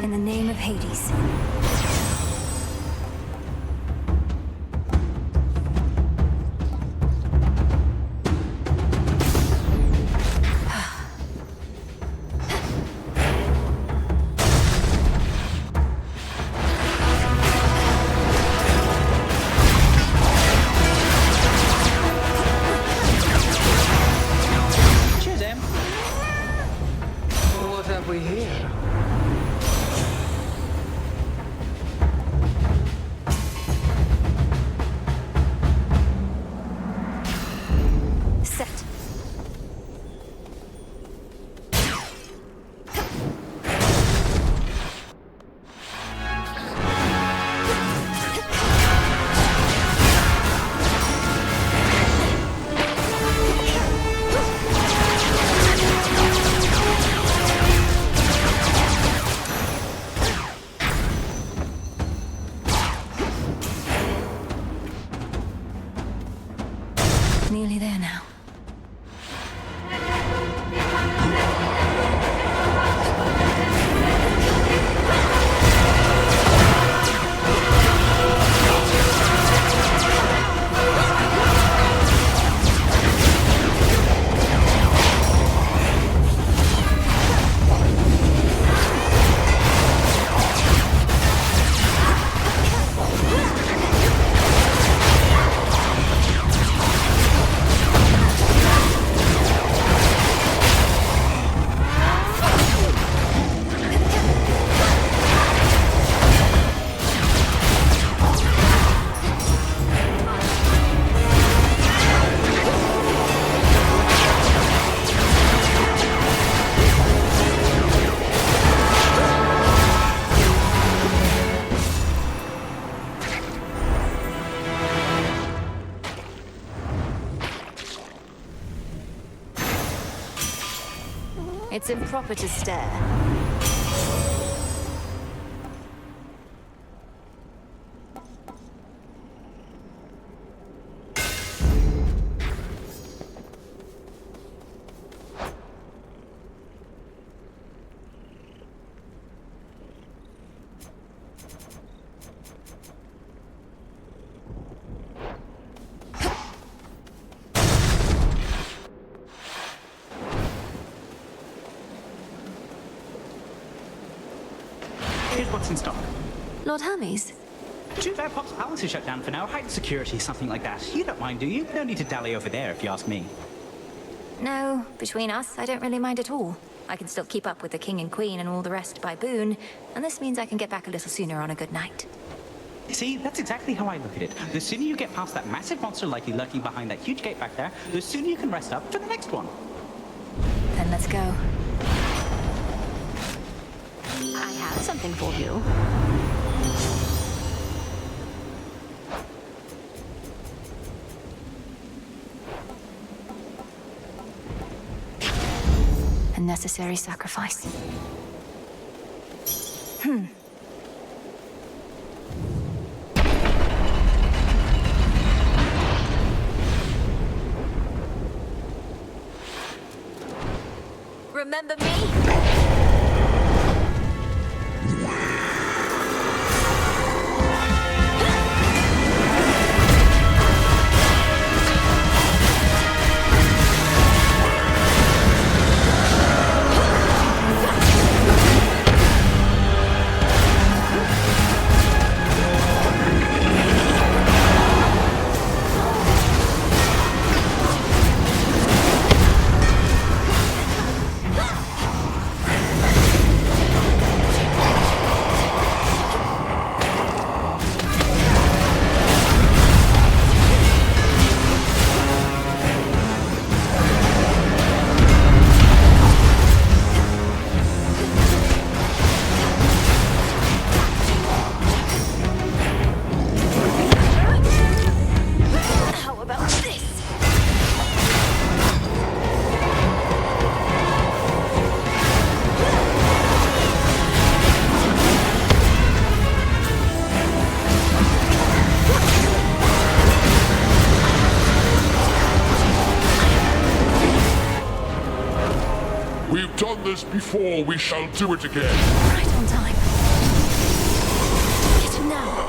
In the name of Hades. Cheers, Em. What have we here? Set. Nearly there now. It's improper to stare. Here's what's in stock. Lord Hermes? Too bad Pop's palace is shut down for now. Heightened security, something like that. You don't mind, do you? No need to dally over there, if you ask me. No, between us, I don't really mind at all. I can still keep up with the king and queen and all the rest by boon, and this means I can get back a little sooner on a good night. See, that's exactly how I look at it. The sooner you get past that massive monster likely lurking behind that huge gate back there, the sooner you can rest up for the next one. Then let's go. I have something for you. A necessary sacrifice. Remember me? done this before, we shall do it again. Right on time. Get him now.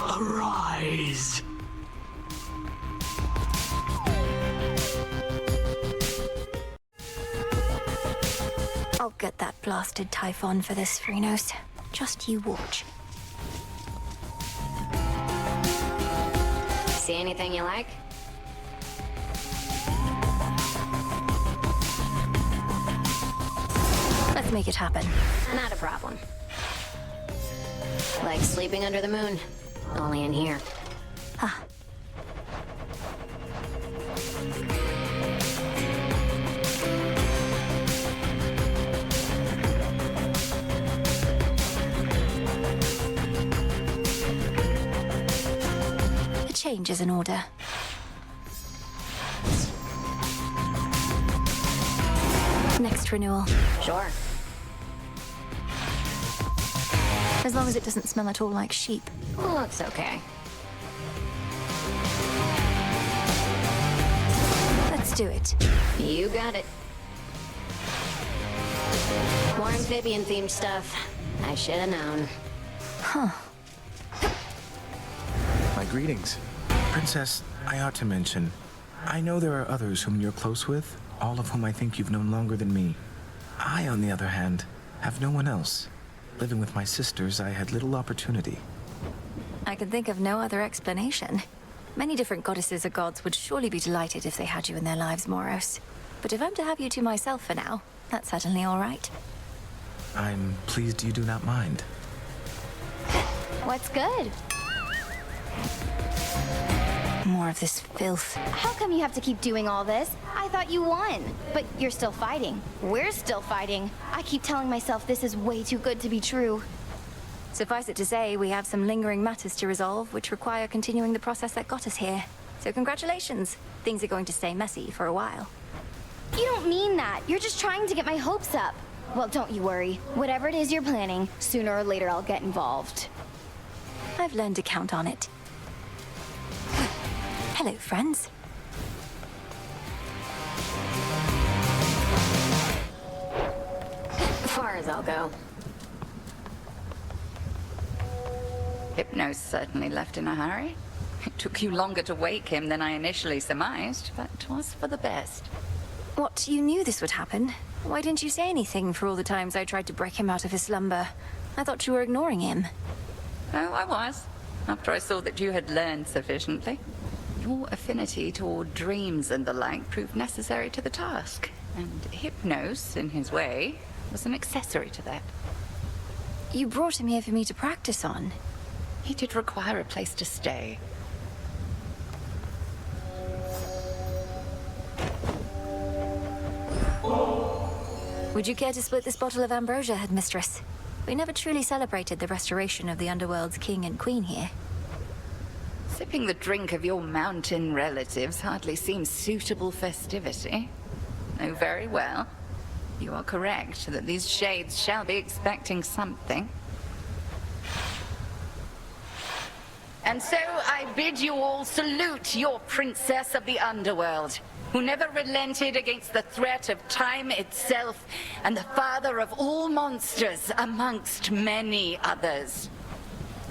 Arise! I'll get that blasted Typhon for this, Phrynos. Just you watch. See anything you like? Let's make it happen. Not a problem. Like sleeping under the moon. Only in here. Ah. A change is in order. Next renewal. Sure. As long as it doesn't smell at all like sheep. Looks okay. Let's do it. You got it. More amphibian-themed stuff. I should have known. Huh. My greetings. Princess, I ought to mention, I know there are others whom you're close with, all of whom I think you've known longer than me. I, on the other hand, have no one else. Living with my sisters, I had little opportunity. I can think of no other explanation. Many different goddesses or gods would surely be delighted if they had you in their lives, Moros. But if I'm to have you to myself for now, that's certainly all right. I'm pleased you do not mind. What's good? More of this filth. How come you have to keep doing all this? I thought you won. But you're still fighting. We're still fighting. I keep telling myself this is way too good to be true. Suffice it to say, we have some lingering matters to resolve, which require continuing the process that got us here. So congratulations. Things are going to stay messy for a while. You don't mean that. You're just trying to get my hopes up. Well, don't you worry. Whatever it is you're planning, sooner or later I'll get involved. I've learned to count on it. Hello, friends. Far as I'll go. Hypnos certainly left in a hurry. It took you longer to wake him than I initially surmised, but 'twas for the best. What, you knew this would happen? Why didn't you say anything for all the times I tried to break him out of his slumber? I thought you were ignoring him. Oh, I was, after I saw that you had learned sufficiently. Your affinity toward dreams and the like proved necessary to the task, and Hypnos, in his way, was an accessory to that. You brought him here for me to practice on. He did require a place to stay. Would you care to split this bottle of ambrosia, headmistress? We never truly celebrated the restoration of the underworld's king and queen here. Sipping the drink of your mountain relatives hardly seems suitable festivity. Oh, very well. You are correct that these shades shall be expecting something. And so I bid you all salute your princess of the underworld, who never relented against the threat of time itself, and the father of all monsters, amongst many others.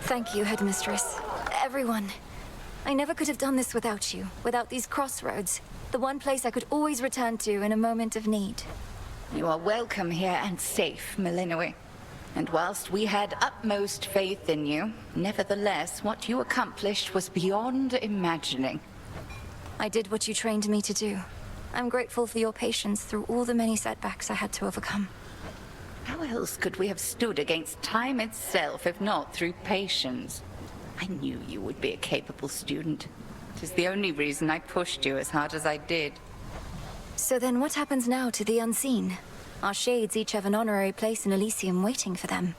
Thank you, Headmistress. Everyone. I never could have done this without you, without these crossroads. The one place I could always return to in a moment of need. You are welcome here and safe, Melinoe. And whilst we had utmost faith in you, nevertheless, what you accomplished was beyond imagining. I did what you trained me to do. I'm grateful for your patience through all the many setbacks I had to overcome. How else could we have stood against time itself if not through patience? I knew you would be a capable student. It is the only reason I pushed you as hard as I did. So then what happens now to the unseen? Our shades each have an honorary place in Elysium waiting for them.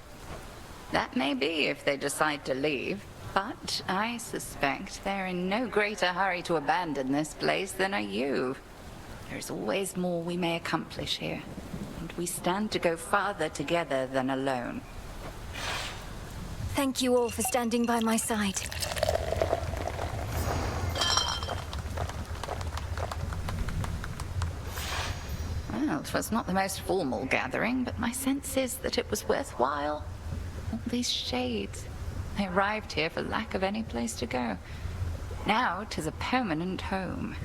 That may be if they decide to leave, but I suspect they're in no greater hurry to abandon this place than are you. There is always more we may accomplish here, and we stand to go farther together than alone. Thank you all for standing by my side. Well, it was not the most formal gathering, but my sense is that it was worthwhile. All these shades. They arrived here for lack of any place to go. Now 'tis a permanent home.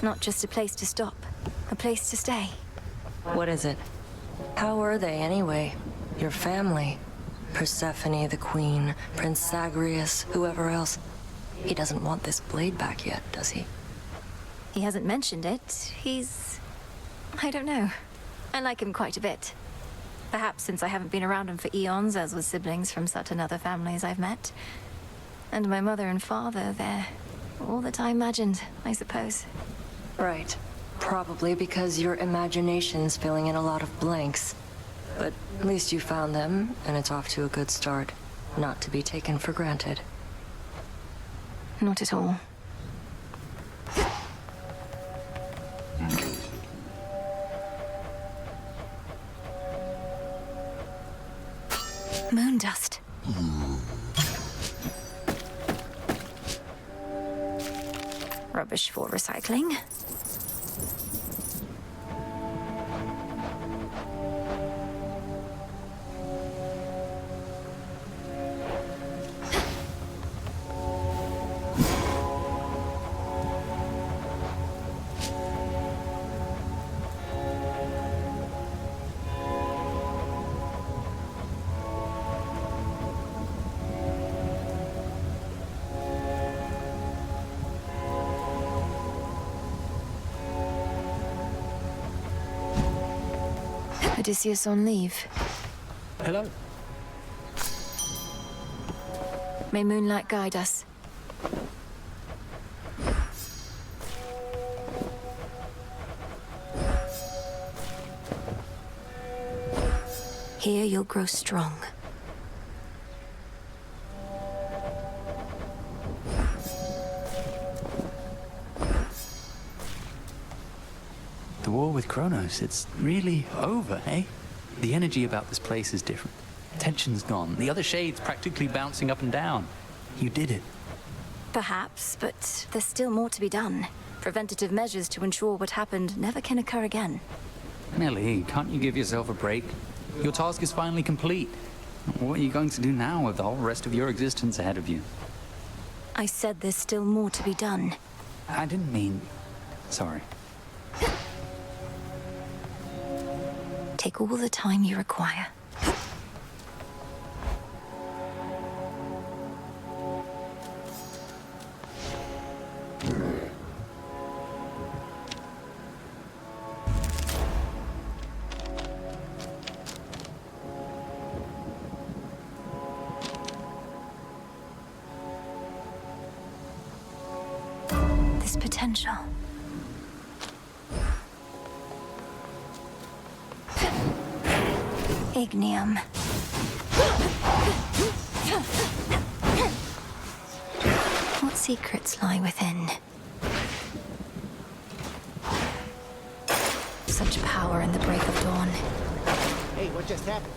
Not just a place to stop, a place to stay. What is it? How are they anyway? Your family? Persephone, the queen, Prince Zagreus, whoever else. He doesn't want this blade back yet, does he? He hasn't mentioned it. I don't know. I like him quite a bit. Perhaps since I haven't been around him for eons, as with siblings from certain other families I've met. And my mother and father, they're all that I imagined, I suppose. Right. Probably because your imagination's filling in a lot of blanks. But at least you found them, and it's off to a good start. Not to be taken for granted. Not at all. Moon dust. Rubbish for recycling. Odysseus on leave. Hello. May moonlight guide us. Here you'll grow strong. The war with Kronos, it's really over, eh? The energy about this place is different. Tension's gone. The other shades practically bouncing up and down. You did it. Perhaps, but there's still more to be done. Preventative measures to ensure what happened never can occur again. Melly, can't you give yourself a break? Your task is finally complete. What are you going to do now with the whole rest of your existence ahead of you? I said there's still more to be done. I didn't mean... Sorry. Take all the time you require. This potential. Ignium. What secrets lie within? Such much power in the break of dawn. Hey, what just happened?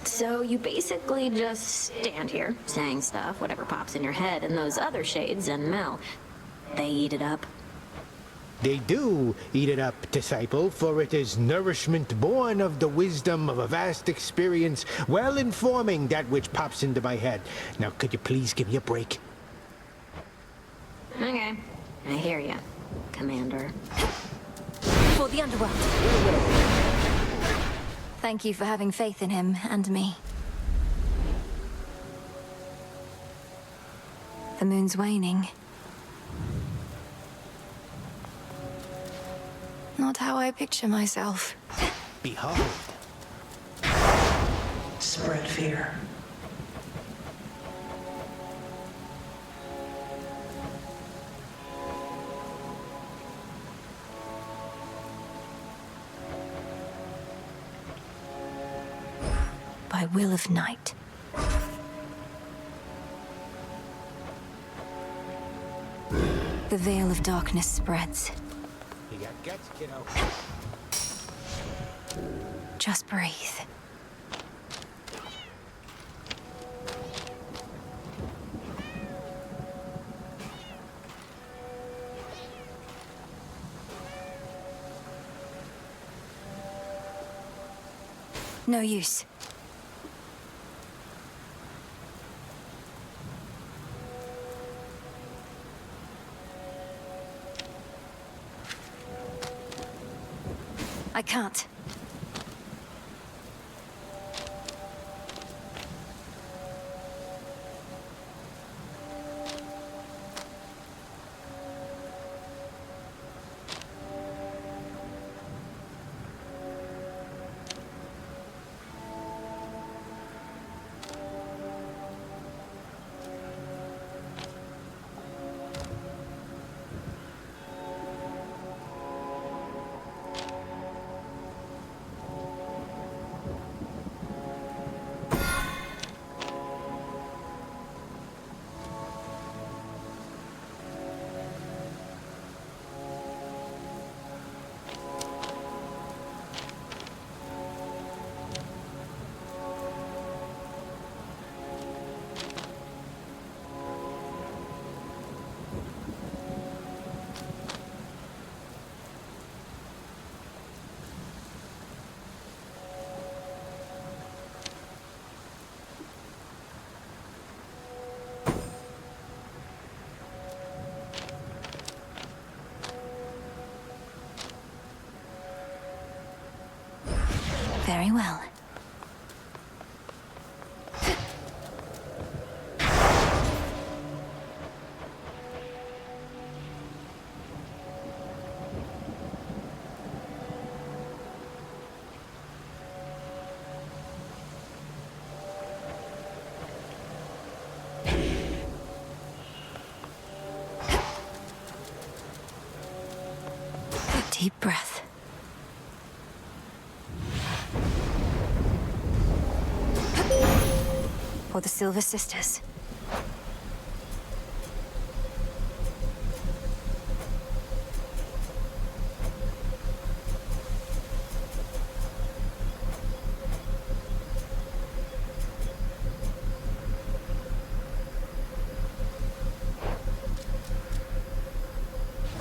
So you basically just stand here, saying stuff, whatever pops in your head, and those other shades and Mel, they eat it up. They do eat it up, disciple, for it is nourishment born of the wisdom of a vast experience, well informing that which pops into my head. Now, could you please give me a break? Okay, I hear ya, Commander. For the underworld. Thank you for having faith in him and me. The moon's waning. Not how I picture myself. Behold. Spread fear. By will of night. The veil of darkness spreads. You got guts, kiddo. Just breathe. No use. I can't. Very well. Deep breath. For the Silver Sisters.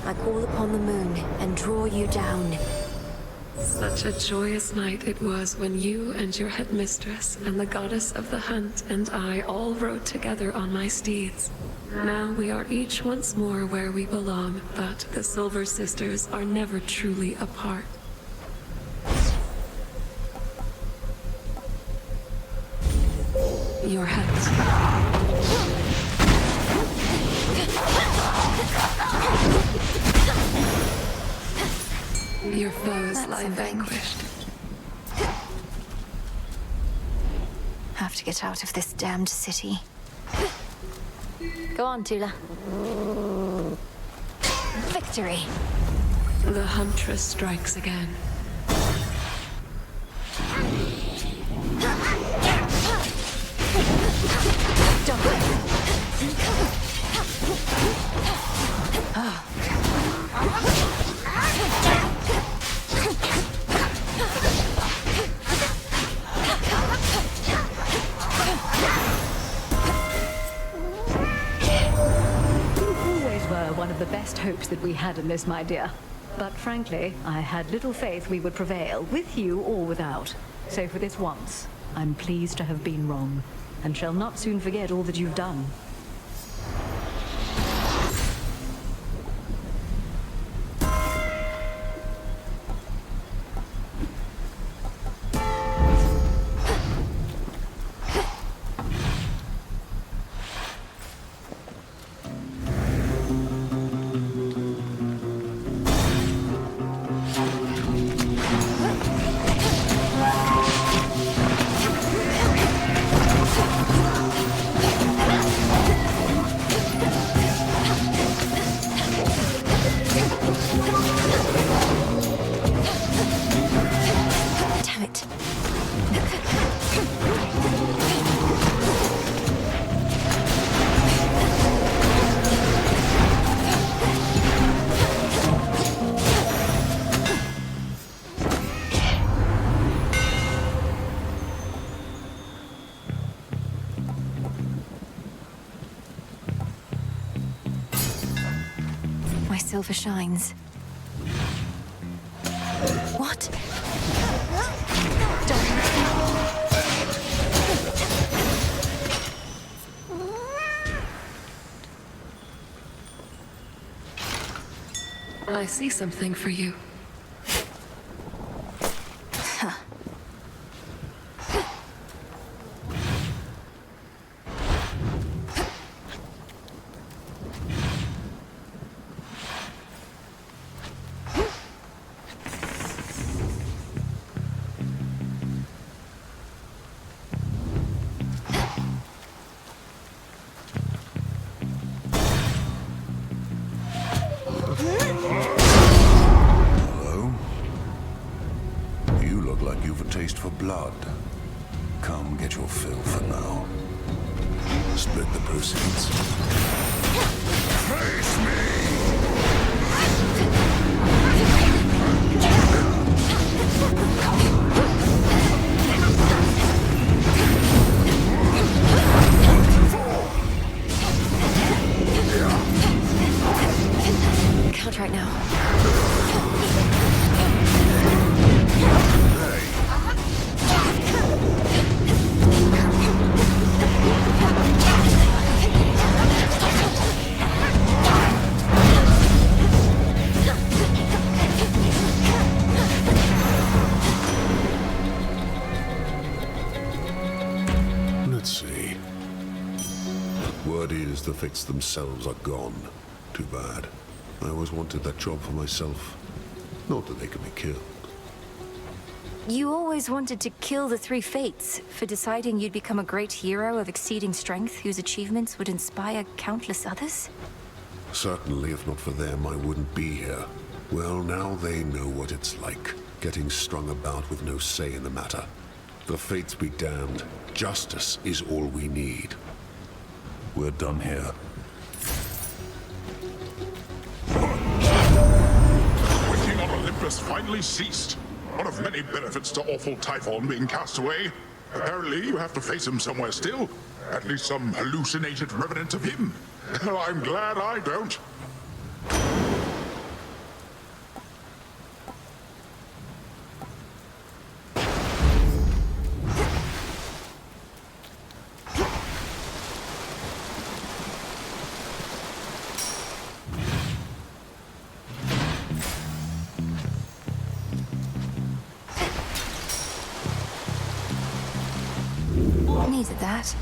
I call upon the moon and draw you down. Such a joyous night it was when you and your headmistress and the goddess of the hunt and I all rode together on my steeds. Now we are each once more where we belong, but the Silver Sisters are never truly apart. Your head. Your foes lie vanquished. Have to get out of this damned city. Go on, Tula. Victory! The Huntress strikes again. one of the best hopes that we had in this, my dear. But frankly, I had little faith we would prevail, with you or without. So for this once, I'm pleased to have been wrong, and shall not soon forget all that you've done. Silver shines. What? I see something for you. For blood. Come get your fill for now. Split the proceeds. Face Count right now. The fates themselves are gone. Too bad. I always wanted that job for myself. Not that they could be killed. You always wanted to kill the three fates for deciding you'd become a great hero of exceeding strength whose achievements would inspire countless others? Certainly, if not for them, I wouldn't be here. Well, now they know what it's like, getting strung about with no say in the matter. The fates be damned. Justice is all we need. We're done here. Waiting on Olympus finally ceased. One of many benefits to awful Typhon being cast away. Apparently, you have to face him somewhere still. At least some hallucinated remnant of him. I'm glad I don't. Needed that.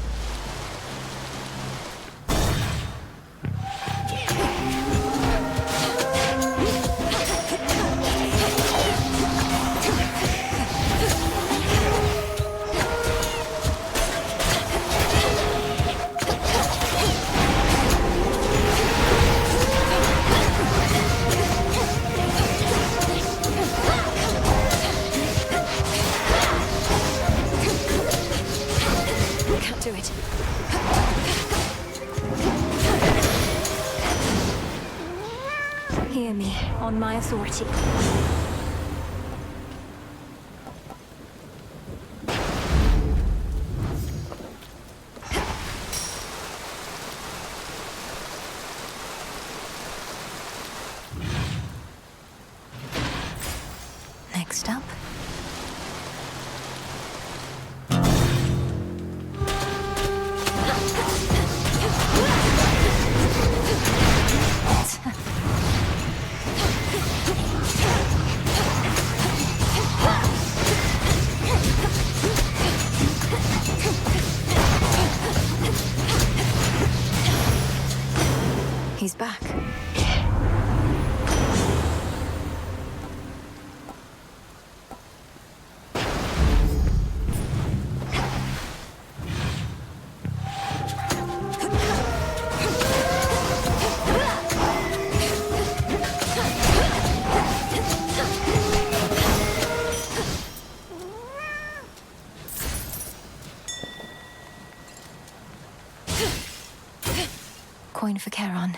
Hear me, on my authority. back. Coin for Charon.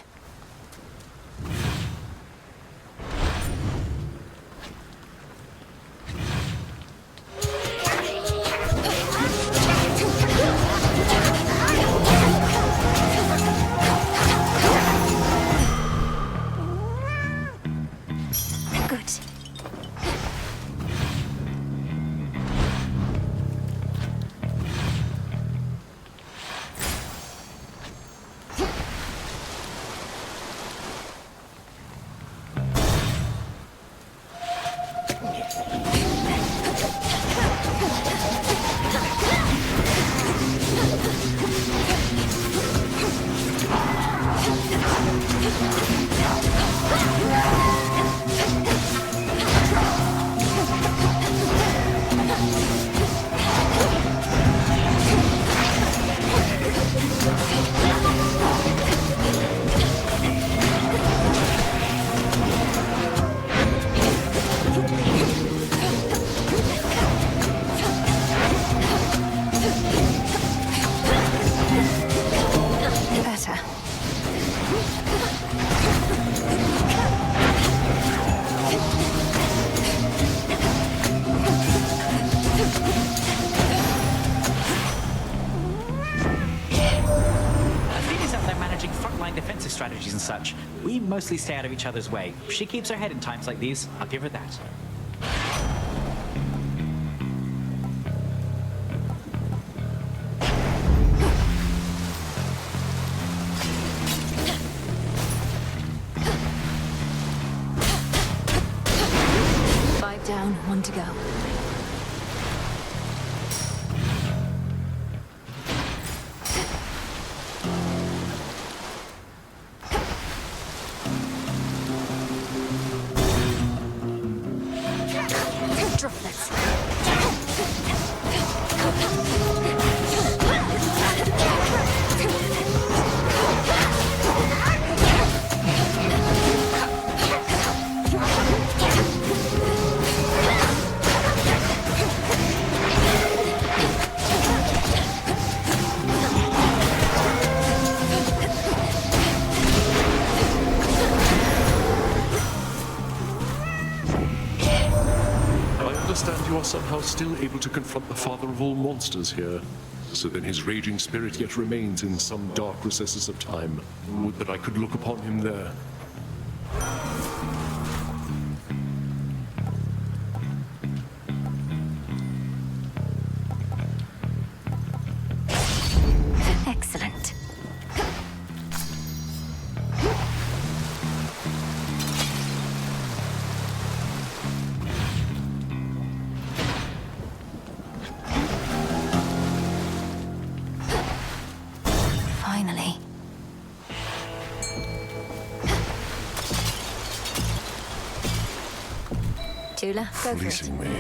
Strategies and such. We mostly stay out of each other's way. She keeps her head in times like these. I'll give her that. Five down, one to go. You are somehow still able to confront the father of all monsters here. So then his raging spirit yet remains in some dark recesses of time. Would that I could look upon him there. Excellent. Tula, go Fleecing for it. me.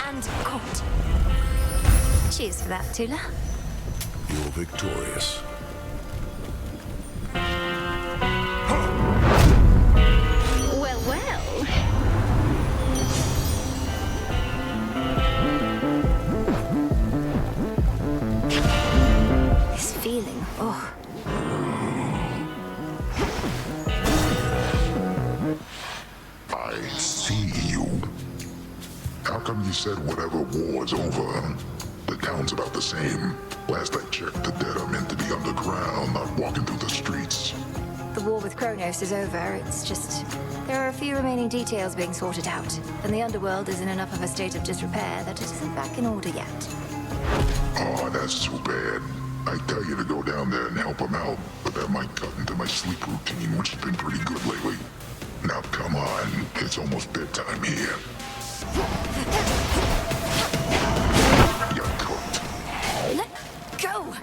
And caught. Cheers for that, Tula. You're victorious. Well, well. This feeling, oh. I see you. How come you said whatever war is over? The town's about the same. Last I checked, the dead are meant to be underground, not walking through the streets. The war with Kronos is over. It's just... there are a few remaining details being sorted out, and the underworld is in enough of a state of disrepair that it isn't back in order yet. Oh, that's too bad. I tell you to go down there and help them out, but that might cut into my sleep routine, which has been pretty good lately. Now come on, it's almost bedtime here. You're cooked. Let go!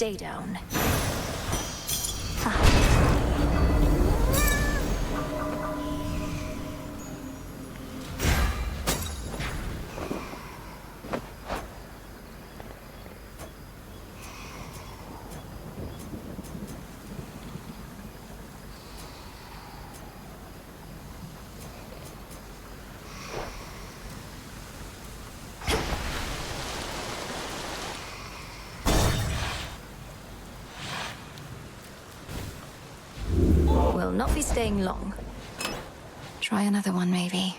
stay down. Will not be staying long. Try another one, maybe.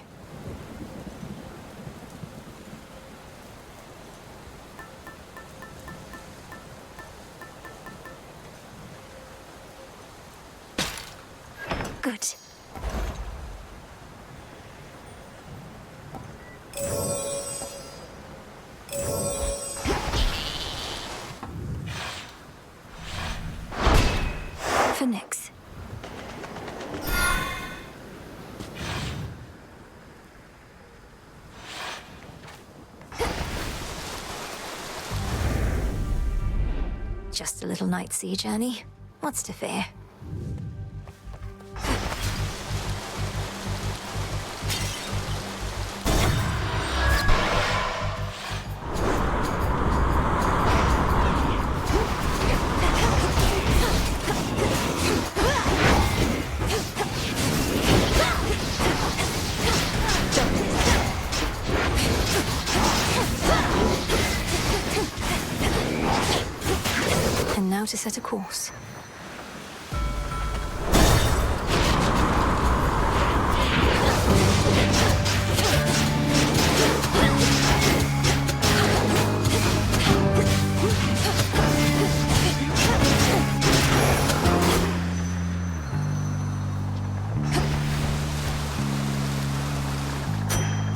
Good. For Nyx. Just a little night sea journey. What's to fear? And now to set a course.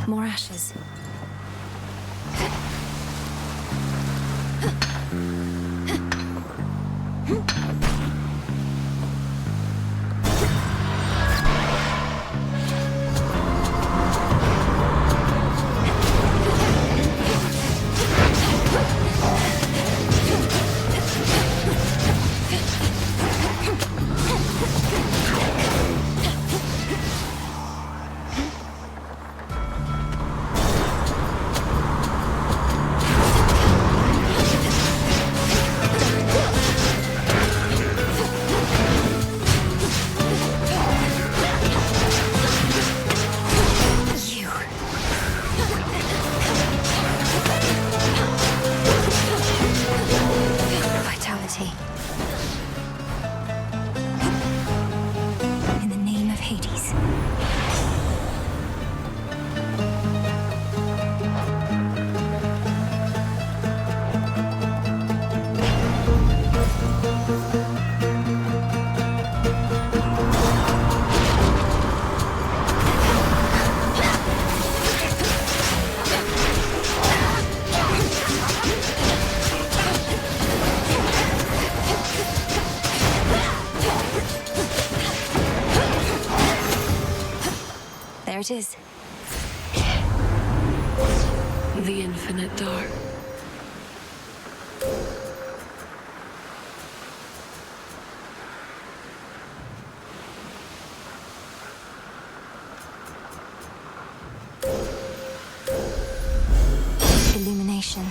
More ashes. There it is. The infinite dark. Illumination.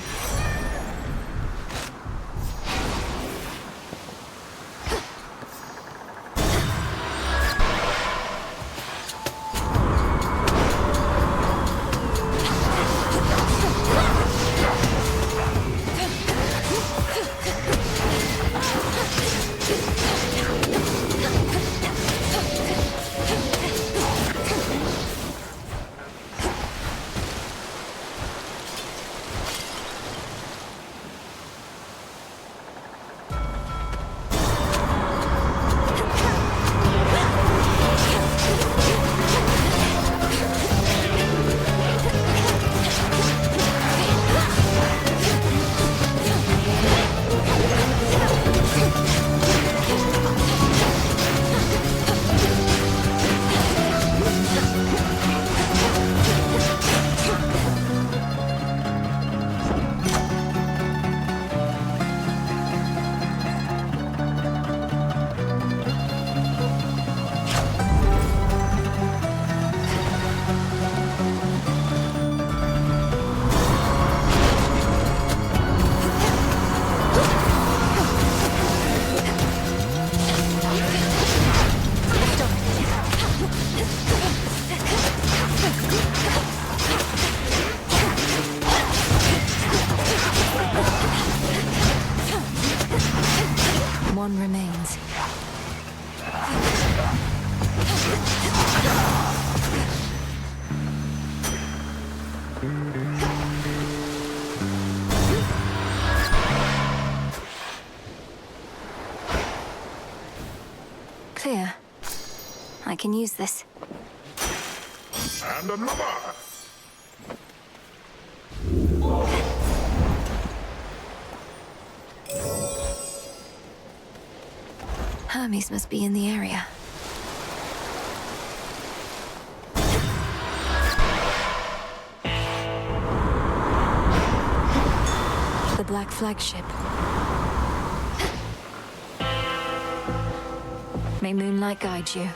one remains. Clear. I can use this. And another! Hermes must be in the area. The Black Flagship. May moonlight guide you.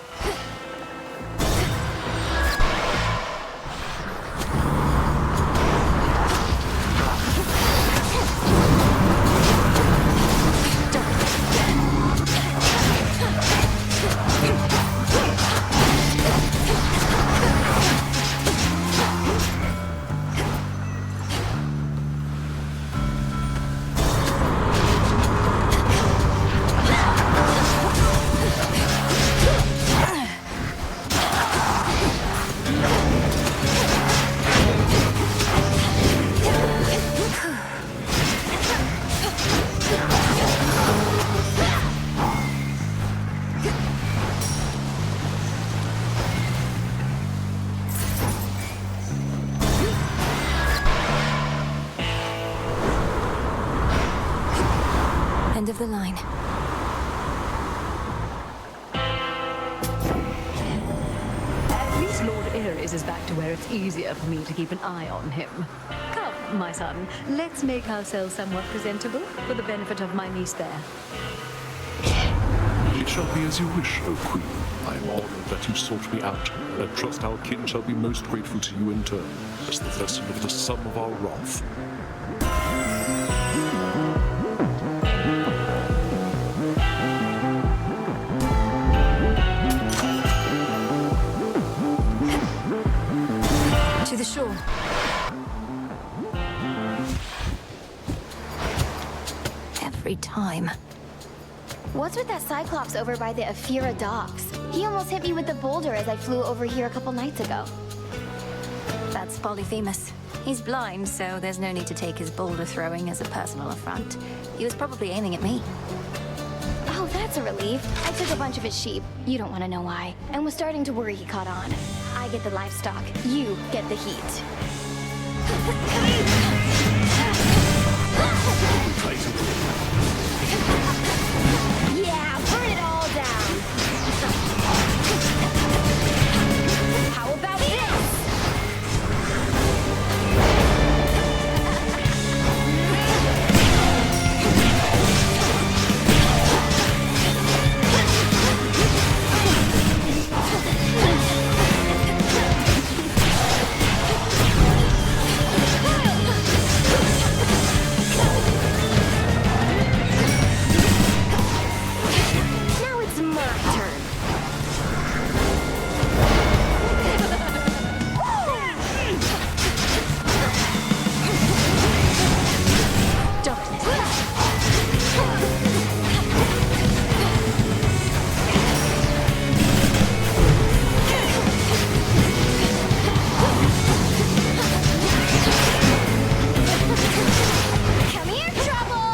End of the line. At least Lord Ares is back to where it's easier for me to keep an eye on him. Come, my son, let's make ourselves somewhat presentable for the benefit of my niece there. It shall be as you wish, O Queen. I am honored that you sought me out, and trust our kin shall be most grateful to you in turn, as the vessel of the sum of our wrath. To the shore. Every time. What's with that Cyclops over by the Aphira docks? He almost hit me with the boulder as I flew over here a couple nights ago. That's Polyphemus. He's blind, so there's no need to take his boulder throwing as a personal affront. He was probably aiming at me. Oh, that's a relief. I took a bunch of his sheep, you don't want to know why, and was starting to worry he caught on. I get the livestock, you get the heat. Yeah, burn it all down! How about this? Now it's my turn. Come here, Trouble!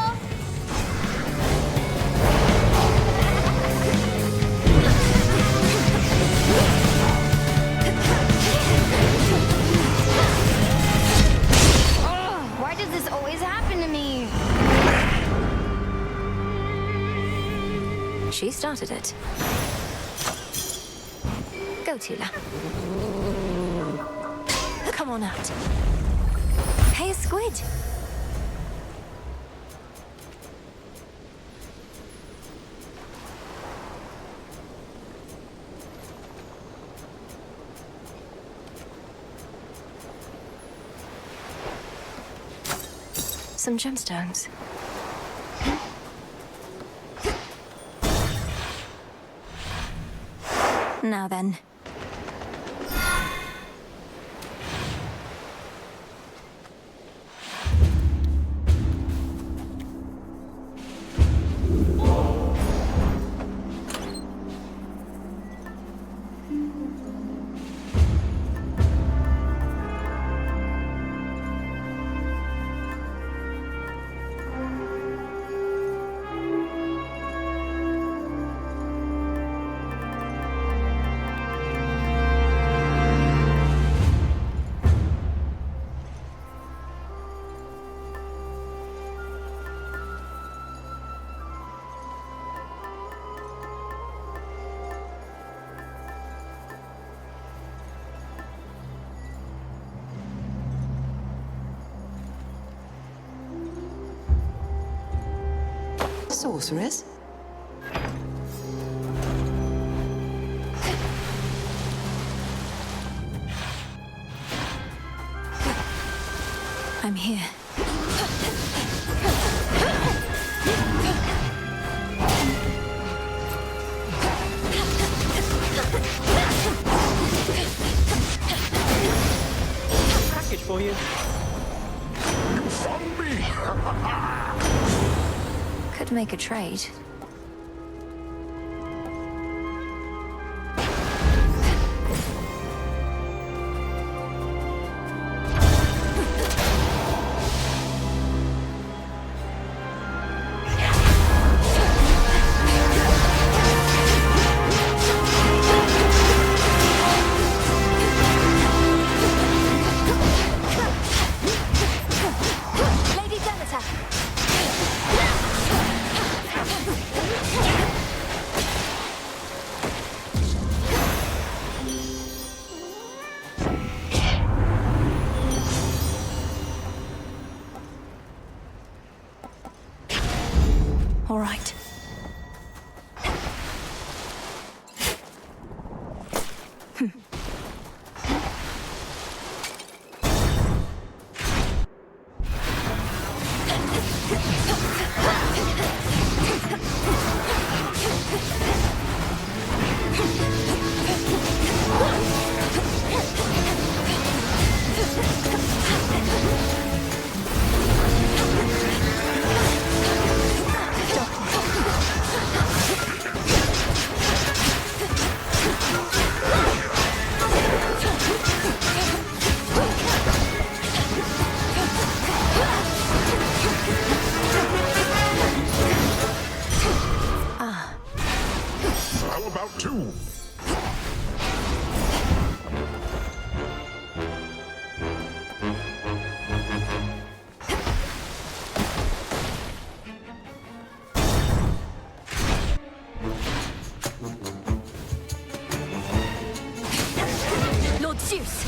Ugh, why does this always happen to me? She started it. Go, Tula. Come on out. Hey, a squid. Some gemstones. Now then. sorceress? I'm here. Package for you. You found me! Could make a trade. All right. How about two? Lord Zeus!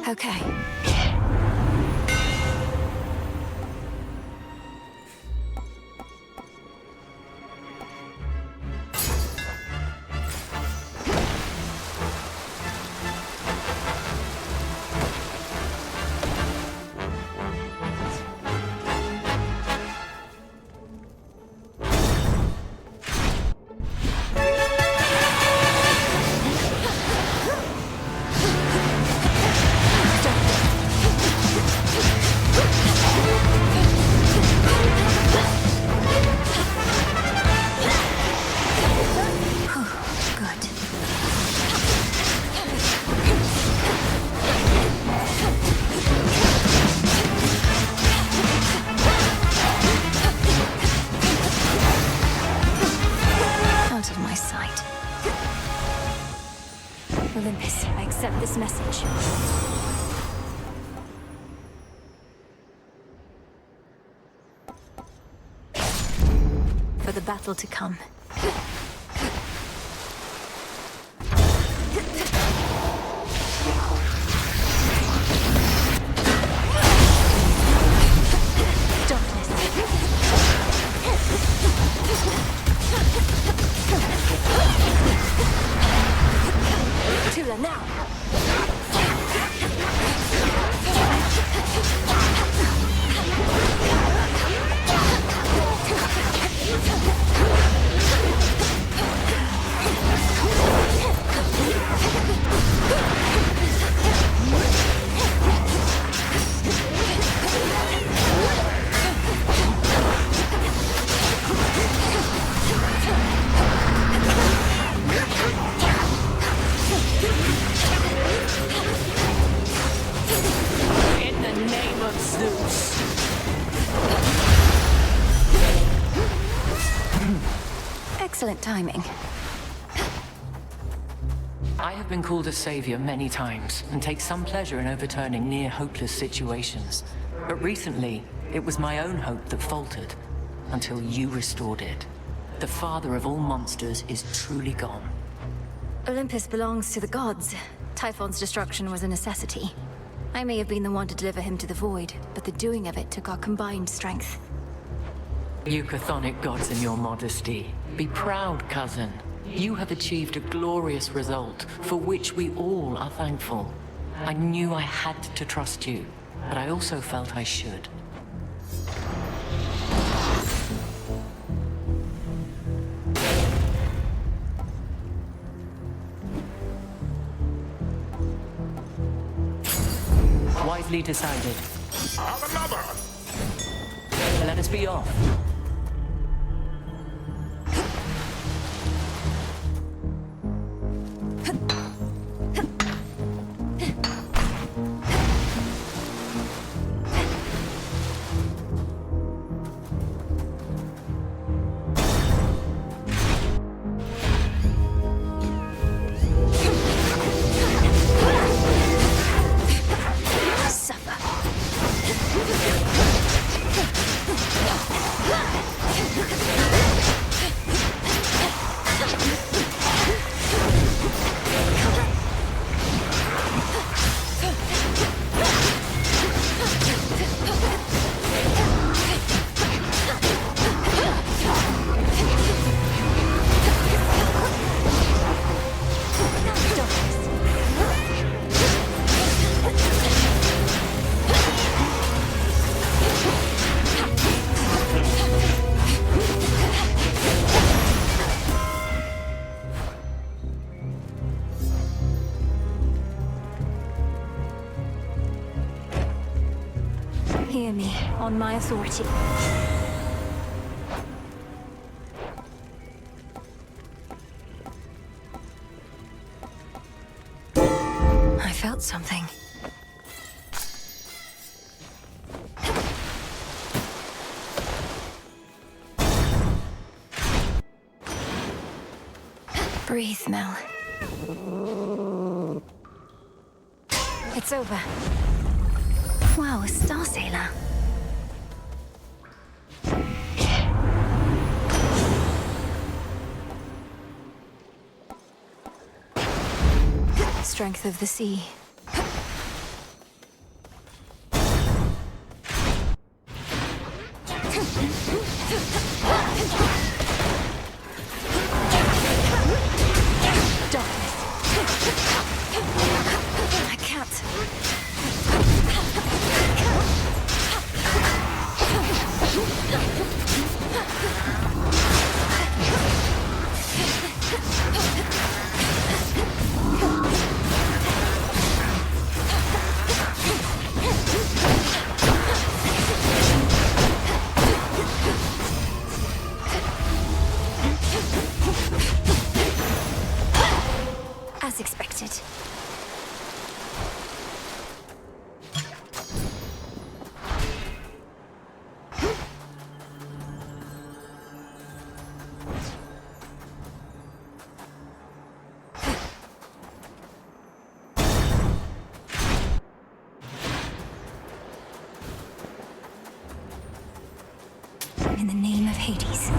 Okay. Out of my sight. Olympus, I accept this message. For the battle to come. Tula now! Excellent timing. I have been called a savior many times, and take some pleasure in overturning near-hopeless situations. But recently, it was my own hope that faltered, until you restored it. The father of all monsters is truly gone. Olympus belongs to the gods. Typhon's destruction was a necessity. I may have been the one to deliver him to the void, but the doing of it took our combined strength. You chthonic gods in your modesty. Be proud, cousin. You have achieved a glorious result, for which we all are thankful. I knew I had to trust you, but I also felt I should. Wisely decided. Have another! Let us be off. Hear me, on my authority. I felt something. Breathe, Mel. It's over. Wow, a star sailor. Strength of the sea. Darkness. I can't. As expected. In the name of Hades.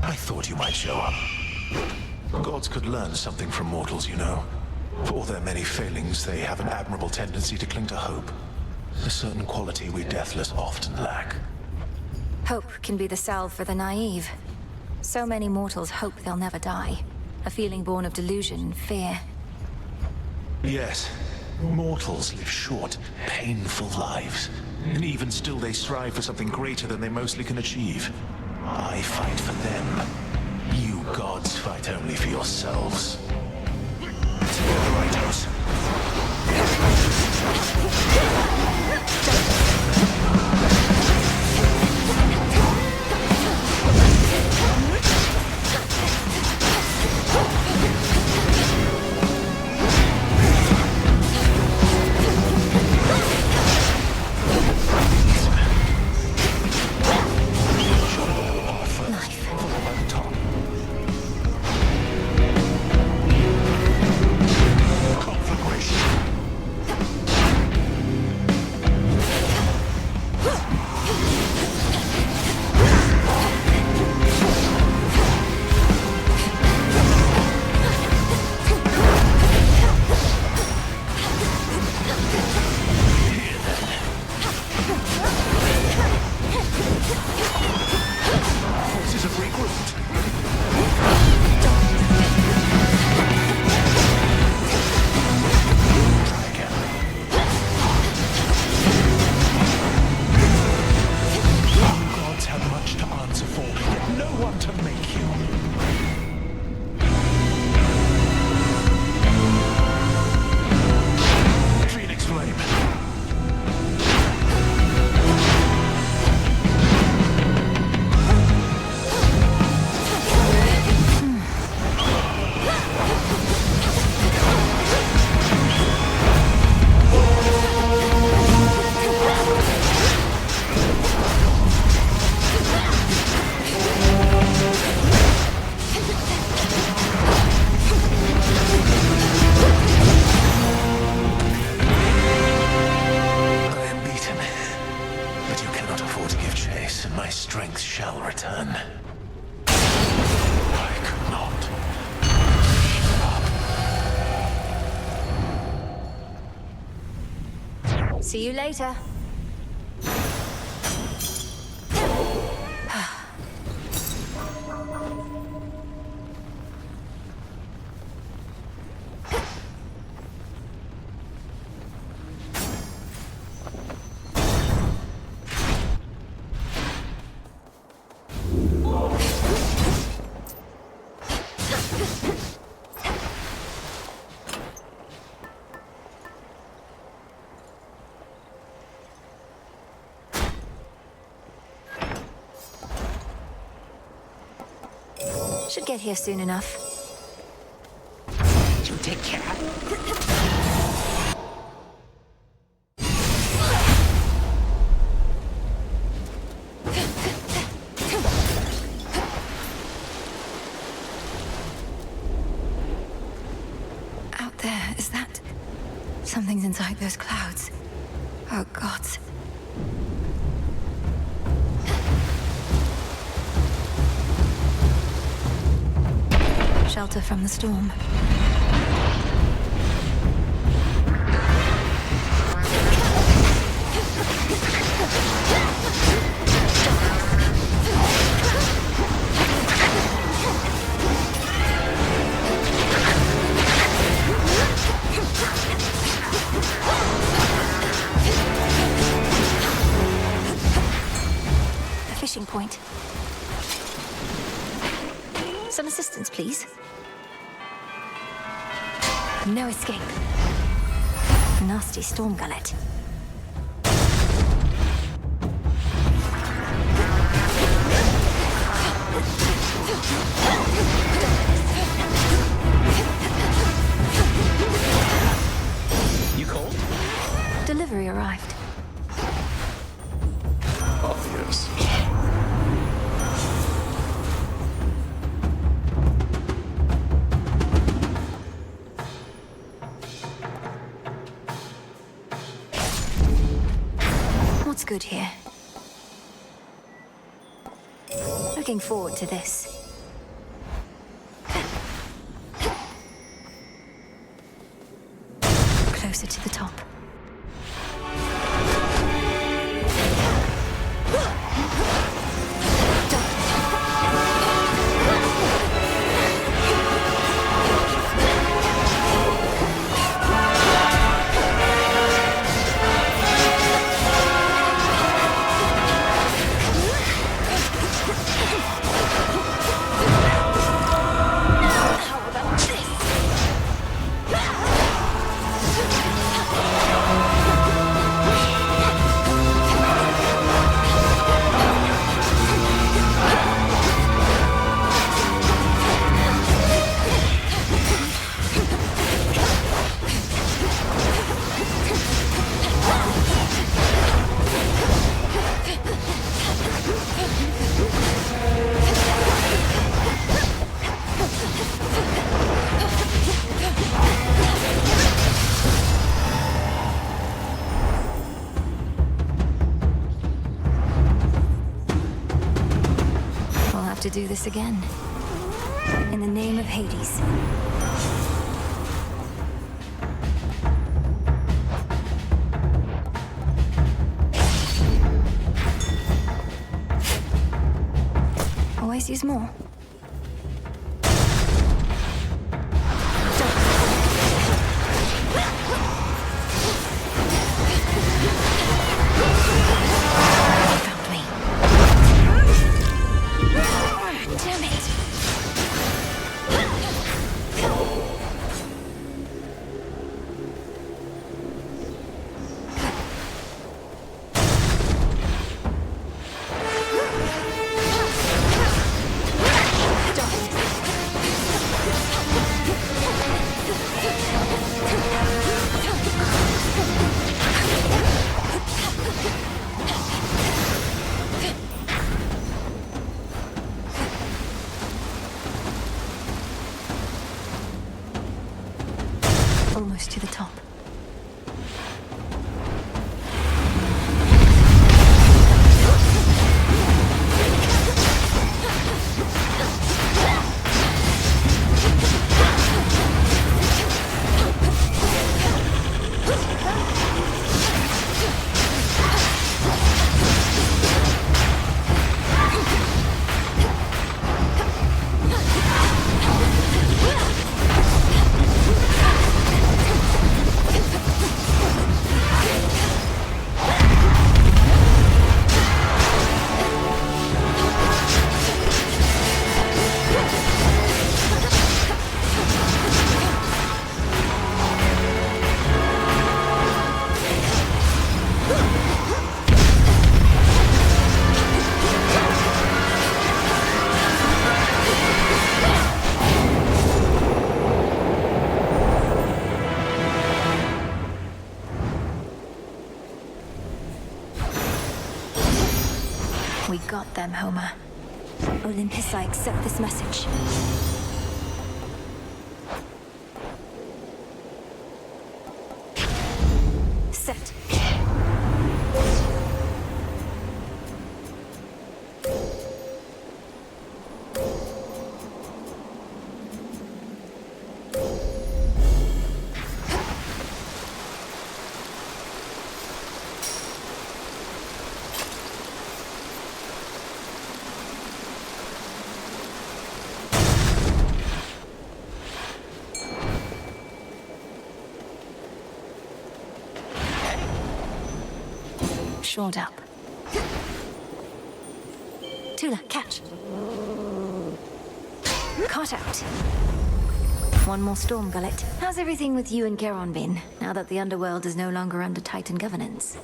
I thought you might show up. Gods could learn something from mortals, you know. For all their many failings, they have an admirable tendency to cling to hope. A certain quality we deathless often lack. Hope can be the salve for the naive. So many mortals hope they'll never die. A feeling born of delusion and fear. Yes, mortals live short, painful lives. And even still they strive for something greater than they mostly can achieve. I fight for them. You gods fight only for yourselves. Together, Itos. shall return. I could not give up. See you later. Should get here soon enough. You take care. Out there, is that... Something's inside those clouds. Oh, gods. Shelter from the storm. A fishing point. Some assistance, please. No escape. Nasty storm gullet. You cold? Delivery arrived. Oh, yes. What's good here? Looking forward to this. Closer to the top. To do this again. In the name of Hades. Always use more. We got them, Homer. Olympus, I accept this message. Set. Shored up. Tula, catch. Caught out. One more storm gullet. How's everything with you and Geron been, now that the underworld is no longer under Titan governance?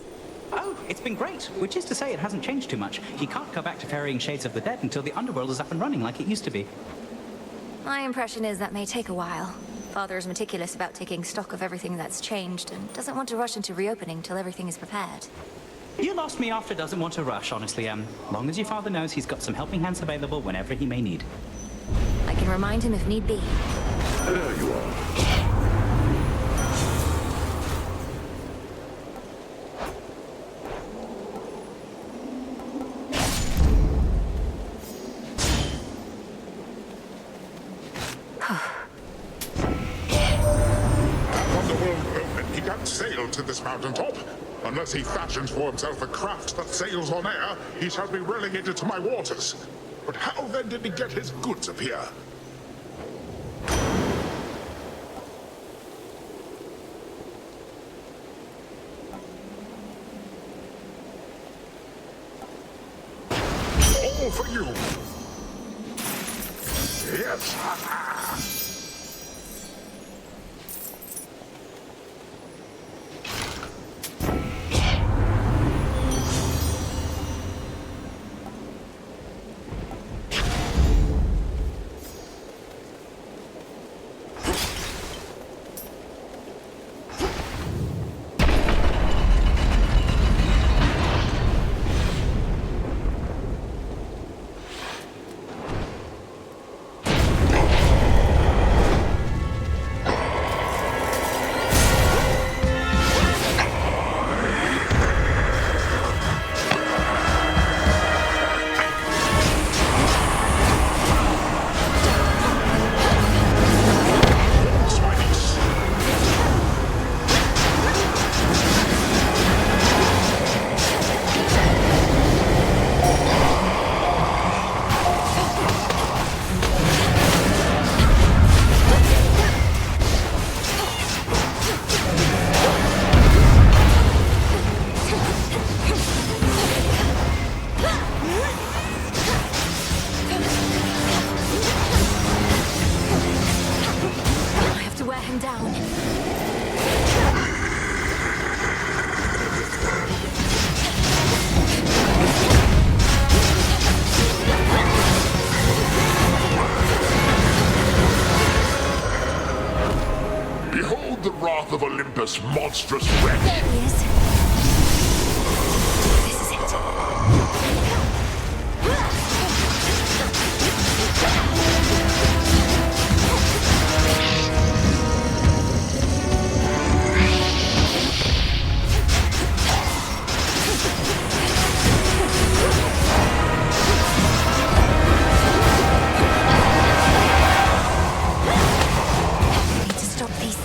Oh, it's been great. Which is to say it hasn't changed too much. You can't go back to ferrying shades of the dead until the underworld is up and running like it used to be. My impression is that may take a while. Father is meticulous about taking stock of everything that's changed and doesn't want to rush into reopening till everything is prepared. You lost me after doesn't want to rush, honestly, long as your father knows he's got some helping hands available whenever he may need. I can remind him if need be. There you are. He can't sail to this mountaintop. Unless he fashions for himself a craft that sails on air, he shall be relegated to my waters. But how then did he get his goods up here? All for you! Yes! Of Olympus, monstrous wretch! There he is. This is it. I need to stop these.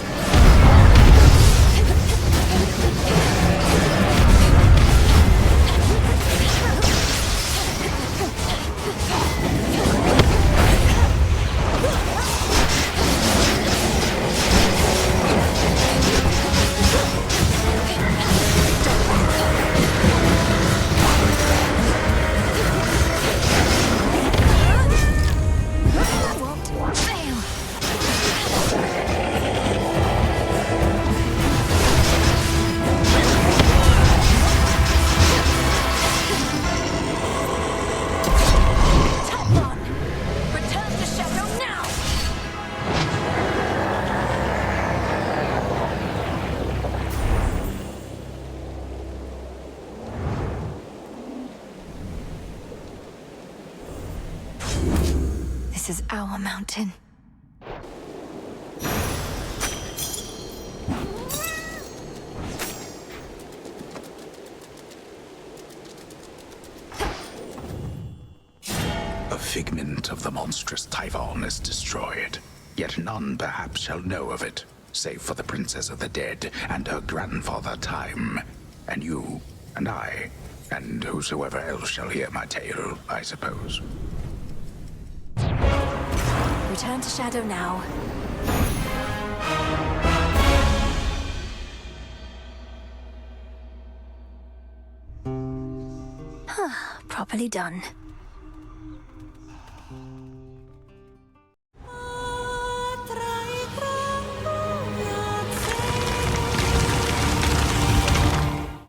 This is our mountain. A figment of the monstrous Typhon is destroyed, yet none perhaps shall know of it, save for the Princess of the Dead and her grandfather Time, and you, and I, and whosoever else shall hear my tale, I suppose. Return to Shadow now. Properly done.